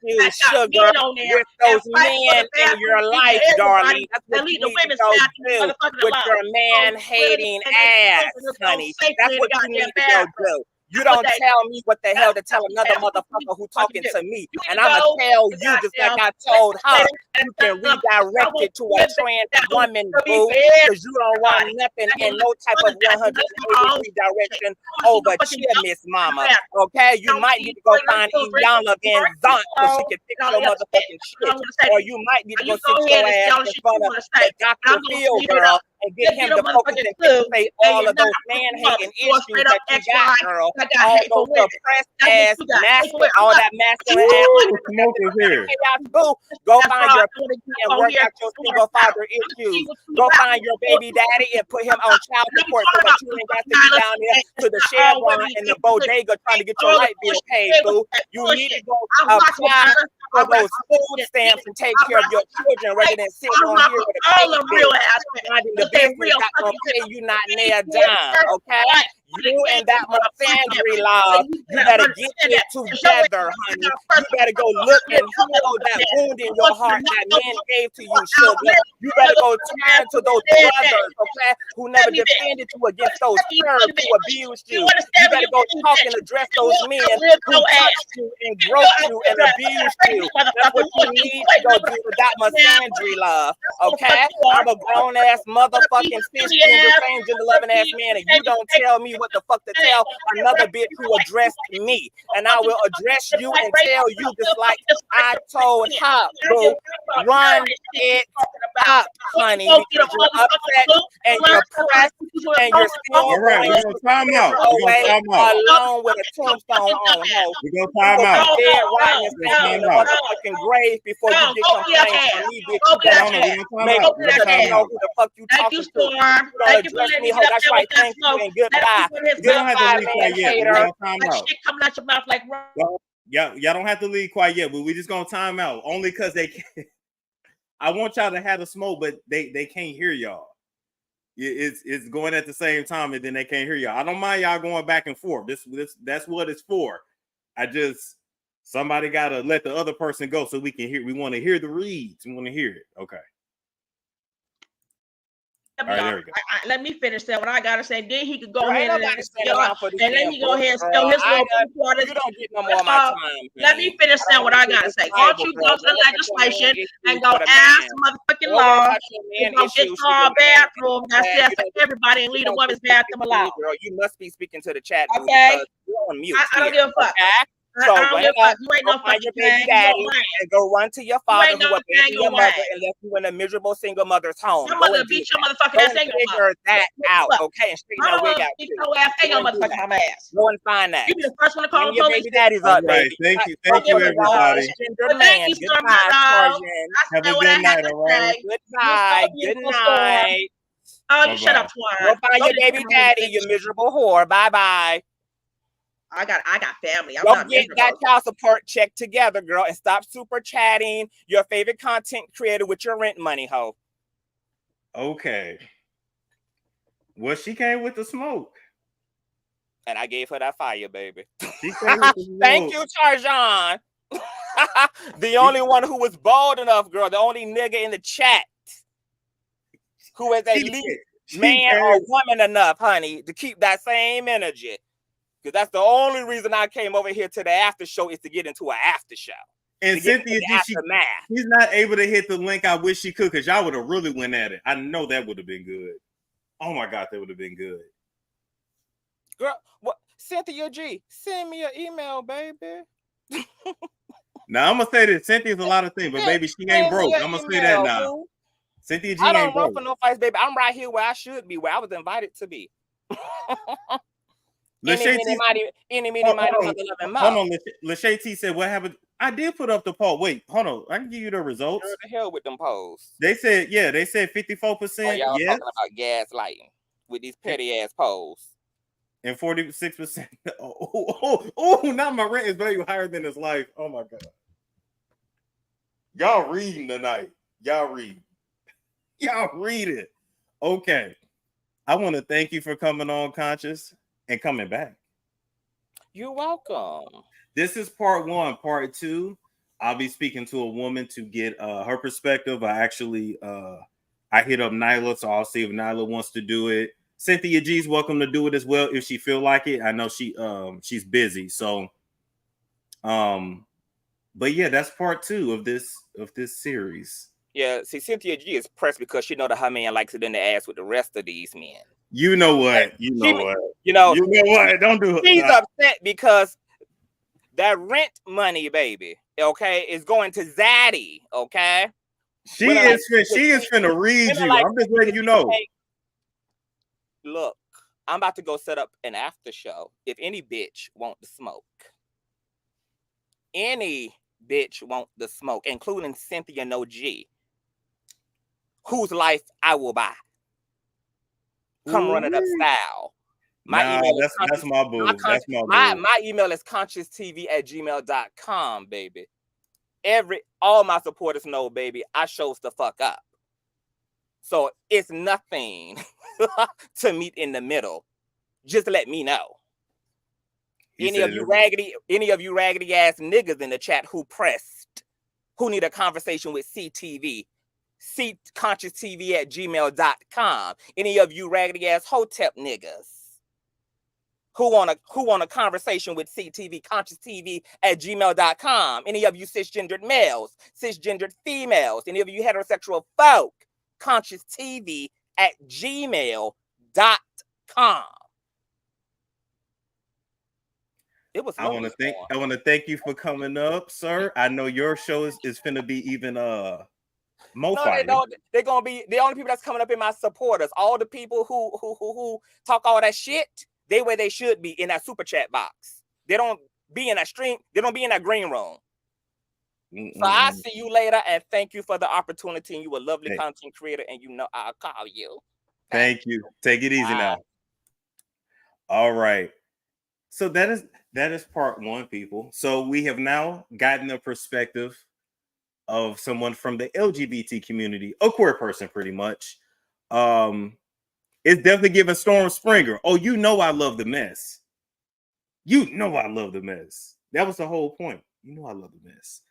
issues, sugar, with those men in your life, darling. That's what you need to go do with your man-hating ass, honey. That's what you need to go do. You don't tell me what the hell to tell another motherfucker who talking to me. And I'm going to tell you just like I told her. You can redirect it to a trans woman, boo, because you don't want nothing in no type of 180 direction over here, Miss Mama. Okay? You might need to go find Iyanla Van Zant so she can fix your motherfucking shit. Or you might need to go sit your ass in front of Dr. Phil, girl, and get him to focus and fixate all of those man-hating issues that you got, girl. All those suppressed ass, masculine, all that masculine ass. Go find your and work out your single father issues. Go find your baby daddy and put him on child support so that you ain't got to be down there to the Chevron and the bodega trying to get your light bill paid, boo. You need to go apply for those food stamps and take care of your children rather than sitting on here with a pay bill. Finding the business not gonna pay you not near a dime, okay? You and that Misgendering love, you better get it together, honey. You better go look and heal that wound in your heart that man gave to you, sugar. You better go turn to those brothers, okay, who never defended you against those pervs who abused you. You better go talk and address those men who touched you and groped you and abused you. That's what you need to go do with that Misgendering love, okay? I'm a grown-ass motherfucking cisgender, same gender-loving ass man, and you don't tell me what the fuck to tell another bitch who addressed me, and I will address you and tell you just like I told her, boo, run it up, honey, because you're upset and you're pressed and you're still all right, we're gonna time out. Alone with a tombstone on, ho. We're gonna time out. Dead right in the motherfucking grave before you get complaints from me, bitch. You better make up you know who the fuck you talking to. You don't address me, ho. That's right. Thank you and goodbye. You don't have to leave quite yet. We're gonna time out. Shit coming out your mouth like y'all don't have to leave quite yet, but we just gonna time out only because they can't. I want y'all to have the smoke, but they can't hear y'all. It's going at the same time, and then they can't hear y'all. I don't mind y'all going back and forth. That's what it's for. Somebody gotta let the other person go so we can hear. We want to hear the reads. We want to hear it. Okay. All right, there we go. Let me finish that. What I gotta say, then he could go ahead and then he go ahead and spill his little part. You don't get no more of my time. Let me finish saying what I gotta say. Why don't you go to the legislation and go ask motherfucking law to go get your bathroom that's there for everybody and leave the women's bathroom alone? Girl, you must be speaking to the chat. Okay. You're on mute. I don't give a fuck. So you ain't no fucking your baby daddy and go run to your father who abandoned your mother and left you in a miserable single mother's home. Your mother beat your motherfucking ass. Figure that out, okay? And straighten that wig out. Beat your ass and your motherfucking ass. Go and find that. You be the first one to call the police. Baby daddy's up, baby. Thank you, everybody. Thank you so much. Have a good night, all right? Goodbye. Good night. Oh, you shut up, Twan. Go find your baby daddy, you miserable whore. Bye-bye. I got family. I'm Go not get that child support check together, girl, and stop super chatting your favorite content creator with your rent money, ho. Okay. Well, she came with the smoke. And I gave her that fire, baby. She came with the smoke. Thank you, Tarjan. The only one who was bold enough, girl, the only nigga in the chat who is at least man or woman enough, honey, to keep that same energy. Because that's the only reason I came over here to the after show is to get into an after show. And Cynthia, she's not able to hit the link. I wish she could, because y'all would have really went at it. I know that would have been good. Oh my God, that would have been good. Girl, what? Cynthia G, send me an email, baby. Now I'm gonna say this: Cynthia's a lot of things, but baby, she ain't broke. I'm gonna say that now. Boo. Cynthia G ain't broke. I don't run for no fights, baby. I'm right here where I should be, where I was invited to be. Lachey T said, "What happened?" I did put up the poll. Wait, hold on. I can give you the results. What the hell with them polls? They said 54%. Y'all talking about gaslighting with these petty ass polls. And 46%. Oh, now my rent is value higher than his life. Oh my God. Y'all reading tonight. Y'all read. Y'all read it. Okay. I want to thank you for coming on, Conciouz, and coming back. You're welcome. This is part 1. Part 2, I'll be speaking to a woman to get her perspective. I hit up Nyla, so I'll see if Nyla wants to do it. Cynthia G's welcome to do it as well if she feel like it. I know she's busy, so but yeah, that's part 2 of this series. Yeah, see, Cynthia G is pressed because she know that her man likes it in the ass with the rest of these men. You know what? You know what? Don't do it. She's upset because that rent money, baby, okay, is going to Zaddy, okay? She is finna read you. I'm just letting you know. Look, I'm about to go set up an after show. If any bitch want the smoke. Any bitch want the smoke, including Cynthia No G, whose life I will buy. Come run it up style. That's my boo. That's my boo. My email is conscioustv@gmail.com, baby. All my supporters know, baby, I shows the fuck up. So it's nothing to meet in the middle. Just let me know. Any of you raggedy ass niggas in the chat who need a conversation with CTV, consciousTV@gmail.com. Any of you raggedy ass hotep niggas who want a conversation with CTV, conscioustv@gmail.com. Any of you cisgendered males, cisgendered females, any of you heterosexual folk, consciousTV@gmail.com. It was. I want to thank you for coming up, sir. I know your show is finna be even more fire. No, they're gonna be the only people that's coming up in my supporters. All the people who talk all that shit, they where they should be, in that super chat box. They don't be in that stream. They don't be in that green room. So I'll see you later, and thank you for the opportunity. And you a lovely content creator, and you know I'll call you. Thank you. Take it easy now. All right. So that is part 1, people. So we have now gotten a perspective of someone from the LGBT community, a queer person, pretty much. It's definitely giving Storm Springer. Oh, you know I love the mess. You know I love the mess. That was the whole point. You know I love the mess.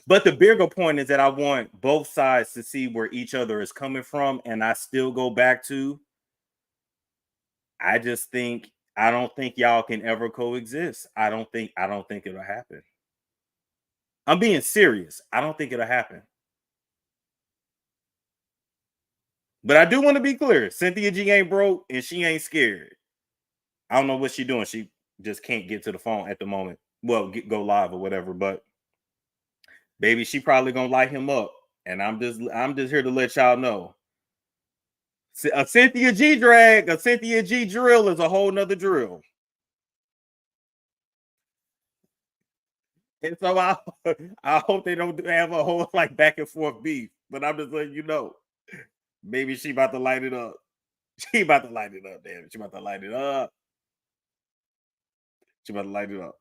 But the bigger point is that I want both sides to see where each other is coming from, and I still go back to, I don't think y'all can ever coexist. I don't think it'll happen. I'm being serious. I don't think it'll happen. But I do want to be clear. Cynthia G ain't broke and she ain't scared. I don't know what she's doing. She just can't get to the phone at the moment. Well, go live or whatever. But baby, she probably gonna light him up. And I'm just here to let y'all know. A Cynthia G drag, a Cynthia G drill is a whole nother drill. And so I hope they don't have a whole like back and forth beef. But I'm just letting you know. Maybe she about to light it up. She about to light it up, damn it. She about to light it up. She about to light it up.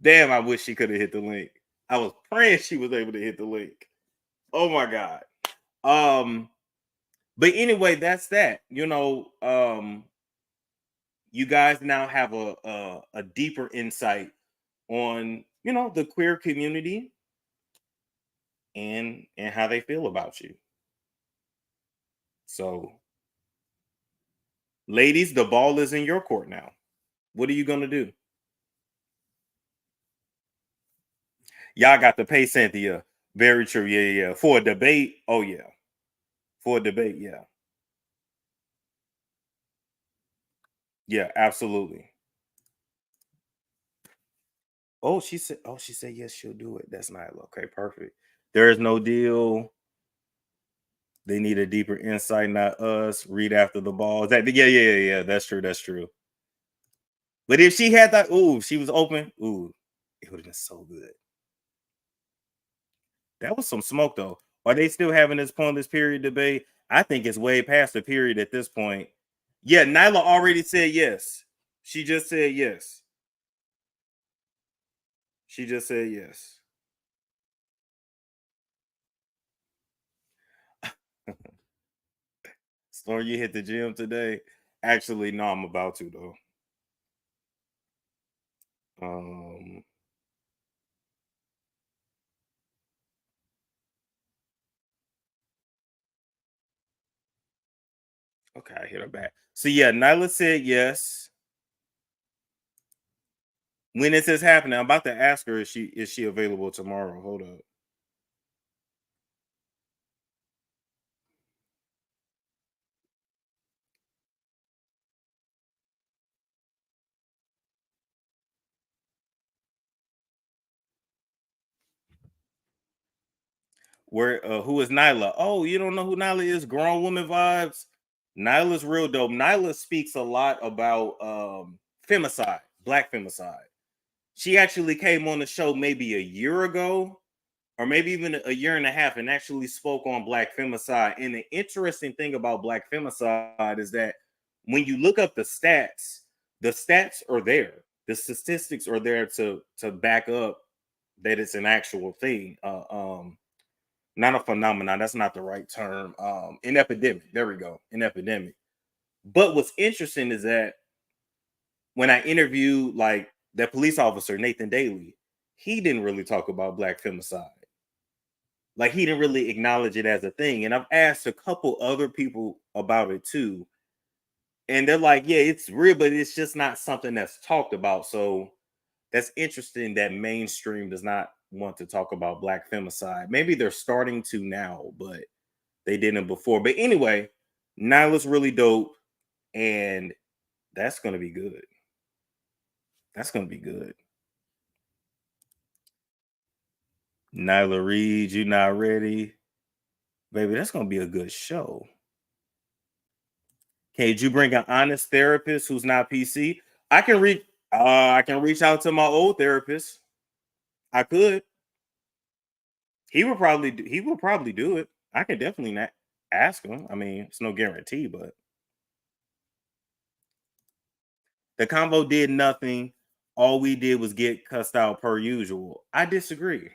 Damn, I wish she could have hit the link. I was praying she was able to hit the link. Oh my God. But anyway, that's that. You know, you guys now have a deeper insight on, you know, the queer community and how they feel about you. So, ladies, the ball is in your court now. What are you gonna do? Y'all got to pay Cynthia. Very true. Yeah. For a debate. Oh yeah. For a debate. Yeah. Yeah, absolutely. Oh, she said yes, she'll do it. That's not okay. Perfect. There is no deal. They need a deeper insight, not us. Read after the ball. Yeah. That's true. But if she had that, she was open. It would have been so good. That was some smoke, though. Are they still having this pointless period debate? I think it's way past the period at this point. Yeah, Nyla already said yes. She just said yes. She just said yes. Storm, you hit the gym today? Actually, no, I'm about to though. Okay, I hit her back. So yeah, Nyla said yes. When is this happening? I'm about to ask her, is she available tomorrow? Hold up. Where who is Nyla? Oh, you don't know who Nyla is? Grown woman vibes. Nyla's real dope. Nyla speaks a lot about femicide, black femicide. She actually came on the show maybe a year ago, or maybe even a year and a half, and actually spoke on black femicide. And the interesting thing about black femicide is that when you look up the stats are there. The statistics are there to back up that it's an actual thing. Not a phenomenon. That's not the right term. An epidemic. There we go. An epidemic. But what's interesting is that when I interviewed like that police officer, Nathan Daly, he didn't really talk about black femicide. Like he didn't really acknowledge it as a thing. And I've asked a couple other people about it too. And they're like, yeah, it's real, but it's just not something that's talked about. So that's interesting that mainstream does not want to talk about black femicide. Maybe they're starting to now, but they didn't before. But anyway, Nyla's really dope, and that's gonna be good. That's gonna be good. Nyla Reed, you not ready? Baby, that's gonna be a good show. Okay, did you bring an honest therapist who's not PC? I can reach out to my old therapist. I could. He will probably do it. I can definitely not ask him. I mean, it's no guarantee, but the convo did nothing. All we did was get cussed out per usual. I disagree.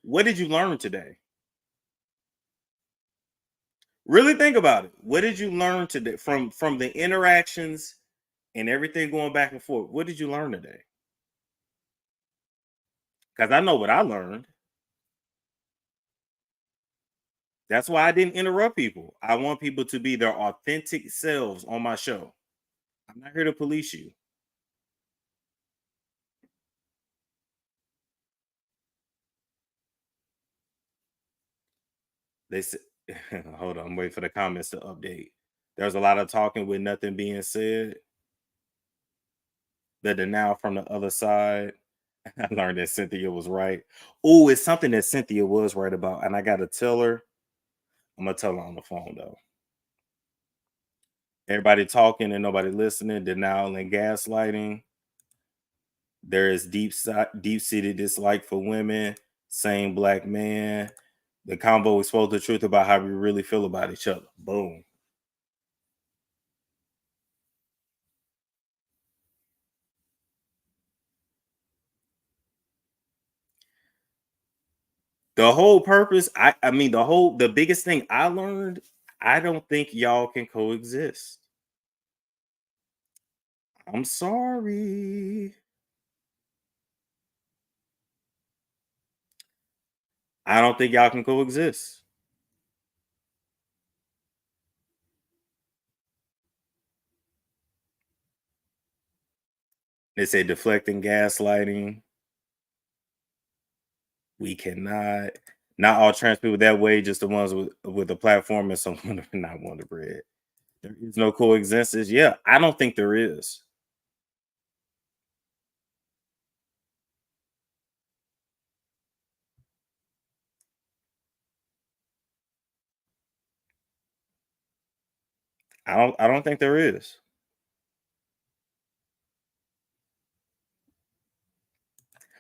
What did you learn today? Really think about it. What did you learn today from the interactions and everything going back and forth? What did you learn today? Because I know what I learned. That's why I didn't interrupt people. I want people to be their authentic selves on my show. I'm not here to police you. They said, hold on, I'm waiting for the comments to update. There's a lot of talking with nothing being said. The denial from the other side. I learned that Cynthia was right. Oh, it's something that Cynthia was right about, and I gotta tell her. I'm gonna tell her on the phone though. Everybody talking and nobody listening. Denial and gaslighting. There is deep-seated dislike for women. Same black man. The convo exposed the truth about how we really feel about each other. Boom. The whole purpose, the biggest thing I learned, I don't think y'all can coexist. I'm sorry. I don't think y'all can coexist. They say deflecting, gaslighting. We cannot. Not all trans people that way, just the ones with a platform and someone not Wonder Bread. There is no coexistence. Yeah, I don't think there is. I don't think there is.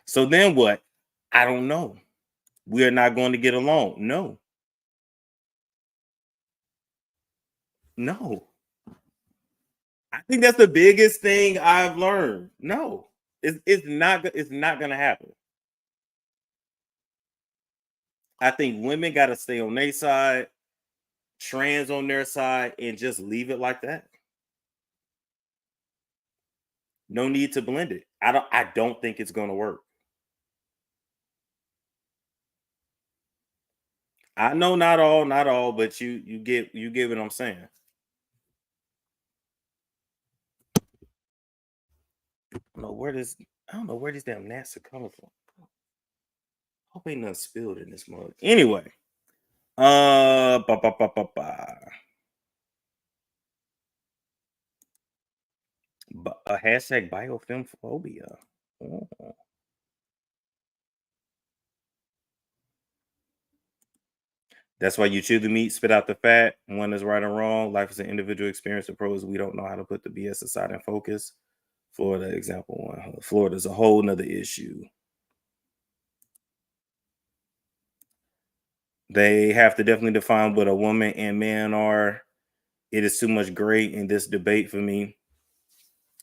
So then what? I don't know. We are not going to get along. No. No. I think that's the biggest thing I've learned. No, it's not gonna happen. I think women got to stay on their side, trans on their side, and just leave it like that. No need to blend it. I don't think it's gonna work. I know not all, but you get what I'm saying. I don't know where this damn NASA coming from. Hope ain't nothing spilled in this mug. Anyway, ba, ba, ba, ba, ba. A hashtag biofilmphobia. Oh. That's why you chew the meat, spit out the fat. One is right or wrong. Life is an individual experience. The pros, we don't know how to put the BS aside and focus. Florida, example one. Florida's a whole nother issue. They have to definitely define what a woman and man are. It is too much gray in this debate for me.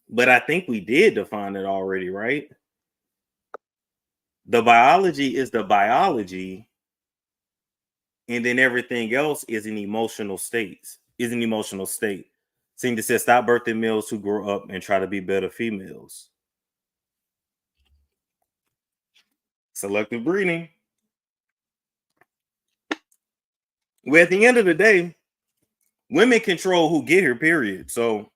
But I think we did define it already, right? The biology is the biology. And then everything else is an emotional state. Seem to say stop birthing males who grow up and try to be better females. Selective breeding. Well, at the end of the day, women control who get here, period. So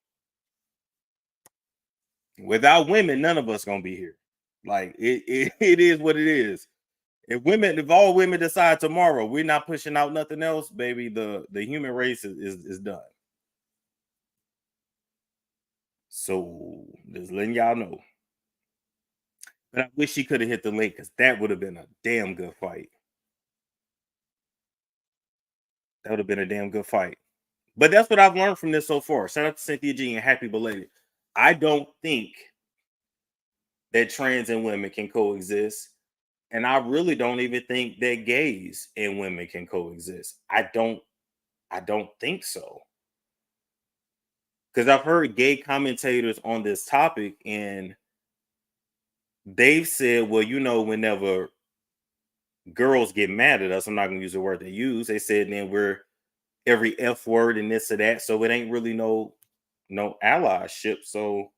without women, none of us gonna be here. Like it is what it is. If all women decide tomorrow we're not pushing out nothing else, baby, the human race is done. So just letting y'all know. But I wish she could have hit the link because that would have been a damn good fight. That would have been a damn good fight. But that's what I've learned from this so far. Shout out to Cynthia G and happy belated. I don't think that trans and women can coexist. And I really don't even think that gays and women can coexist. I don't think so. Because I've heard gay commentators on this topic, and they've said, well, whenever girls get mad at us, I'm not going to use the word they use. They said, then we're every F word and this or that. So it ain't really no allyship. So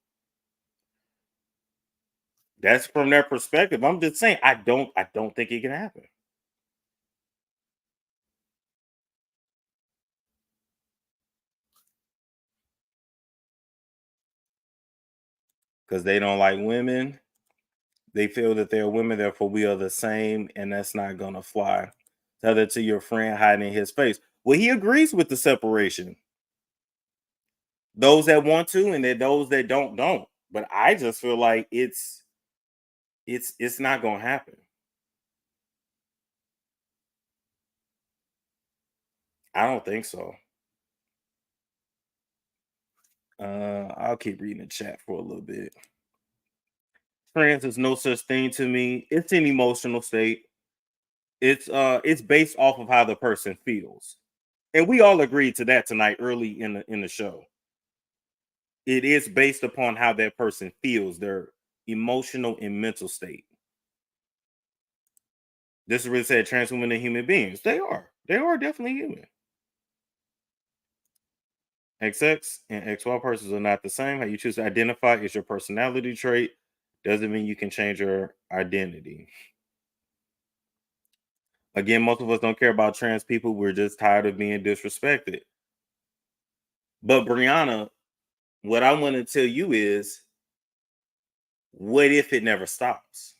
that's from their perspective. I'm just saying, I don't think it can happen. Because they don't like women. They feel that they're women, therefore we are the same, and that's not gonna fly. Tell that to your friend hiding in his face. Well, he agrees with the separation. Those that want to, and those that don't. But I just feel like it's not gonna happen. I don't think so. I'll keep reading the chat for a little bit. Trans is no such thing to me. It's an emotional state. It's based off of how the person feels. And we all agreed to that tonight early in the show. It is based upon how that person feels, their emotional and mental state. This is really said trans women are human beings. They are definitely human. XX and XY persons are not the same. How you choose to identify is your personality trait. Doesn't mean you can change your identity. Again, most of us don't care about trans people. We're just tired of being disrespected. But Brianna, what I want to tell you is, what if it never stops?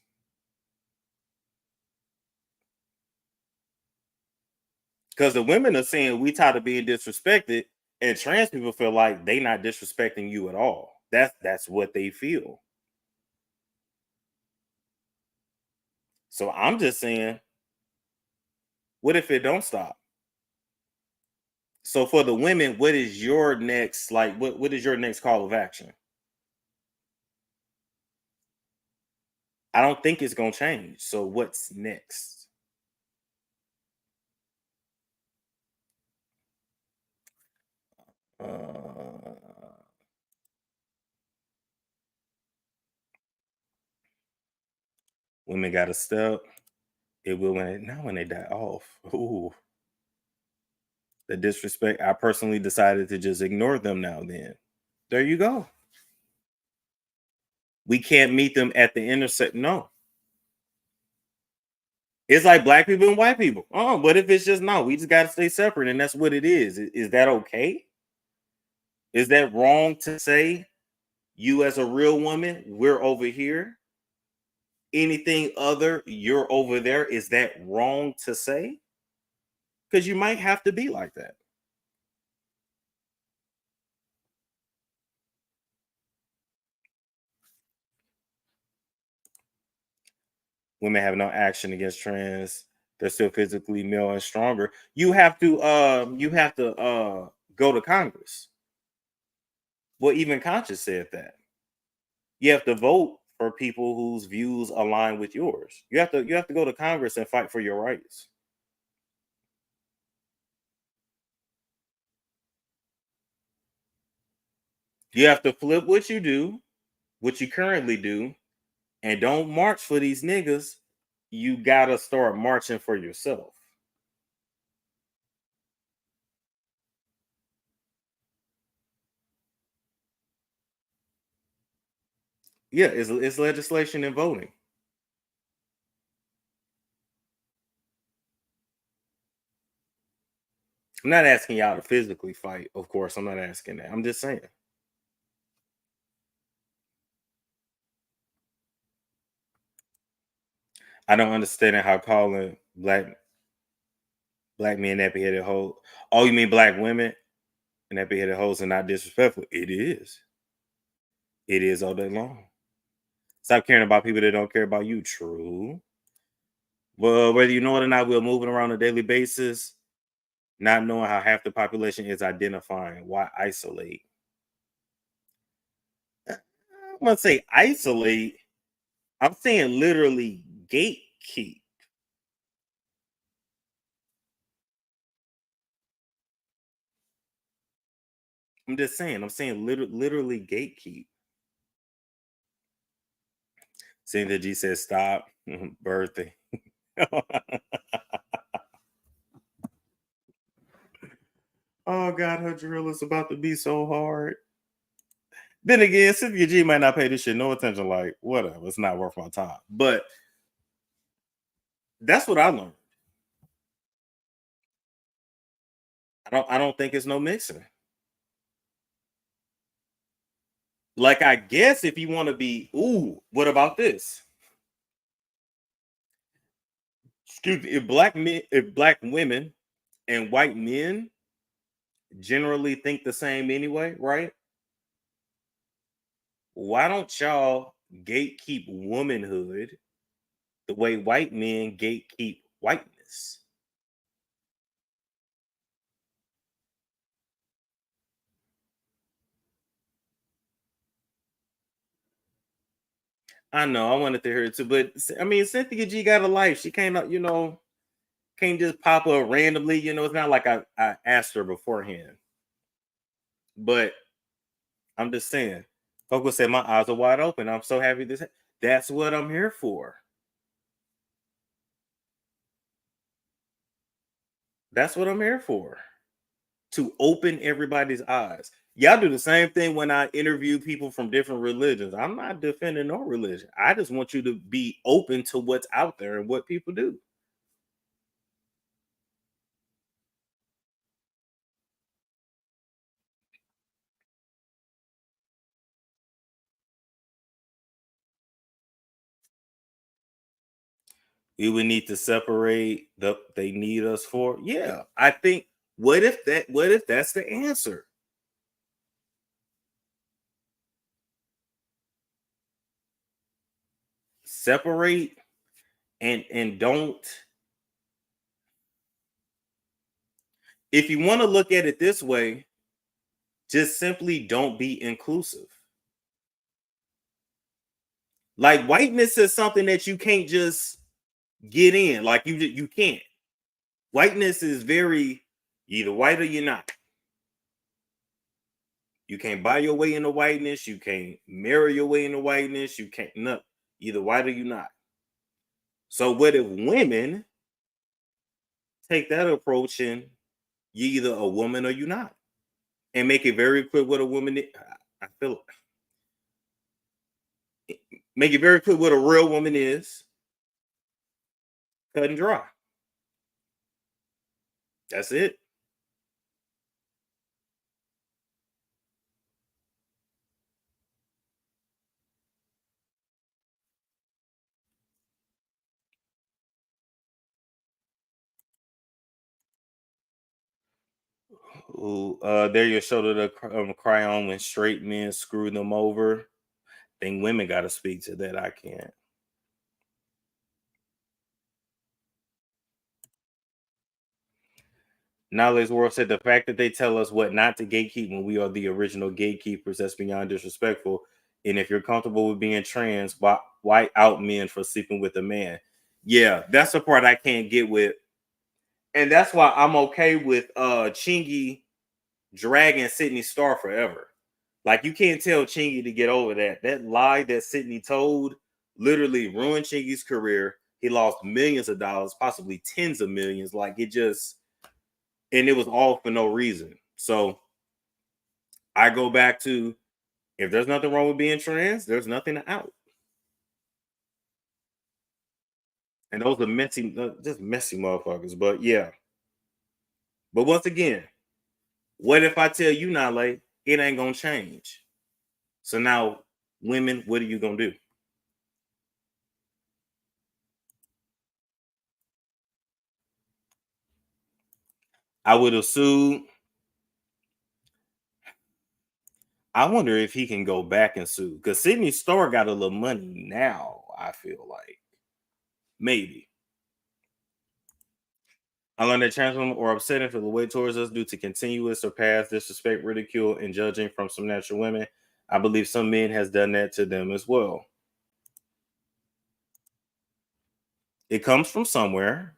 Because the women are saying we tired of being disrespected, and trans people feel like they not disrespecting you at all. That's what they feel. So I'm just saying, what if it don't stop? So for the women, what is your next, what is your next call of action? I don't think it's gonna change. So what's next? Women got to step. It will when they die off. Ooh. The disrespect. I personally decided to just ignore them now then. There you go. We can't meet them at the intersection. No. It's like black people and white people. Oh, what if it's just no? We just got to stay separate, and that's what it is. Is that okay? Is that wrong to say? You as a real woman, we're over here. Anything other, you're over there. Is that wrong to say? Because you might have to be like that. Women have no action against trans. They're still physically male and stronger. You have to go to Congress. Well, even Conciouz said that. You have to vote for people whose views align with yours. You have to go to Congress and fight for your rights. You have to flip what you do, what you currently do, and don't march for these niggas. You gotta start marching for yourself. Yeah, it's legislation and voting. I'm not asking y'all to physically fight, of course. I'm not asking that. I'm just saying. I don't understand how calling black men nappy-headed hoes. Oh, you mean black women and nappy-headed hoes are not disrespectful? It is. It is all day long. Stop caring about people that don't care about you. True. Well, whether you know it or not, we're moving around on a daily basis, not knowing how half the population is identifying. Why isolate? I'm going to say isolate. I'm saying literally gatekeep. I'm just saying. I'm saying literally gatekeep. Cynthia G says stop. Birthday. Oh God, her drill is about to be so hard. Then again, Cynthia G might not pay this shit no attention. Like, whatever, it's not worth my time. But that's what I learned. I don't think it's no mixing. Like, I guess if you want to be, ooh, what about this? Excuse me, if black women and white men generally think the same anyway, right? Why don't y'all gatekeep womanhood the way white men gatekeep whiteness? I know I wanted to hear it too, but I mean, Cynthia G got a life. She can't just pop up randomly. It's not like I asked her beforehand. But I'm just saying, Coco said my eyes are wide open. I'm so happy that's what I'm here for. That's what I'm here for. To open everybody's eyes. Y'all do the same thing when I interview people from different religions. I'm not defending no religion. I just want you to be open to what's out there and what people do. We would need to separate they need us for. Yeah, I think what if that's the answer? Separate and don't. If you want to look at it this way, just simply don't be inclusive. Like, whiteness is something that you can't just get in. Like, you can't. Whiteness is very either white or you're not. You can't buy your way into whiteness. You can't marry your way into whiteness. You can't, no, either white or you not. So what if women take that approach and you either a woman or you not, and make it very clear what a woman is? I feel make it very clear what a real woman is. Cut and dry. That's it. Ooh, there your shoulder to cry on when straight men screw them over. Think women got to speak to that. I can't. Knowledge World said the fact that they tell us what not to gatekeep when we are the original gatekeepers, that's beyond disrespectful. And if you're comfortable with being trans, why out men for sleeping with a man? Yeah, that's the part I can't get with. And that's why I'm okay with Chingy dragging Sydney Starr forever. Like, you can't tell Chingy to get over that. That lie that Sydney told literally ruined Chingy's career. He lost millions of dollars, possibly tens of millions. Like, it just, and it was all for no reason. So I go back to, if there's nothing wrong with being trans, there's nothing out. And those are messy, just messy motherfuckers. But yeah. But once again, what if I tell you, Nale, it ain't gonna change? So now, women, what are you gonna do? I would have sued. I wonder if he can go back and sue, because Sydney Starr got a little money now, I feel like. Maybe. I learned that trans women are upsetting for the way towards us due to continuous or past disrespect, ridicule, and judging from some natural women. I believe some men has done that to them as well. It comes from somewhere.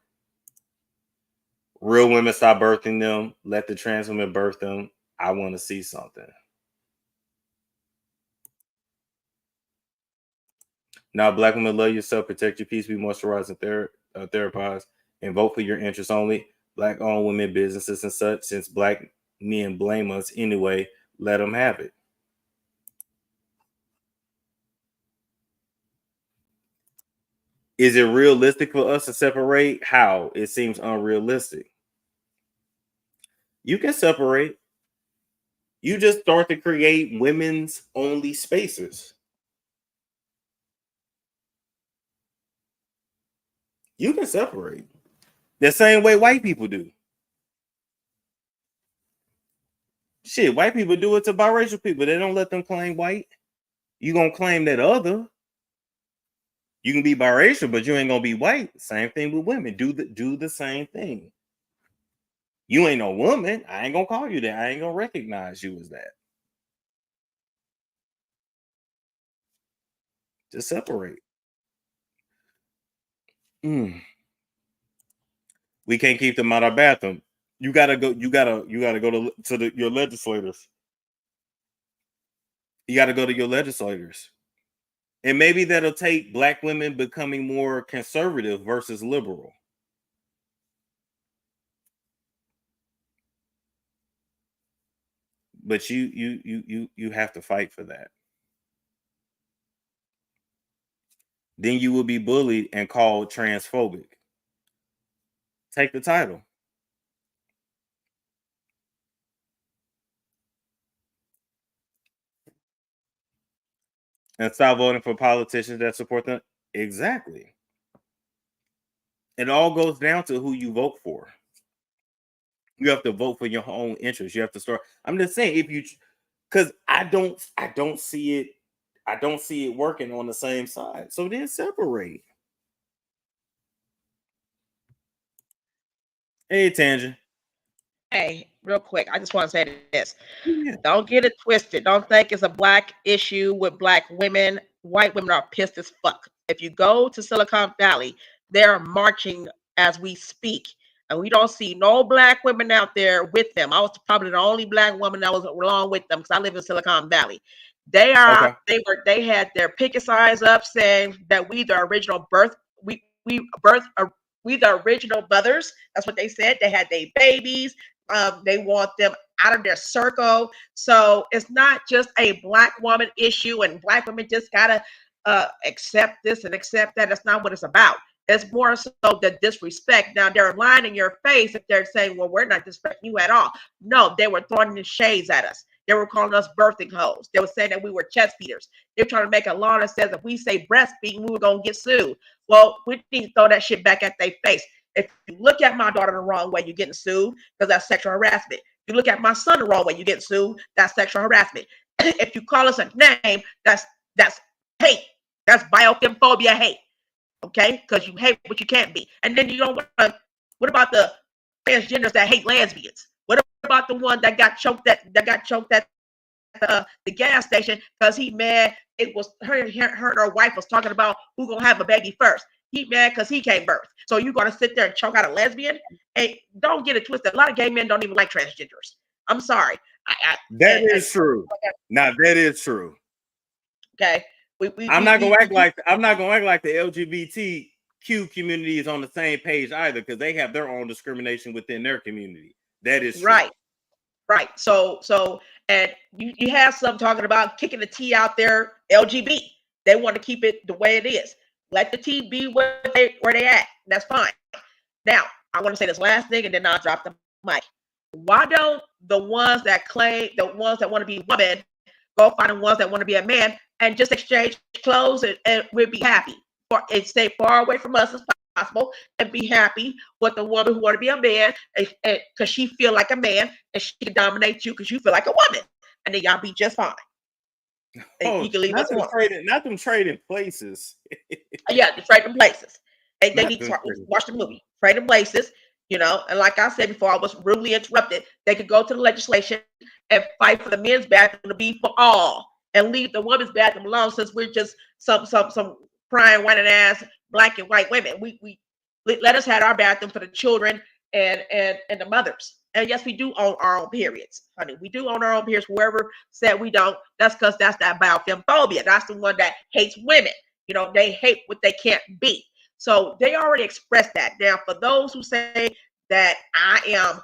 Real women stop birthing them. Let the trans women birth them. I want to see something. Now, black women, love yourself, protect your peace, be moisturized and therapize, and vote for your interests only. Black-owned women businesses and such. Since black men blame us anyway, let them have it. Is it realistic for us to separate? How? It seems unrealistic. You can separate. You just start to create women's only spaces. You can separate the same way white people do. Shit, white people do it to biracial people. They don't let them claim white. You gonna claim that other. You can be biracial, but you ain't gonna be white. Same thing with women. Do the same thing. You ain't no woman. I ain't gonna call you that. I ain't gonna recognize you as that. Just separate. We can't keep them out of our bathroom. You gotta go. You gotta go to your legislators. You gotta go to your legislators, and maybe that'll take black women becoming more conservative versus liberal. But you have to fight for that. Then you will be bullied and called transphobic. Take the title. And stop voting for politicians that support them. Exactly. It all goes down to who you vote for. You have to vote for your own interests. You have to start. I'm just saying, if you, because I don't see it. I don't see it working on the same side. So then separate. Hey, Tangent. Hey, real quick, I just want to say this. Don't get it twisted. Don't think it's a black issue with black women. White women are pissed as fuck. If you go to Silicon Valley, they're marching as we speak. And we don't see no black women out there with them. I was probably the only black woman that was along with them because I live in Silicon Valley. They had their picket signs up saying that we the original we the original mothers. That's what they said. They had their babies. They want them out of their circle. So it's not just a black woman issue, and black women just gotta accept this and accept that. That's not what it's about. It's more so the disrespect. Now they're lying in your face if they're saying, well, we're not disrespecting you at all. No, they were throwing the shades at us. They were calling us birthing hoes. They were saying that we were chest feeders. They're trying to make a law that says if we say breastfeeding, we were going to get sued. Well, we need to throw that shit back at their face. If you look at my daughter the wrong way, you're getting sued because that's sexual harassment. If you look at my son the wrong way, you're getting sued. That's sexual harassment. If you call us a name, that's hate. That's biofemphobia hate. Okay, because you hate what you can't be. And then you don't want to, what about the transgenders that hate lesbians? What about the one that got choked at the gas station because he mad it was her and her wife was talking about who gonna have a baby first. He mad because he can't birth. So you gonna sit there and choke out a lesbian? Hey, don't get it twisted. A lot of gay men don't even like transgenders. I'm sorry. That is true. Now that is true. Okay. I'm not gonna act like the LGBTQ community is on the same page either, because they have their own discrimination within their community. That is true. Right. So and you have some talking about kicking the T out there, LGBT. They want to keep it the way it is. Let the T be where they at. That's fine. Now, I want to say this last thing and then I'll drop the mic. Why don't the ones that want to be women go find the ones that want to be a man and just exchange clothes and we'll be happy. And stay far away from us as possible and be happy with the woman who want to be a man because she feel like a man and she can dominate you because you feel like a woman. And then y'all be just fine. Oh, you can leave not them trading places. Yeah, the trading places. They need to watch the movie. Trading places, you know, and like I said before, I was rudely interrupted. They could go to the legislation and fight for the men's bathroom to be for all and leave the women's bathroom alone since we're just some crying, whining ass black and white women. We let us have our bathroom for the children and the mothers. And yes, we do own our own periods, honey. We do own our own periods. Whoever said we don't, that's because that's that biofemphobia. That's the one that hates women. You know, they hate what they can't be. So they already expressed that. Now, for those who say that I am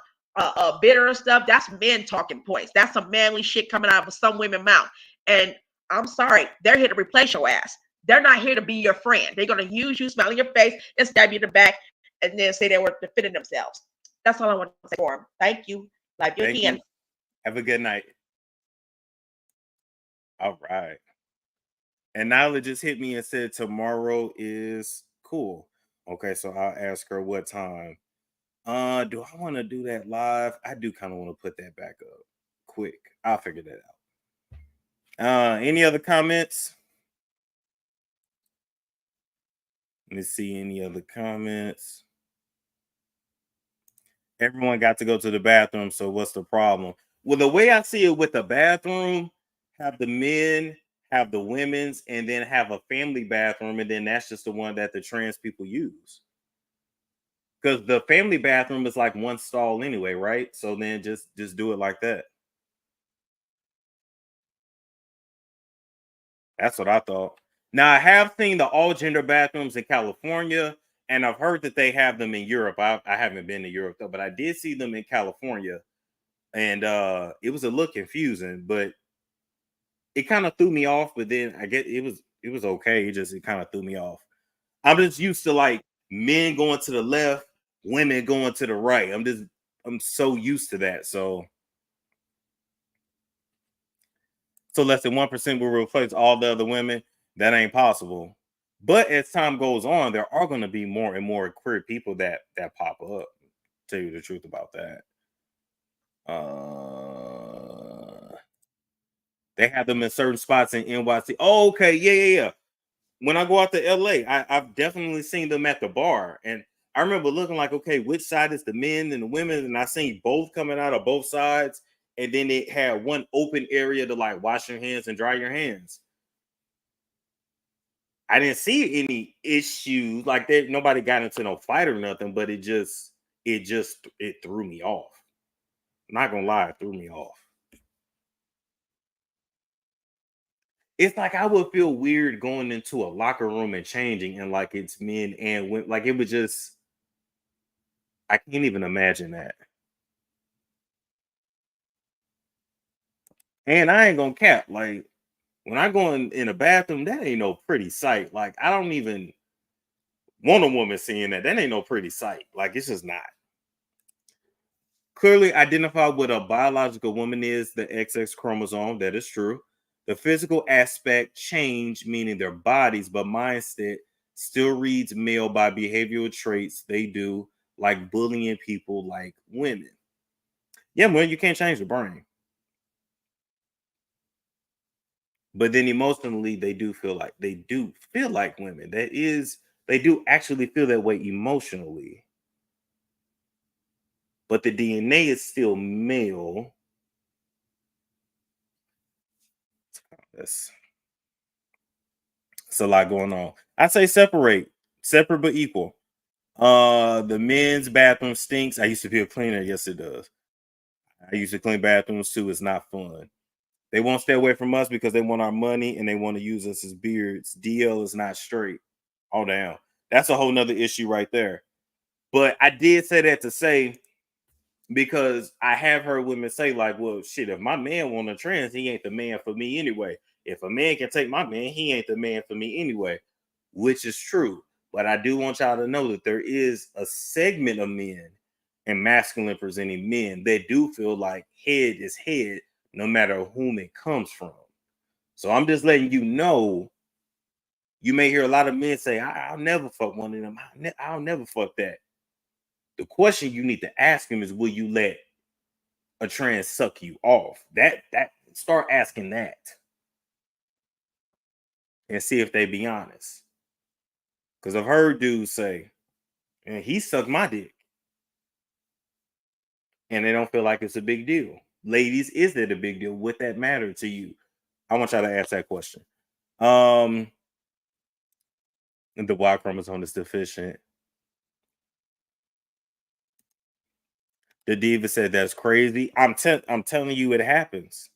bitter and stuff, that's men talking points. That's some manly shit coming out of some women's mouth. And I'm sorry, they're here to replace your ass. They're not here to be your friend. They're going to use you, smile in your face, and stab you in the back, and then say they were defending themselves. That's all I want to say for them. Thank you. Like you again. Have a good night. All right. And Nyla just hit me and said tomorrow is cool. Okay, so I'll ask her what time. Do I want to do that live? I do kind of want to put that back up quick. I'll figure that out. Any other comments? Let me see any other comments. Everyone got to go to the bathroom, so what's the problem? Well, the way I see it with the bathroom, have the men, have the women's, and then have a family bathroom, and then that's just the one that the trans people use. Because the family bathroom is like one stall anyway, right? So then just do it like that. That's what I thought. Now, I have seen the all-gender bathrooms in California, and I've heard that they have them in Europe. I haven't been to Europe, though, but I did see them in California, and it was a little confusing, but it kind of threw me off, but then I get it was okay. It kind of threw me off. I'm just used to like men going to the left, women going to the right. I'm so used to that. So less than 1% will replace all the other women. That ain't possible. But as time goes on, there are going to be more and more queer people that pop up. Tell you the truth about that. They have them in certain spots in NYC. Oh, okay, yeah. When I go out to LA, I've definitely seen them at the bar. And I remember looking like, okay, which side is the men and the women? And I seen both coming out of both sides. And then it had one open area to like wash your hands and dry your hands. I didn't see any issues like that. Nobody got into no fight or nothing, but it just, it threw me off. I'm not gonna lie, it threw me off. It's like I would feel weird going into a locker room and changing, and like it's men and women. Like it was just, I can't even imagine that. And I ain't gonna cap. Like when I go in a bathroom, that ain't no pretty sight. Like I don't even want a woman seeing that. That ain't no pretty sight. Like it's just not. Clearly identify what a biological woman is, the XX chromosome. That is true. The physical aspect change, meaning their bodies, but mindset still reads male by behavioral traits they do, like bullying people like women. Yeah, well, you can't change the brain. But then emotionally, they do feel like women. They do actually feel that way emotionally. But the DNA is still male. It's a lot going on. I say separate but equal. The men's bathroom stinks. I used to be a cleaner. Yes, it does. I used to clean bathrooms too. It's not fun. They won't stay away from us because they want our money and they want to use us as beards. DL is not straight. Oh, damn. That's a whole nother issue right there. But I did say that to say, because I have heard women say, like, well, shit, if my man want a trans, he ain't the man for me anyway. If a man can take my man, he ain't the man for me anyway, which is true. But I do want y'all to know that there is a segment of men and masculine presenting men that do feel like head is head, no matter whom it comes from. So I'm just letting you know, you may hear a lot of men say, I'll never fuck one of them. I'll never fuck that. The question you need to ask him is, will you let a trans suck you off? That start asking that and see if they be honest. Because I've heard dudes say, and he sucked my dick, and they don't feel like it's a big deal. Ladies, is that a big deal? Would that matter to you? I want y'all to ask that question. The Y chromosome is deficient. The diva said that's crazy. I'm telling you, it happens.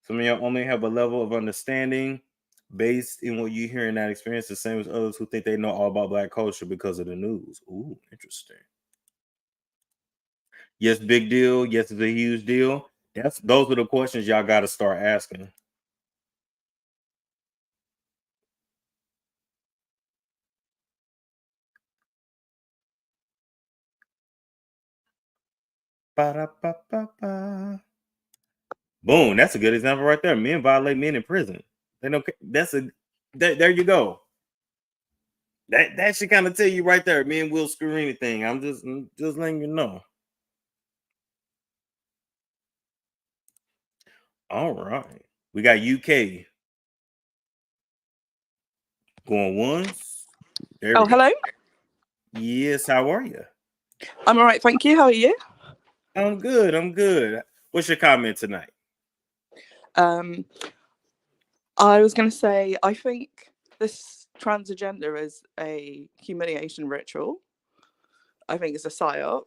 Some of y'all only have a level of understanding based in what you hear in that experience, the same as others who think they know all about Black culture because of the news. Ooh, interesting. Yes, big deal. Yes, it's a huge deal. Those are the questions y'all got to start asking. Ba-da-ba-ba-ba. Boom, that's a good example right there. Men violate men in prison. They don't. There you go. That should kind of tell you right there. Men will screw anything. I'm just letting you know. All right, we got UK going once. There we go. Hello. Yes, how are you? I'm all right, thank you. How are you? I'm good. What's your comment tonight? I was going to say, I think this trans agenda is a humiliation ritual. I think it's a psyop,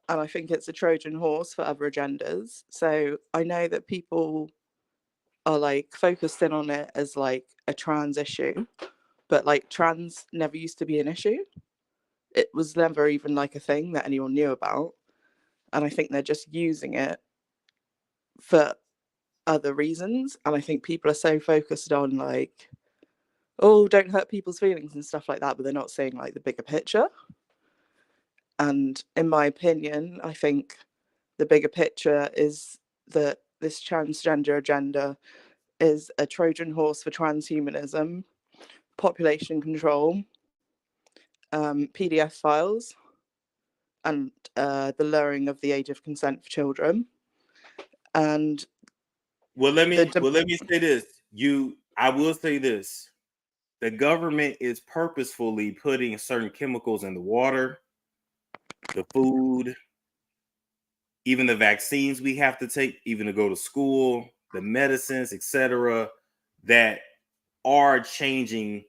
and I think it's a Trojan horse for other agendas. So I know that people are like focused in on it as like a trans issue, but like trans never used to be an issue. It was never even like a thing that anyone knew about. And I think they're just using it for other reasons. And I think people are so focused on like, oh, don't hurt people's feelings and stuff like that, but they're not seeing like the bigger picture. And in my opinion, I think the bigger picture is that this transgender agenda is a Trojan horse for transhumanism, population control, PDF files, and the lowering of the age of consent for children. And let me say this. I will say this. The government is purposefully putting certain chemicals in the water, the food, even the vaccines we have to take, even to go to school, the medicines, etc. that are changing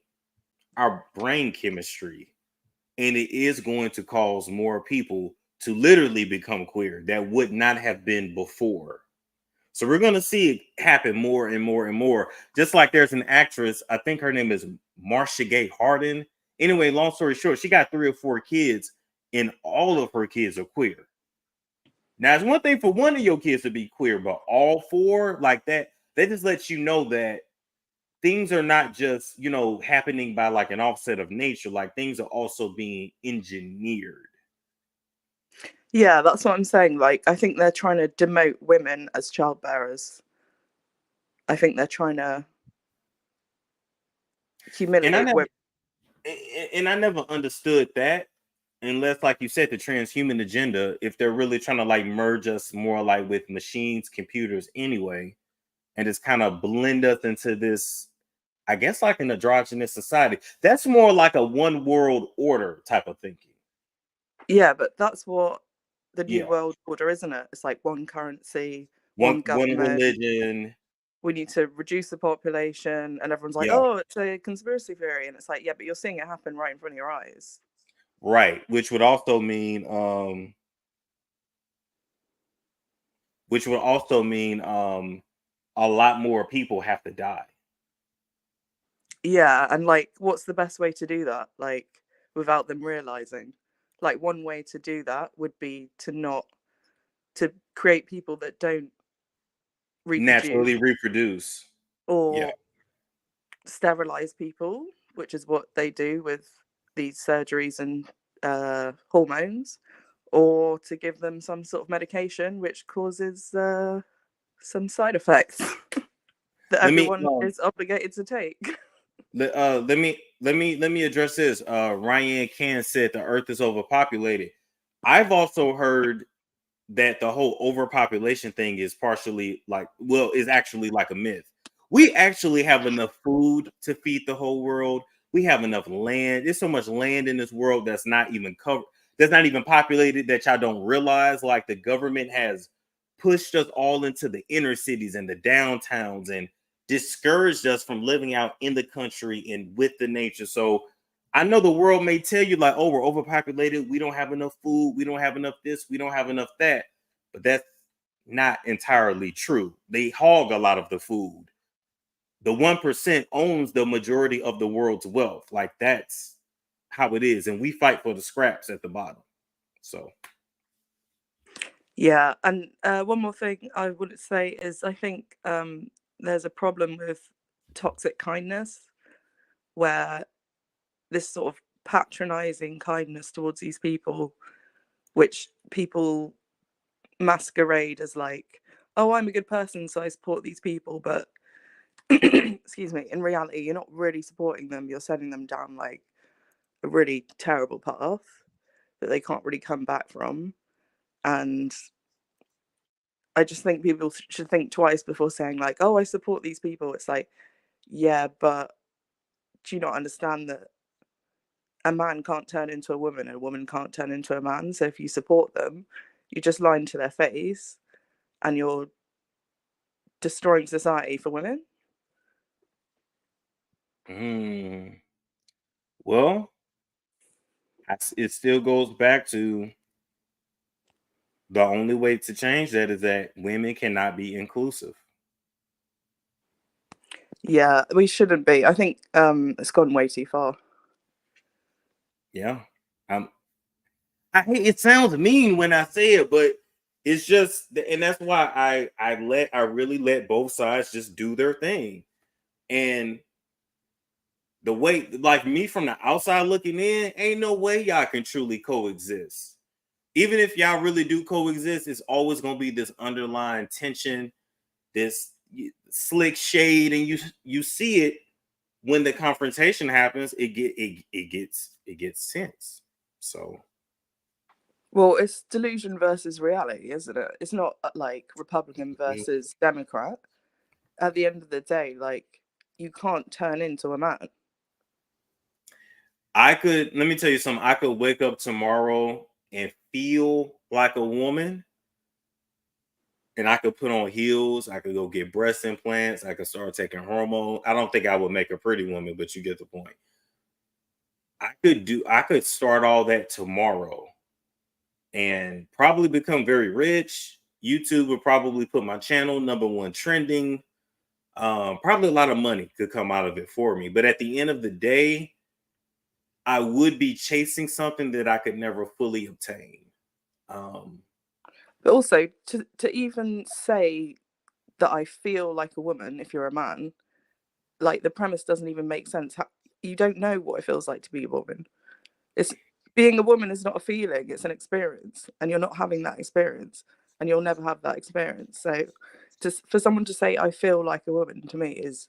our brain chemistry, and it is going to cause more people to literally become queer that would not have been before. So we're going to see it happen more and more and more. Just like there's an actress, I think her name is Marcia Gay Harden. Anyway, long story short, she got 3 or 4 kids, and all of her kids are queer. Now, it's one thing for one of your kids to be queer, but all 4 like that, that just lets you know that things are not just, you know, happening by like an offset of nature. Like things are also being engineered. Yeah, that's what I'm saying. Like, I think they're trying to demote women as childbearers. I think they're trying to humiliate women. And I never understood that, unless, like you said, the transhuman agenda, if they're really trying to like merge us more like with machines, computers anyway, and just kind of blend us into this, I guess, like an androgynous society. That's more like a one world order type of thinking. Yeah, but that's what the new world order, isn't it? It's like one currency, one government, one religion. We need to reduce the population, and everyone's like, oh, it's a conspiracy theory. And it's like, yeah, but you're seeing it happen right in front of your eyes. Right, which would also mean a lot more people have to die. Yeah, and like, what's the best way to do that? Like, without them realizing? Like, one way to do that would be to create people that don't naturally reproduce, or sterilize people, which is what they do with these surgeries and hormones, or to give them some sort of medication which causes some side effects that everyone is obligated to take. Let me address this. Ryan Can said the earth is overpopulated. I've also heard that the whole overpopulation thing is partially is actually like a myth. We actually have enough food to feed the whole world. We have enough land. There's so much land in this world that's not even covered, that's not even populated, that y'all don't realize. Like, the government has pushed us all into the inner cities and the downtowns and discouraged us from living out in the country and with the nature. So I know the world may tell you like, oh, we're overpopulated, we don't have enough food, we don't have enough this, we don't have enough that, but that's not entirely true. They hog a lot of the food. The 1% owns the majority of the world's wealth. Like, that's how it is, and we fight for the scraps at the bottom. So yeah, and one more thing I would say is I think there's a problem with toxic kindness, where this sort of patronizing kindness towards these people, which people masquerade as like, oh, I'm a good person, so I support these people, but excuse me, in reality, you're not really supporting them. You're sending them down like a really terrible path that they can't really come back from. And I just think people should think twice before saying like, oh, I support these people. It's like, yeah, but do you not understand that a man can't turn into a woman and a woman can't turn into a man? So if you support them, you're just lying to their face and you're destroying society for women. Well, it still goes back to the only way to change that is that women cannot be inclusive. Yeah, we shouldn't be. I think it's gone way too far. Yeah. I hate, it sounds mean when I say it, but it's just, and that's why I really let both sides just do their thing. And the way, like, me from the outside looking in, ain't no way y'all can truly coexist. Even if y'all really do coexist, it's always gonna be this underlying tension, this slick shade, and you see it when the confrontation happens. It gets tense. So, well, it's delusion versus reality, isn't it? It's not like Republican versus Democrat. At the end of the day, like, you can't turn into a man. let me tell you something. I could wake up tomorrow and feel like a woman, and I could put on heels, I could go get breast implants, I could start taking hormones. I don't think I would make a pretty woman, but you get the point. I could start all that tomorrow and probably become very rich. YouTube would probably put my channel #1 trending. Probably a lot of money could come out of it for me. But at the end of the day, I would be chasing something that I could never fully obtain. But also to even say that I feel like a woman if you're a man, like the premise doesn't even make sense. You don't know what it feels like to be a woman. It's being a woman is not a feeling, it's an experience, and you're not having that experience, and you'll never have that experience. So for someone to say I feel like a woman to me is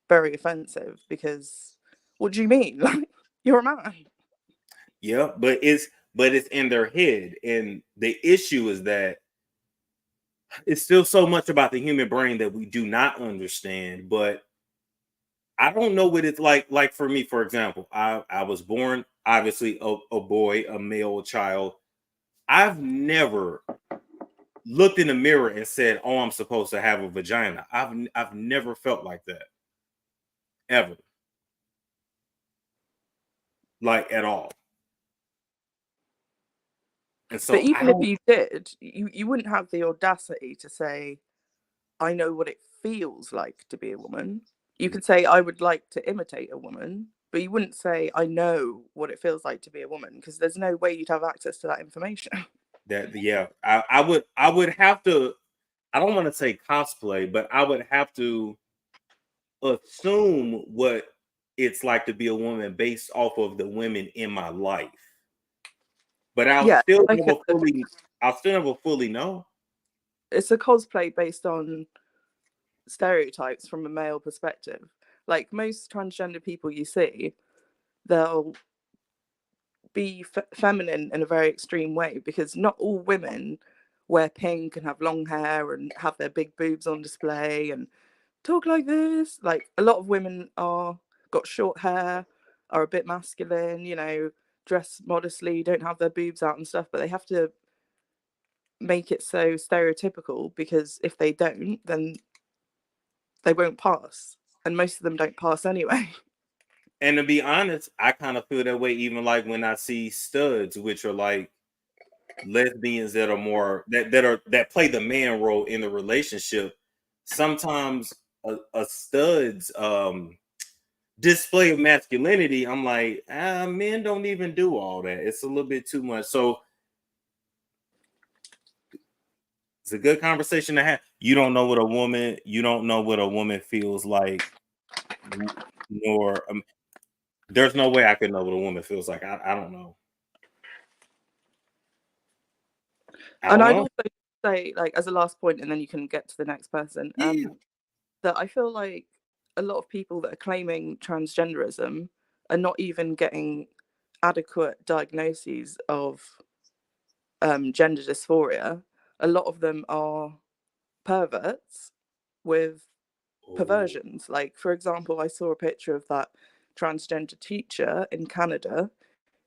very offensive, because what do you mean? Like, you're a man. Yeah, but it's in their head, and the issue is that it's still so much about the human brain that we do not understand. But I don't know what it's like. Like for me, for example, I was born obviously a boy, a male child. I've never looked in the mirror and said, "Oh, I'm supposed to have a vagina." I've never felt like that, ever, like at all. And so, but even if you did, you wouldn't have the audacity to say, "I know what it feels like to be a woman." You could say, "I would like to imitate a woman," but you wouldn't say, "I know what it feels like to be a woman," because there's no way you'd have access to that information. I would have to. I don't want to say cosplay, but I would have to assume what it's like to be a woman based off of the women in my life. But I'll still never fully know. It's a cosplay based on stereotypes from a male perspective. Like most transgender people you see, they'll be feminine in a very extreme way, because not all women wear pink and have long hair and have their big boobs on display and talk like this. Like a lot of women got short hair, are a bit masculine, dress modestly, don't have their boobs out and stuff, but they have to make it so stereotypical, because if they don't, then they won't pass, and most of them don't pass anyway. And to be honest, I kind of feel that way even like when I see studs, which are like lesbians that are more that play the man role in the relationship. Sometimes a stud's display of masculinity, I'm like, men don't even do all that. It's a little bit too much. So it's a good conversation to have. You don't know what a woman feels like, nor there's no way I could know what a woman feels like. I don't know. And I'd also say, like, as a last point, and then you can get to the next person, that I feel like a lot of people that are claiming transgenderism are not even getting adequate diagnoses of gender dysphoria. A lot of them are perverts with perversions. Like, for example, I saw a picture of that transgender teacher in Canada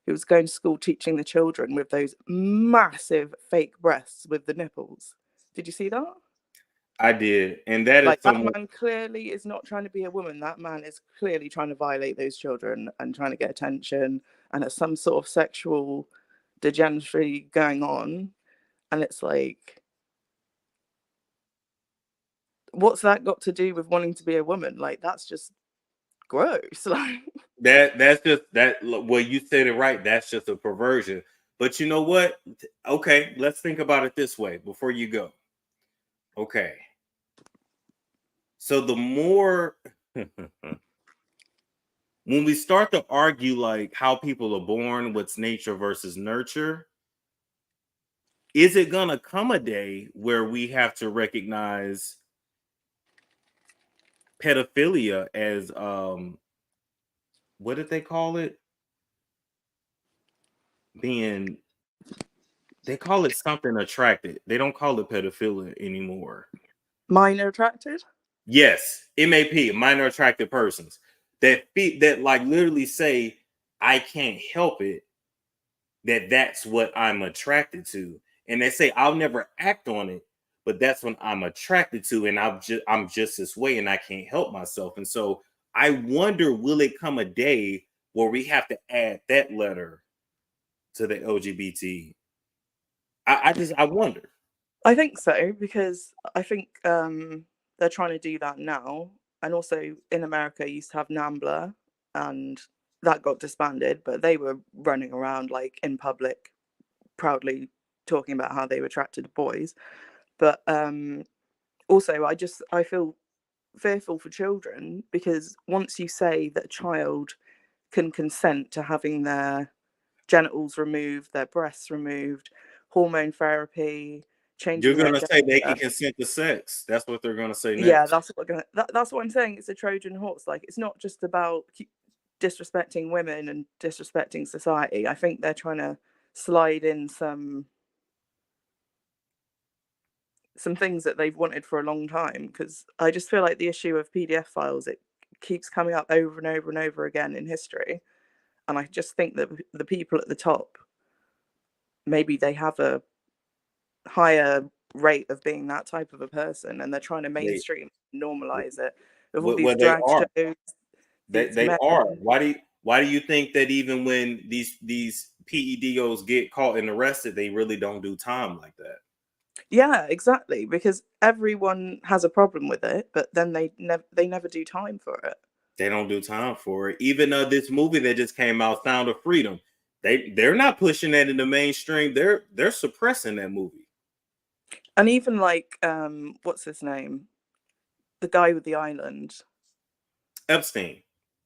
who was going to school teaching the children with those massive fake breasts with the nipples. Did you see that? I did. And that like, is someone... that man clearly is not trying to be a woman. That man is clearly trying to violate those children and trying to get attention, and there's some sort of sexual degeneracy going on. And it's like, what's that got to do with wanting to be a woman? Like, that's just gross. Like, that's just that. Well, you said it right. That's just a perversion. But you know what? Okay, let's think about it this way before you go. Okay. So the more when we start to argue like how people are born, what's nature versus nurture, is it gonna come a day where we have to recognize pedophilia as what did they call it? They call it something attracted. They don't call it pedophilia anymore. Minor attracted? Yes, MAP, minor attracted persons that like literally say, I can't help it, that's what I'm attracted to. And they say, I'll never act on it, but that's when I'm attracted to, and I'm just this way, and I can't help myself. And so I wonder, will it come a day where we have to add that letter to the LGBT? I wonder. I think so, because I think they're trying to do that now. And also in America, used to have NAMBLA, and that got disbanded, but they were running around like in public, proudly talking about how they were attracted to boys. But also, I feel fearful for children, because once you say that a child can consent to having their genitals removed, their breasts removed, hormone therapy, You're changing gonna their say they can gender. consent to sex. That's what they're gonna say next. Yeah, that's what I'm saying. It's a Trojan horse. Like, it's not just about disrespecting women and disrespecting society. I think they're trying to slide in some things that they've wanted for a long time, because I just feel like the issue of PDF files, it keeps coming up over and over and over again in history. And I just think that the people at the top, maybe they have a higher rate of being that type of a person, and they're trying to mainstream, normalize it with all these drag shows. They are. Why do you think that even when these PEDOs get caught and arrested, they really don't do time like that? Yeah, exactly, because everyone has a problem with it, but then they never do time for it. They don't do time for it. Even this movie that just came out, Sound of Freedom, they're not pushing that in the mainstream. They're suppressing that movie. And even like what's his name? The guy with the island. Epstein.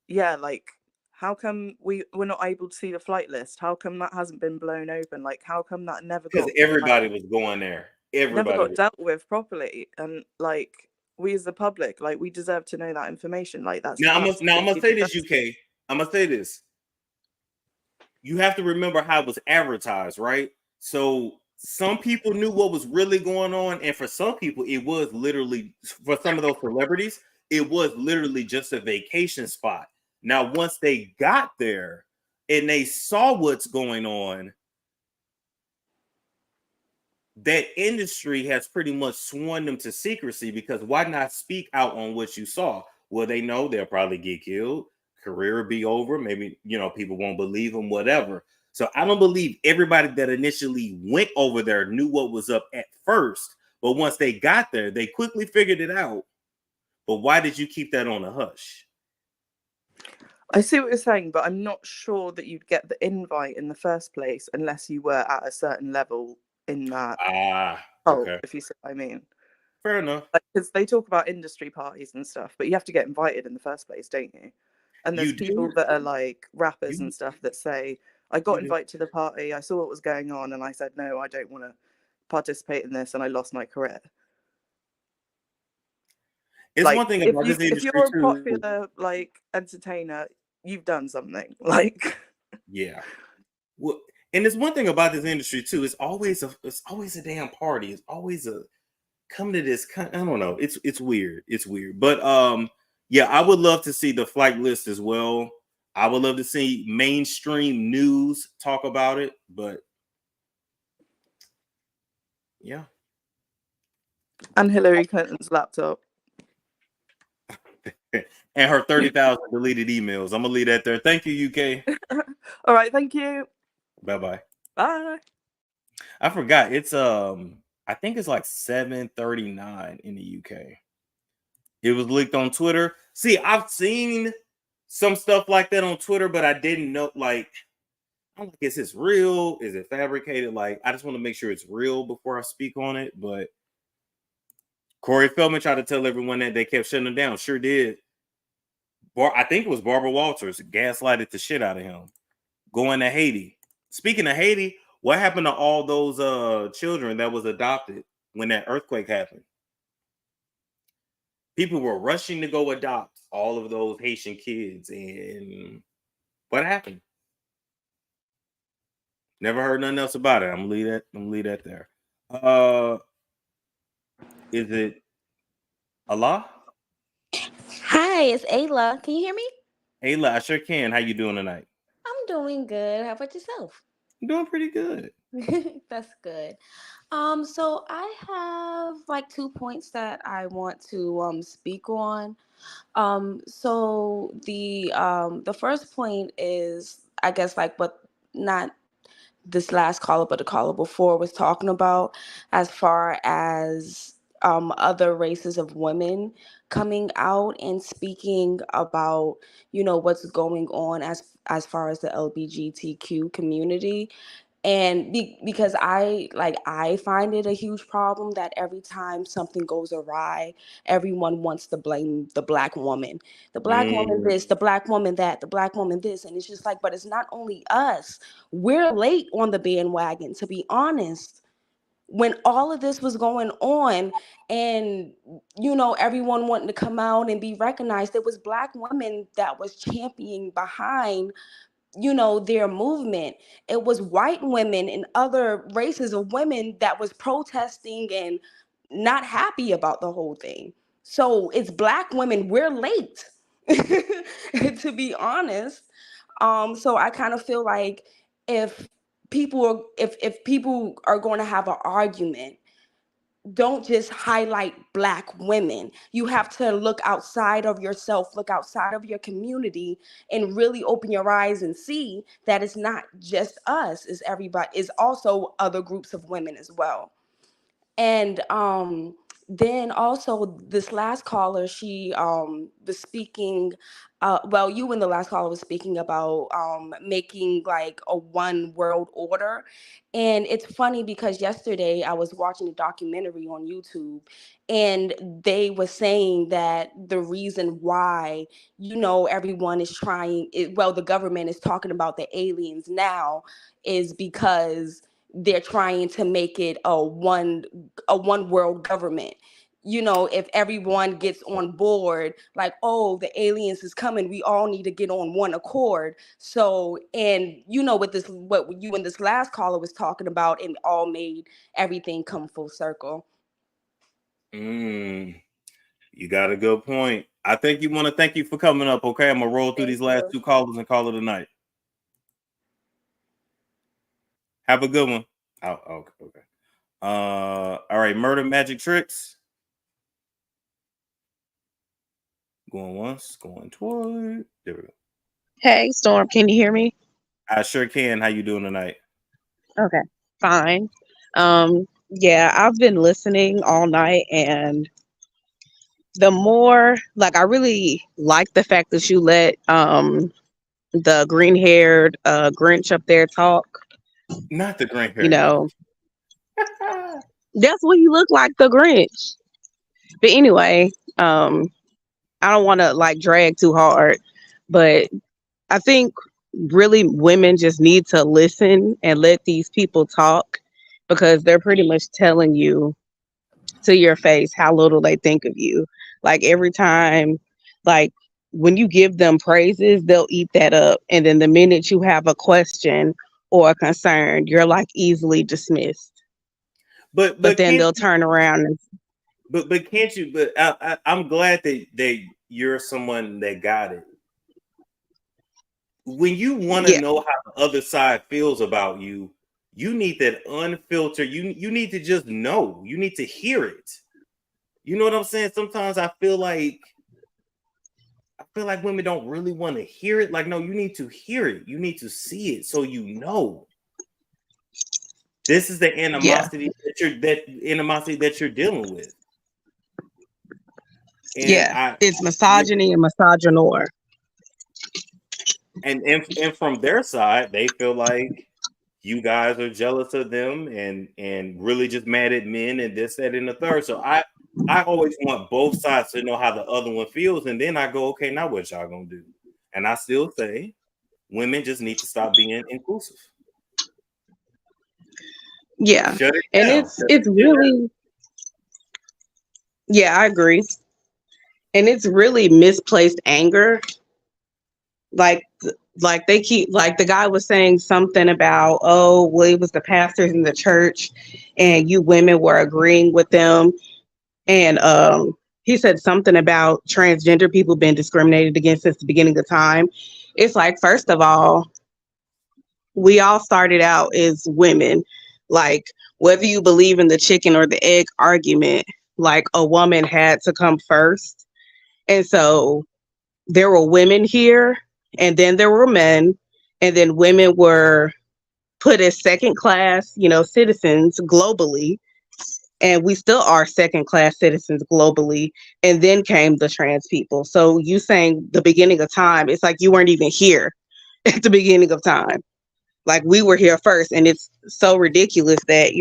Yeah, like, how come we're not able to see the flight list? How come that hasn't been blown open? Like, how come that never got... Because everybody was going there. Everybody never got dealt with properly. And like, we as the public, like, we deserve to know that information. Like, that's... Now I'm gonna say this, UK. I'm gonna say this. You have to remember how it was advertised, right? So some people knew what was really going on, and for some people, it was literally, for some of those celebrities, it was literally just a vacation spot. Now, once they got there and they saw what's going on, that industry has pretty much sworn them to secrecy, because why not speak out on what you saw? Well, they know they'll probably get killed, career will be over, maybe, people won't believe them, whatever. So I don't believe everybody that initially went over there knew what was up at first, but once they got there, they quickly figured it out. But why did you keep that on a hush? I see what you're saying, but I'm not sure that you'd get the invite in the first place unless you were at a certain level in that. Okay. If you see what I mean. Fair enough. Because they talk about industry parties and stuff, but you have to get invited in the first place, don't you? And there's people that are like rappers and stuff that say, I got invited to the party, I saw what was going on, and I said, no, I don't want to participate in this, and I lost my career. It's like, one thing about this industry, if you're a popular entertainer, you've done something. Yeah. Well, and there's one thing about this industry too. It's always a damn party. It's always a come to this. I don't know. It's weird. It's weird. But yeah, I would love to see the flight list as well. I would love to see mainstream news talk about it. But yeah. And Hillary Clinton's laptop. And her 30,000 deleted emails. I'm gonna leave that there. Thank you, UK. All right, thank you. Bye-bye. Bye. I forgot. It's I think it's like 7:39 in the UK. It was leaked on Twitter. See, I've seen some stuff like that on Twitter, but I didn't know, I'm like, is this real? Is it fabricated? I just want to make sure it's real before I speak on it. But Corey Feldman tried to tell everyone that they kept shutting him down. Sure did. I think it was Barbara Walters gaslighted the shit out of him. Going to Haiti. Speaking of Haiti, what happened to all those children that was adopted when that earthquake happened? People were rushing to go adopt all of those Haitian kids, and what happened? Never heard nothing else about it. I'm gonna leave that there. Is it Allah? Hi, it's Ayla. Can you hear me? Ayla, I sure can. How you doing tonight? I'm doing good. How about yourself? I'm doing pretty good. That's good. So I have like 2 points that I want to speak on. So the first point is, I guess, like what not this last caller, but the caller before was talking about, as far as other races of women coming out and speaking about, what's going on as far as the LGBTQ community. And because I find it a huge problem that every time something goes awry, everyone wants to blame the black woman, the black woman this, the black woman that, the black woman this. And it's just like, but it's not only us. We're late on the bandwagon, to be honest. When all of this was going on, and everyone wanting to come out and be recognized, it was black women that was championing behind their movement. It was white women and other races of women that was protesting and not happy about the whole thing. So it's black women, we're late, to be honest. So I kind of feel like if people are going to have an argument, don't just highlight black women. You have to look outside of yourself, look outside of your community, and really open your eyes and see that it's not just us, it's everybody, it's also other groups of women as well. And then also this last caller, she was speaking, well, you and the last caller was speaking about making like a one world order. And it's funny because yesterday I was watching a documentary on YouTube, and they were saying that the reason why, everyone is trying, well, the government is talking about the aliens now, is because they're trying to make it a one world government. If everyone gets on board, like, oh, the aliens is coming, we all need to get on one accord. So, and with this, what you and this last caller was talking about, and all made everything come full circle. You got a good point. I think you want to thank you for coming up. Okay, I'm gonna roll through these last two callers and call it a night. Have a good one. Oh, okay. All right, Murder Magic Tricks. Going once, going twice. There we go. Hey, Storm, can you hear me? I sure can. How you doing tonight? Okay, fine. Yeah, I've been listening all night, and the more, like, I really like the fact that you let the green-haired Grinch up there talk. Not the green-haired. That's what you look like, the Grinch. But anyway, I don't want to like drag too hard, but I think really women just need to listen and let these people talk, because they're pretty much telling you to your face how little they think of you. Like every time, like when you give them praises, they'll eat that up. And then the minute you have a question or a concern, you're like easily dismissed. But then they'll turn around and but can't you? But I'm glad that you're someone that got it. When you want to know how the other side feels about you, you need that unfiltered. You need to just know. You need to hear it. You know what I'm saying? Sometimes I feel like women don't really want to hear it. Like, no, you need to hear it. You need to see it so you know. This is the animosity that you're dealing with. And it's misogyny and misogynoir. And from their side, they feel like you guys are jealous of them and really just mad at men and this, that, and the third. So I always want both sides to know how the other one feels, and then I go, okay, now what y'all gonna do? And I still say women just need to stop being inclusive. Yeah, and it's really, I agree, and it's really misplaced anger. Like they keep, like the guy was saying something about, oh, well, it was the pastors in the church, and you women were agreeing with them, and he said something about transgender people being discriminated against since the beginning of time. It's like, first of all, we all started out as women. Like, whether you believe in the chicken or the egg argument, like a woman had to come first. And so there were women here, and then there were men, and then women were put as second class, citizens globally. And we still are second class citizens globally. And then came the trans people. So you saying the beginning of time, it's like you weren't even here at the beginning of time. Like, we were here first. And it's so ridiculous that,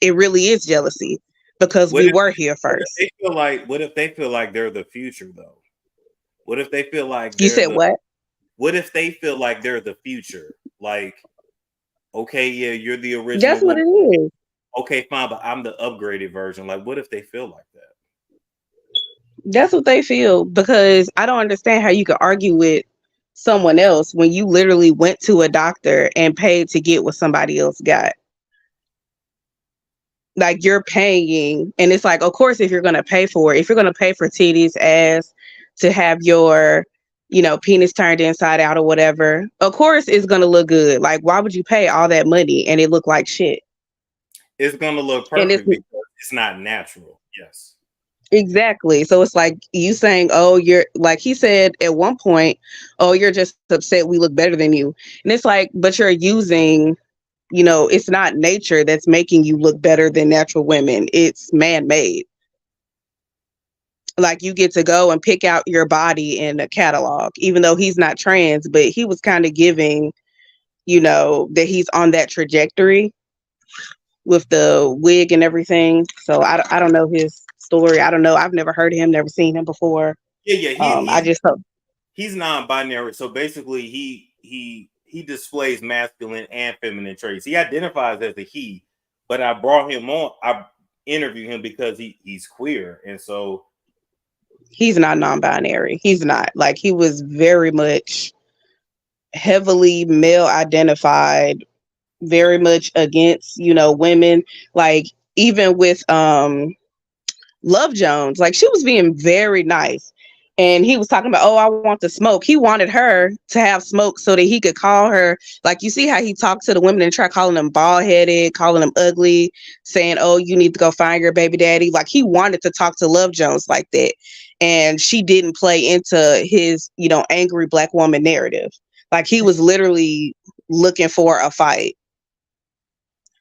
it really is jealousy because we were here first. What if they feel like they're the future though? What if they feel like you said what? What if they feel like they're the future? Like, okay, yeah, you're the original. That's what it is. Okay, fine, but I'm the upgraded version. Like, what if they feel like that? That's what they feel, because I don't understand how you can argue with someone else when you literally went to a doctor and paid to get what somebody else got. Like, you're paying, and it's like, of course, if you're going to pay for titties, ass, to have your, penis turned inside out or whatever, of course it's going to look good. Like, why would you pay all that money and it look like shit? It's going to look perfect because it's not natural. Yes. Exactly. So it's like you saying, oh, you're, like he said at one point, oh, you're just upset we look better than you. And it's like, but you're using, it's not nature that's making you look better than natural women. It's man-made. Like, you get to go and pick out your body in a catalog, even though he's not trans, but he was kind of giving, that he's on that trajectory with the wig and everything. So I don't know his story. I don't know. I've never heard of him, never seen him before. Yeah. He's non-binary. So basically he displays masculine and feminine traits. He identifies as a he, but I brought him on. I interviewed him because he's queer. And so he's not non-binary. He's not. Like, he was very much heavily male identified, very much against, women. Like, even with Love Jones, like, she was being very nice, and he was talking about, oh, I want the smoke. He wanted her to have smoke so that he could call her, like, you see how he talked to the women and tried calling them bald-headed, calling them ugly, saying, oh, you need to go find your baby daddy. Like, he wanted to talk to Love Jones like that, and she didn't play into his, angry black woman narrative. Like, he was literally looking for a fight.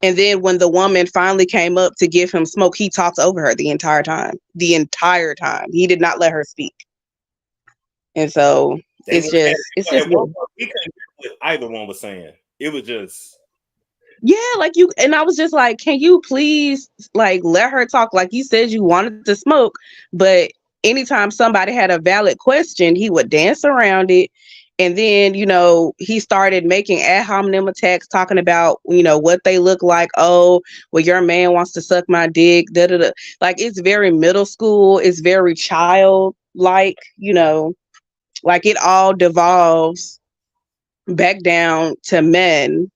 And then when the woman finally came up to give him smoke, he talked over her the entire time. He did not let her speak. And so it's just we couldn't hear what either one was saying. It was just, yeah, like, you, and I was just like, can you please, like, let her talk? Like, you said you wanted to smoke, but anytime somebody had a valid question, he would dance around it. And then, he started making ad hominem attacks, talking about, what they look like. Oh, well, your man wants to suck my dick. Da, da, da. Like, it's very middle school. It's very childlike, like, it all devolves back down to men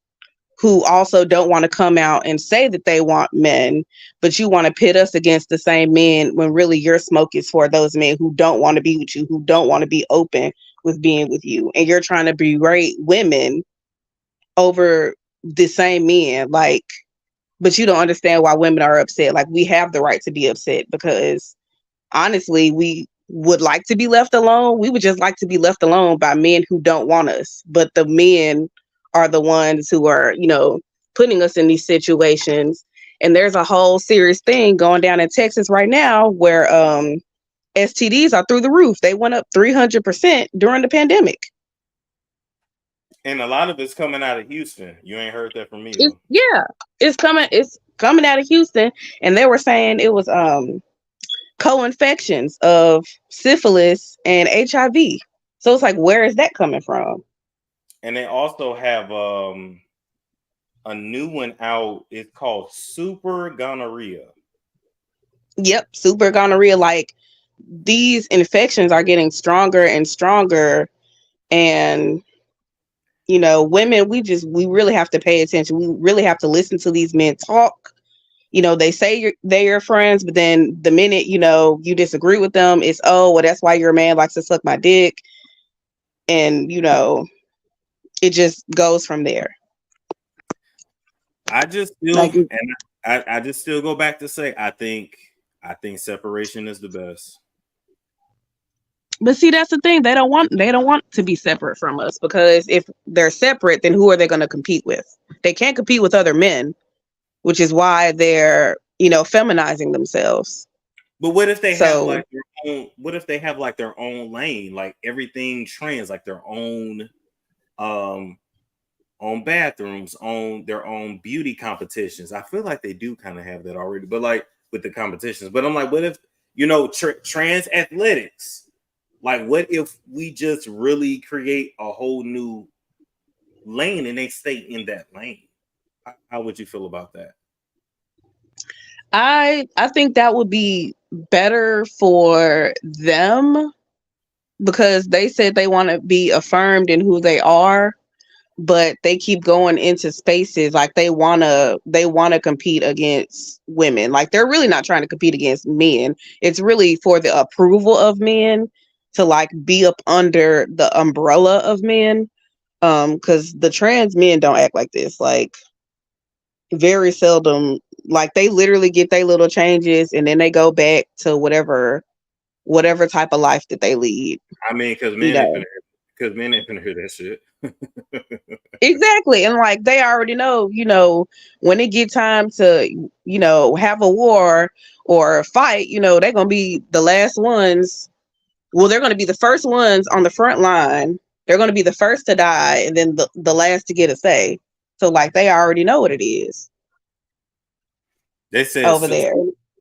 who also don't want to come out and say that they want men, but you want to pit us against the same men when really your smoke is for those men who don't want to be with you, who don't want to be open with being with you. And you're trying to berate women over the same men, like, but you don't understand why women are upset. Like, we have the right to be upset because honestly, we would like to be left alone. We would just like to be left alone by men who don't want us. But the men are the ones who are, putting us in these situations. And there's a whole serious thing going down in Texas right now where STDs are through the roof. They went up 300% during the pandemic. And a lot of it's coming out of Houston. You ain't heard that from me. It's coming out of Houston. And they were saying it was co-infections of syphilis and HIV. So it's like, where is that coming from? And they also have a new one out. It's called super gonorrhea. Yep, super gonorrhea. Like, these infections are getting stronger and stronger. And, women, we really have to pay attention. We really have to listen to these men talk. They say they're your friends, but then the minute, you disagree with them, it's, oh, well, that's why your man likes to suck my dick. And, it just goes from there. I just still Like, and I just still go back to say I think separation is the best. but see, that's the thing. They don't want to be separate from us, because if they're separate, then who are they going to compete with? They can't compete with other men, which is why they're, feminizing themselves. But what if they have like So their own? What if they have like their own lane, like everything trans, like their own bathrooms, on their own beauty competitions? I feel like they do kind of have that already, but like with the competitions. But I'm like, what if trans athletics? Like, what if we just really create a whole new lane and they stay in that lane? How would you feel about that? I think that would be better for them, because they said they want to be affirmed in who they are, but they keep going into spaces like they want to compete against women. Like, they're really not trying to compete against men. It's really for the approval of men, to like be up under the umbrella of men. Because the trans men don't act like this. Like, very seldom. Like, they literally get their little changes and then they go back to whatever type of life that they lead. I mean, because men ain't finna hear that shit. Exactly. And like, they already know, when it get time to, have a war or fight, they're gonna be the last ones. Well, they're gonna be the first ones on the front line. They're gonna be the first to die, and then the last to get a say. So like, they already know what it is. They said over there.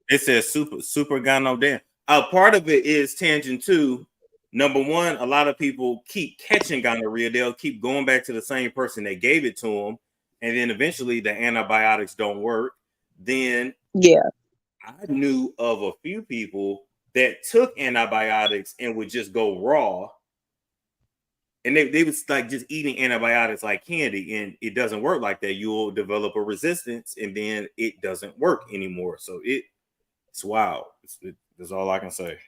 It says super gano damn. Part of it is tangent to number one. A lot of people keep catching gonorrhea. They'll keep going back to the same person that gave it to them, and then eventually the antibiotics don't work. Then I knew of a few people that took antibiotics and would just go raw, and they was like just eating antibiotics like candy, and it doesn't work like that. You'll develop a resistance, and then it doesn't work anymore. So it's wild. That's all I can say.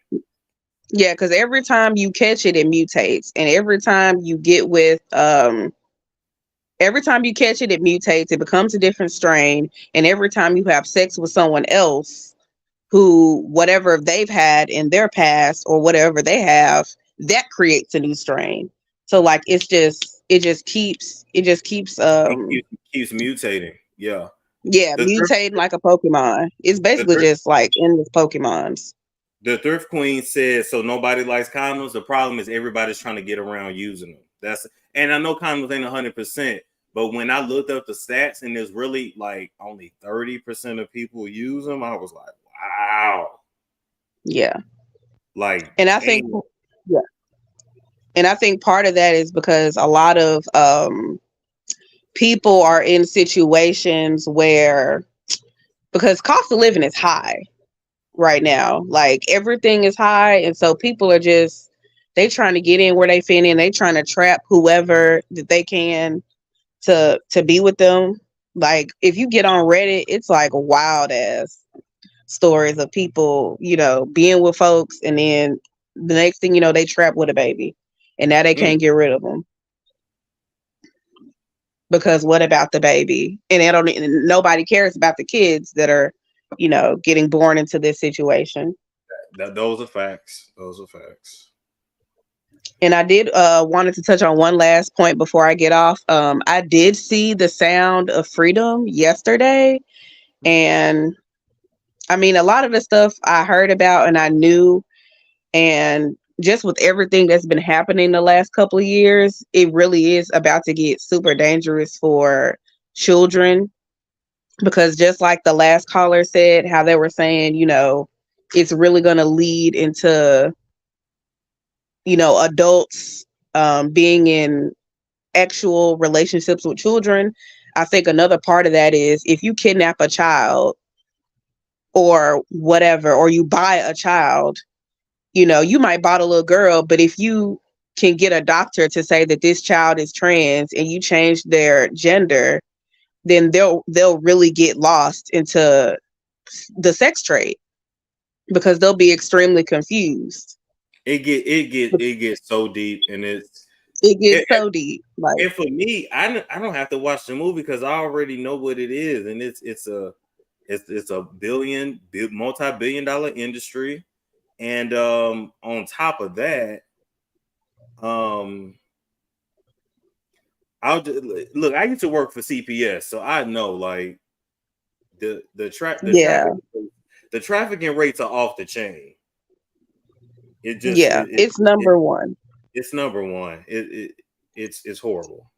Yeah, because every time you catch it, it mutates, and every time you get with every time you catch it, it mutates. It becomes a different strain, and every time you have sex with someone else who, whatever they've had in their past or whatever they have, that creates a new strain. So like, it just keeps mutating. Yeah, mutating like a Pokemon. It's basically just like endless Pokemons. The Thrift Queen says, so nobody likes condoms. The problem is everybody's trying to get around using them. And I know condoms ain't 100%, but when I looked up the stats and there's really like only 30% of people use them, I was like, wow. Yeah. Like, and I think, and I think part of that is because a lot of people are in situations where, because cost of living is high right now, like everything is high, and so people are just, they trying to get in where they fit in. They trying to trap whoever that they can to be with them. Like, if you get on Reddit, it's like wild ass stories of people, being with folks, and then the next thing you know, they trapped with a baby, and now they can't get rid of them. Because what about the baby? And nobody cares about the kids that are, getting born into this situation. Those are facts. And I did wanted to touch on one last point before I get off. I did see The Sound of Freedom yesterday, and I mean, a lot of the stuff I heard about and I knew, and just with everything that's been happening the last couple of years, it really is about to get super dangerous for children. Because just like the last caller said, how they were saying, it's really going to lead into, adults being in actual relationships with children. I think another part of that is, if you kidnap a child or whatever, or you buy a child, you might buy a little girl, but if you can get a doctor to say that this child is trans and you change their gender, then they'll really get lost into the sex trade, because they'll be extremely confused. It gets so deep, and It gets so deep. Like, and for me, I don't have to watch the movie because I already know what it is, and it's a multi-billion-dollar industry, and on top of that, look. I used to work for CPS, so I know like the trafficking rates are off the chain. It's number one. It's number one. It's horrible.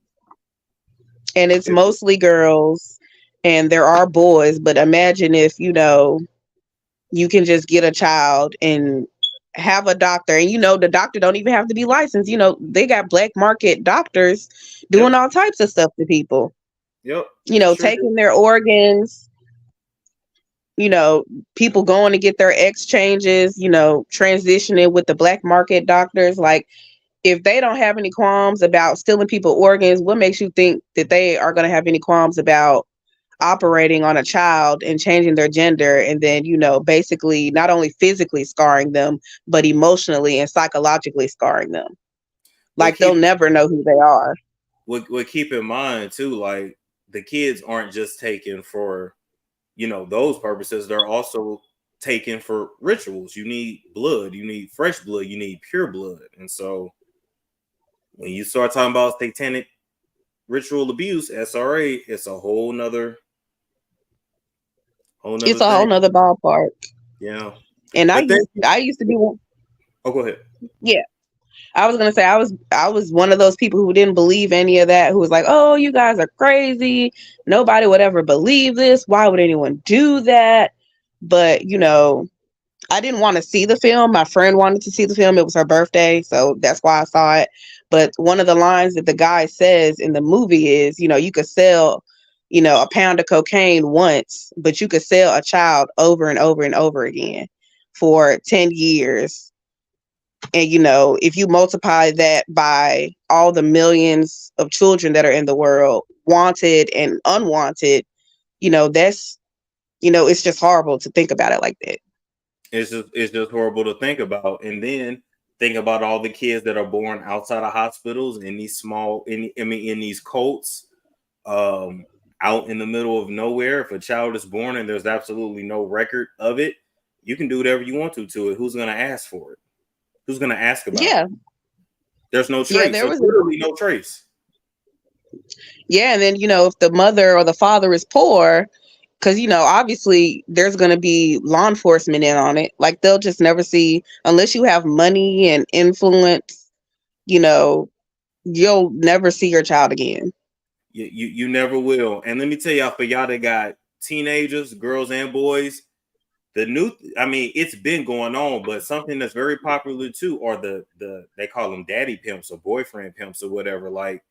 And it's mostly girls, and there are boys, but imagine if, you know, you can just get a child and have a doctor, and, you know, the doctor don't even have to be licensed. You know, they got black market doctors doing all types of stuff to people. Yep. You know, taking their organs, you know, people going to get their X changes, you know, transitioning with the black market doctors. Like, if they don't have any qualms about stealing people's organs, what makes you think that they are going to have any qualms about operating on a child and changing their gender, and then, you know, basically not only physically scarring them, but emotionally and psychologically scarring them? Like, they'll never know who they are. What keep in mind too, like, the kids aren't just taken for, you know, those purposes. They're also taken for rituals. You need blood, you need fresh blood, you need pure blood. And so when you start talking about satanic ritual abuse, SRA, it's a whole nother it's a whole nother ballpark. Yeah. And I used to be one. Oh, go ahead. Yeah. I was gonna say I was one of those people who didn't believe any of that, who was like, oh, you guys are crazy. Nobody would ever believe this. Why would anyone do that? But, you know, I didn't want to see the film. My friend wanted to see the film. It was her birthday, so that's why I saw it. But one of the lines that the guy says in the movie is, you know, you could sell, you know, a pound of cocaine once, but you could sell a child over and over and over again for 10 years. And, you know, if you multiply that by all the millions of children that are in the world, wanted and unwanted, you know, that's, you know, it's just horrible to think about it like that. It's just horrible to think about. And then think about all the kids that are born outside of hospitals in these in these cults, out in the middle of nowhere. If a child is born and there's absolutely no record of it, you can do whatever you want to it. Who's going to ask for it? Who's going to ask about it? There's no trace. There's literally no trace. Yeah, and then, you know, if the mother or the father is poor, because, you know, obviously there's going to be law enforcement in on it. Like, they'll just never see, unless you have money and influence, you know, you'll never see your child again. You never will. And let me tell y'all, for y'all that got teenagers, girls and boys, it's been going on, but something that's very popular too are the they call them daddy pimps or boyfriend pimps or whatever. Like,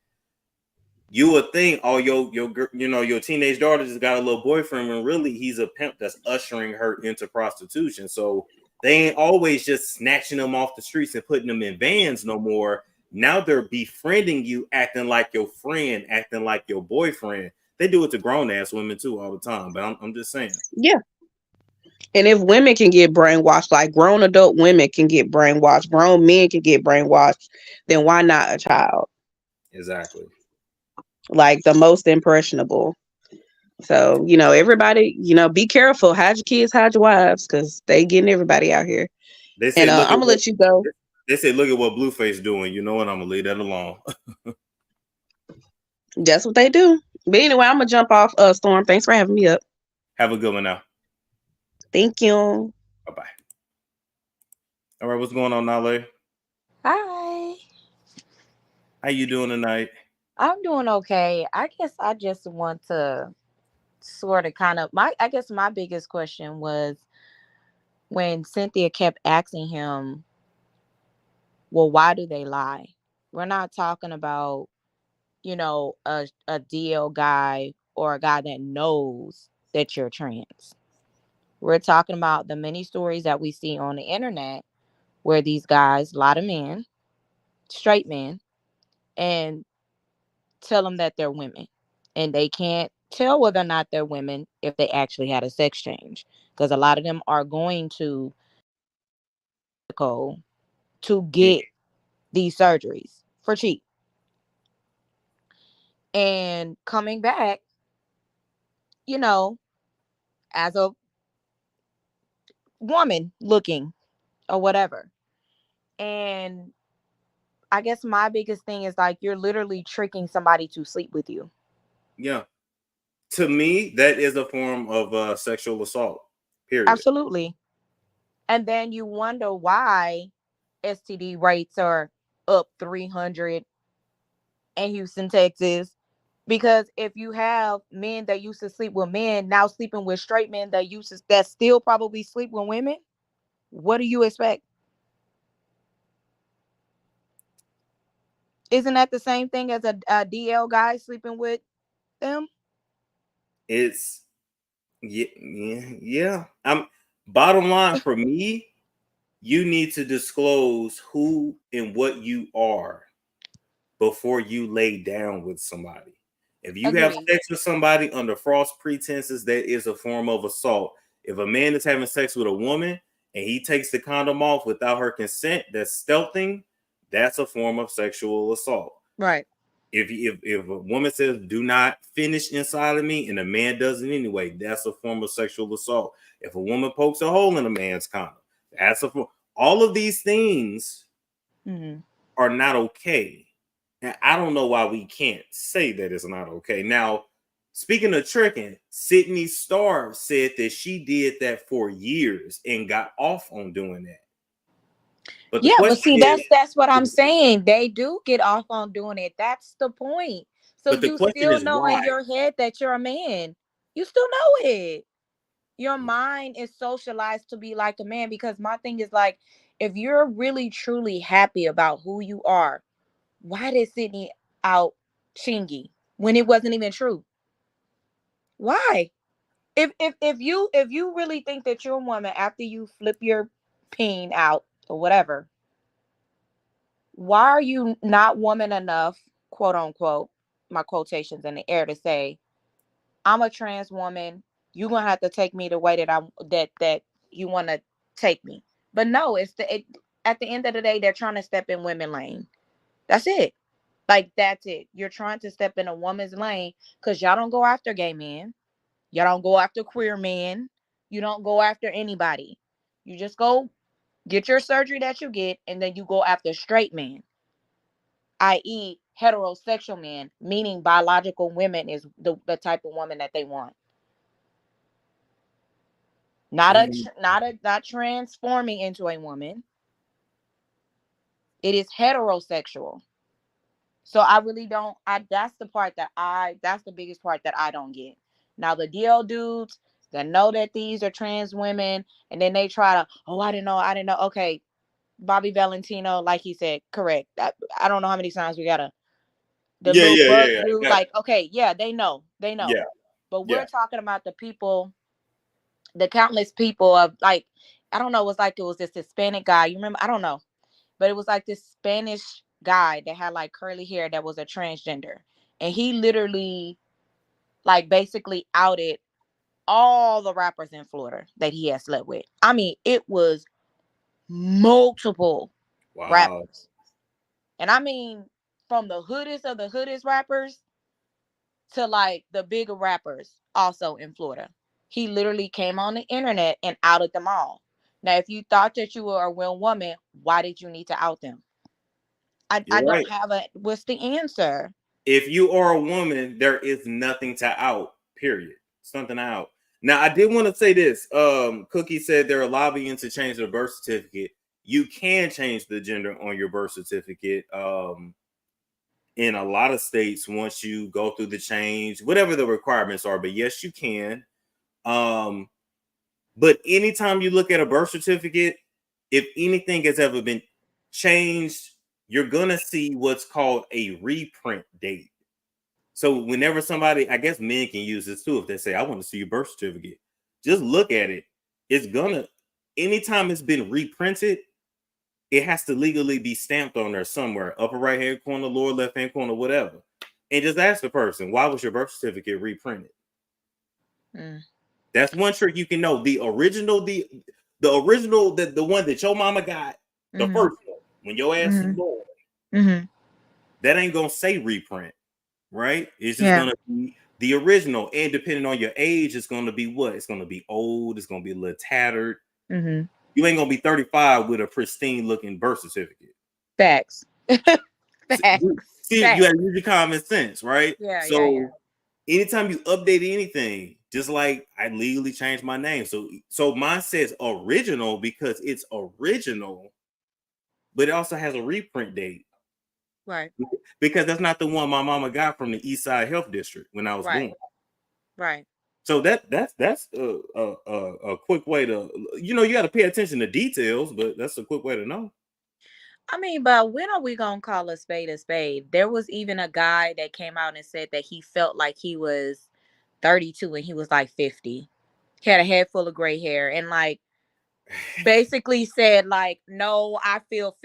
you would think, oh, your teenage daughter just got a little boyfriend, when really he's a pimp that's ushering her into prostitution. So they ain't always just snatching them off the streets and putting them in vans no more. Now they're befriending you, acting like your friend, acting like your boyfriend. They do it to grown ass women too all the time. But I'm just saying. Yeah. And if women can get brainwashed, like grown adult women can get brainwashed, grown men can get brainwashed, then why not a child? Exactly. Like, the most impressionable. So, you know, everybody, you know, be careful. Hide your kids, hide your wives, because they getting everybody out here. They say, I'm gonna let you go. They say, look at what Blueface doing. You know what? I'm gonna leave that alone. That's what they do. But anyway, I'm gonna jump off. Storm, thanks for having me up. Have a good one now. Thank you. Bye-bye. All right, what's going on, Nale? Hi. How you doing tonight? I'm doing okay. I guess I just want to sort of kind of I guess my biggest question was when Cynthia kept asking him, well, why do they lie? We're not talking about, you know, a DL guy or a guy that knows that you're trans. We're talking about the many stories that we see on the internet where these guys, a lot of men, straight men, and tell them that they're women. And they can't tell whether or not they're women if they actually had a sex change. Because a lot of them are going to get these surgeries for cheap. and coming back, you know, as a woman looking or whatever. And I guess my biggest thing is like you're literally tricking somebody to sleep with you. Yeah. To me, that is a form of sexual assault. Period. Absolutely. And then you wonder why STD rates are up 300 in Houston, Texas. Because if you have men that used to sleep with men now sleeping with straight men that still probably sleep with women, what do you expect? Isn't that the same thing as a DL guy sleeping with them? It's yeah. Bottom line for me, you need to disclose who and what you are before you lay down with somebody. If you have sex with somebody under false pretenses, that is a form of assault. If a man is having sex with a woman and he takes the condom off without her consent, that's stealthing. That's a form of sexual assault. Right. If a woman says do not finish inside of me and a man does it anyway, that's a form of sexual assault. If a woman pokes a hole in a man's condom, that's a form. All of these things are not okay. And I don't know why we can't say that it's not okay. Now, speaking of tricking, Sydney Starr said that she did that for years and got off on doing that. But see, that's what I'm saying. They do get off on doing it. That's the point. So you still know in your head that you're a man. You still know it. Your mind is socialized to be like a man, because my thing is like, if you're really truly happy about who you are, why did Sydney out Chingy when it wasn't even true? Why? If you really think that you're a woman after you flip your peen out or whatever, why are you not woman enough, quote unquote, my quotations in the air, to say, I'm a trans woman, you're gonna have to take me the way that you want to take me? But no, at the end of the day, they're trying to step in women lane. That's it. Like, that's it. You're trying to step in a woman's lane because y'all don't go after gay men. Y'all don't go after queer men. You don't go after anybody. You just go get your surgery that you get, and then you go after straight men, i.e. heterosexual men, meaning biological women is the type of woman that they want. Not transforming into a woman. It is heterosexual. So I really don't, that's the biggest part that I don't get. Now the DL dudes that know that these are trans women, and then they try to, I didn't know. Okay, Bobby Valentino, like he said, correct. I don't know how many times we gotta, dude, like, okay, yeah, they know. Yeah. But we're talking about the people, the countless people of, like, I don't know, it was this Hispanic guy. You remember? I don't know. But it was like this Spanish guy that had like curly hair that was a transgender. And he literally like basically outed all the rappers in Florida that he had slept with. I mean, it was multiple rappers. And I mean, from the hoodest of the hoodest rappers to like the bigger rappers also in Florida. He literally came on the internet and outed them all. Now, if you thought that you were a real woman, why did you need to out them? I don't have what's the answer? If you are a woman, there is nothing to out, period. Something out. Now, I did want to say this. Cookie said they're lobbying to change the birth certificate. You can change the gender on your birth certificate in a lot of states once you go through the change, whatever the requirements are. But yes, you can. But anytime you look at a birth certificate, if anything has ever been changed, you're gonna see what's called a reprint date. So whenever somebody, I guess men can use this too, if they say, I want to see your birth certificate, just look at it. It's gonna, anytime it's been reprinted, it has to legally be stamped on there somewhere, upper right hand corner, lower left hand corner, whatever. And just ask the person, why was your birth certificate reprinted? That's one trick you can know. The original, the one that your mama got, the first one, when your ass is born, that ain't gonna say reprint. right? It's just gonna be the original, and depending on your age, it's gonna be what? It's gonna be old. It's gonna be a little tattered. Mm-hmm. You ain't gonna be 35 with a pristine looking birth certificate. Facts. Facts. See, you have to use your common sense, right? Yeah, so anytime you update anything, just like I legally changed my name. So mine says original because it's original, but it also has a reprint date. Right. Because that's not the one my mama got from the East Side Health District when I was born. Right. So that's a quick way to, you got to pay attention to details, but that's a quick way to know. I mean, but when are we gonna call a spade a spade? There was even a guy that came out and said that he felt like he was 32 and he was like 50. He had a head full of gray hair and like basically said like, no, I feel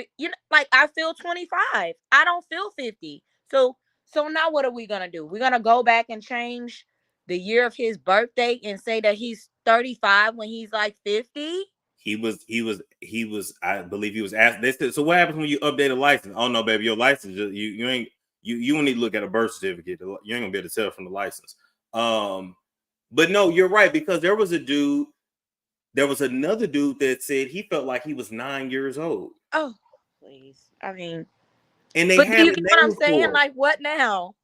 like I feel 25. I don't feel 50. So now what are we gonna do? We're gonna go back and change the year of his birthday and say that he's 35 when he's like 50? He was, I believe he was asked. They said, so what happens when you update a license? Oh no, baby, your license, you don't need to look at a birth certificate. You ain't gonna be able to tell from the license. But no, you're right, because there was another dude that said he felt like he was 9 years old. Oh, please. I mean, and they but had do you get what I'm saying? Like, what now?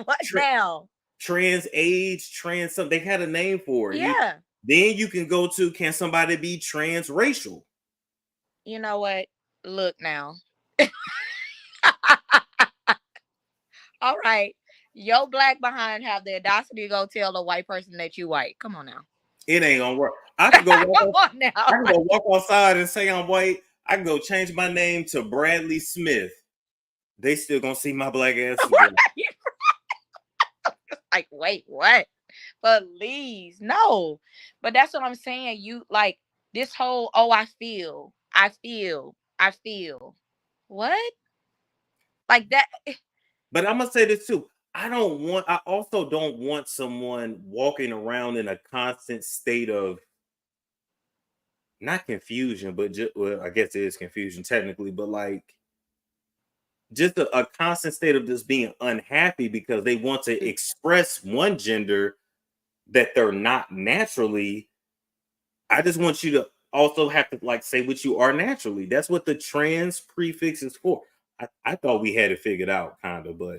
What now? Trans age, trans something. They had a name for it. Yeah. Then you can go to, can somebody be transracial? You know what? Look now. All right. Your black behind have the audacity to go tell a white person that you white. Come on now. It ain't gonna work. I can go walk outside and say I'm white. I can go change my name to Bradley Smith. They still gonna see my black ass. Like, wait, what? Please, no. But that's what I'm saying. You like this whole, I feel. What? Like that. But I'm gonna say this too. I also don't want someone walking around in a constant state of not confusion, but I guess it is confusion technically, but like just a constant state of just being unhappy because they want to express one gender that they're not naturally. I just want you to also have to like say what you are naturally. That's what the trans prefix is for. I thought we had it figured out, kind of, but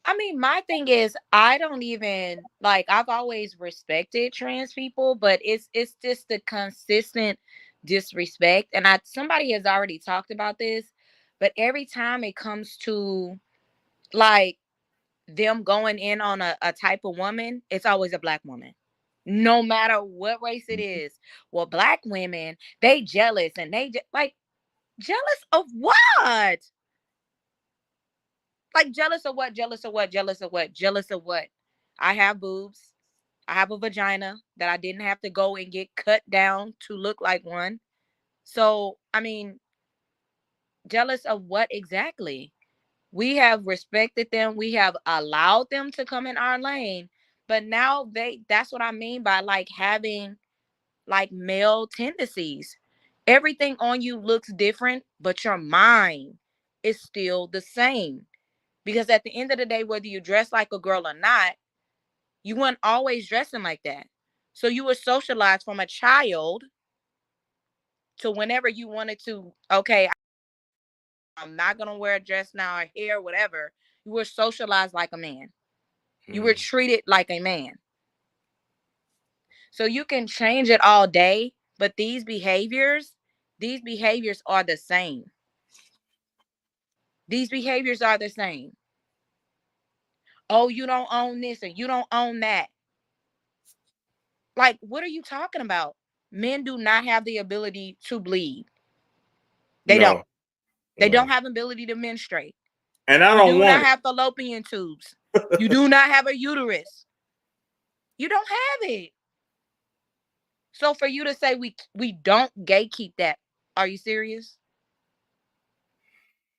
I mean, my thing is, I don't even like. I've always respected trans people, but it's just the consistent disrespect. And somebody has already talked about this, but every time it comes to like them going in on a type of woman, it's always a black woman, no matter what race it is. Well, black women, they jealous and they like jealous of what? Like jealous of what? Jealous of what? Jealous of what? Jealous of what? I have boobs. I have a vagina that I didn't have to go and get cut down to look like one. So, I mean, jealous of what exactly? We have respected them. We have allowed them to come in our lane. But now that's what I mean by like having like male tendencies. Everything on you looks different, but your mind is still the same. Because at the end of the day, whether you dress like a girl or not, you weren't always dressing like that. So you were socialized from a child to whenever you wanted to, okay, I'm not going to wear a dress now or hair, whatever. You were socialized like a man. You were treated like a man. So you can change it all day, but these behaviors are the same. These behaviors are the same. Oh, you don't own this and you don't own that. Like, what are you talking about? Men do not have the ability to bleed. They don't. They don't have ability to menstruate. And I don't want want not have fallopian tubes. You do not have a uterus. You don't have it. So for you to say we don't gatekeep that, are you serious?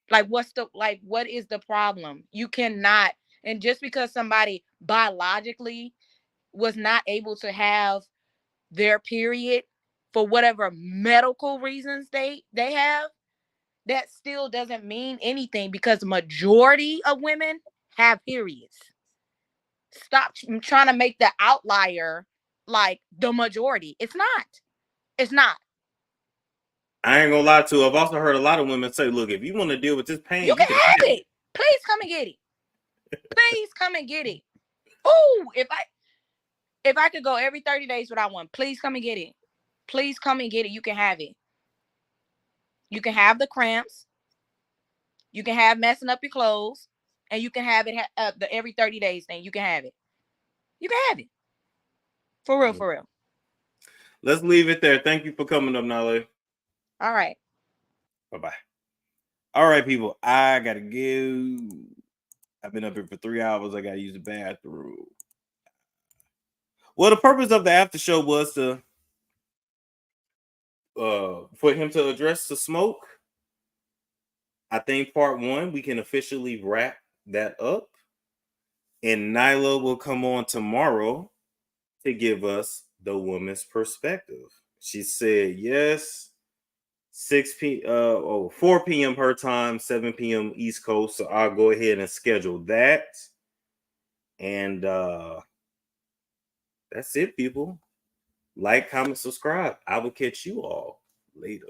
Like what is the problem? You cannot, and just because somebody biologically was not able to have their period for whatever medical reasons they have, that still doesn't mean anything because majority of women have periods. stop trying to make the outlier like the majority. It's not. It's not. I ain't gonna lie to you. I've also heard a lot of women say, look, if you want to deal with this pain, You can have it. Please come and get it. Please come and get it. Oh, if I could go every 30 days without one, please come and get it. Please come and get it. You can have it. You can have the cramps. You can have messing up your clothes. And you can have it the every 30 days thing. You can have it. You can have it. For real, for real. Let's leave it there. Thank you for coming up, Nale. All right. Bye-bye. All right, people. I got to go. I've been up here for 3 hours. I got to use the bathroom. Well, the purpose of the after show was to for him to address the smoke. I think part 1, we can officially wrap that up. And Nyla will come on tomorrow to give us the woman's perspective. She said yes, 4 p.m. her time, 7 p.m. East Coast. So I'll go ahead and schedule that. And that's it, people. Like, comment, subscribe. I will catch you all later.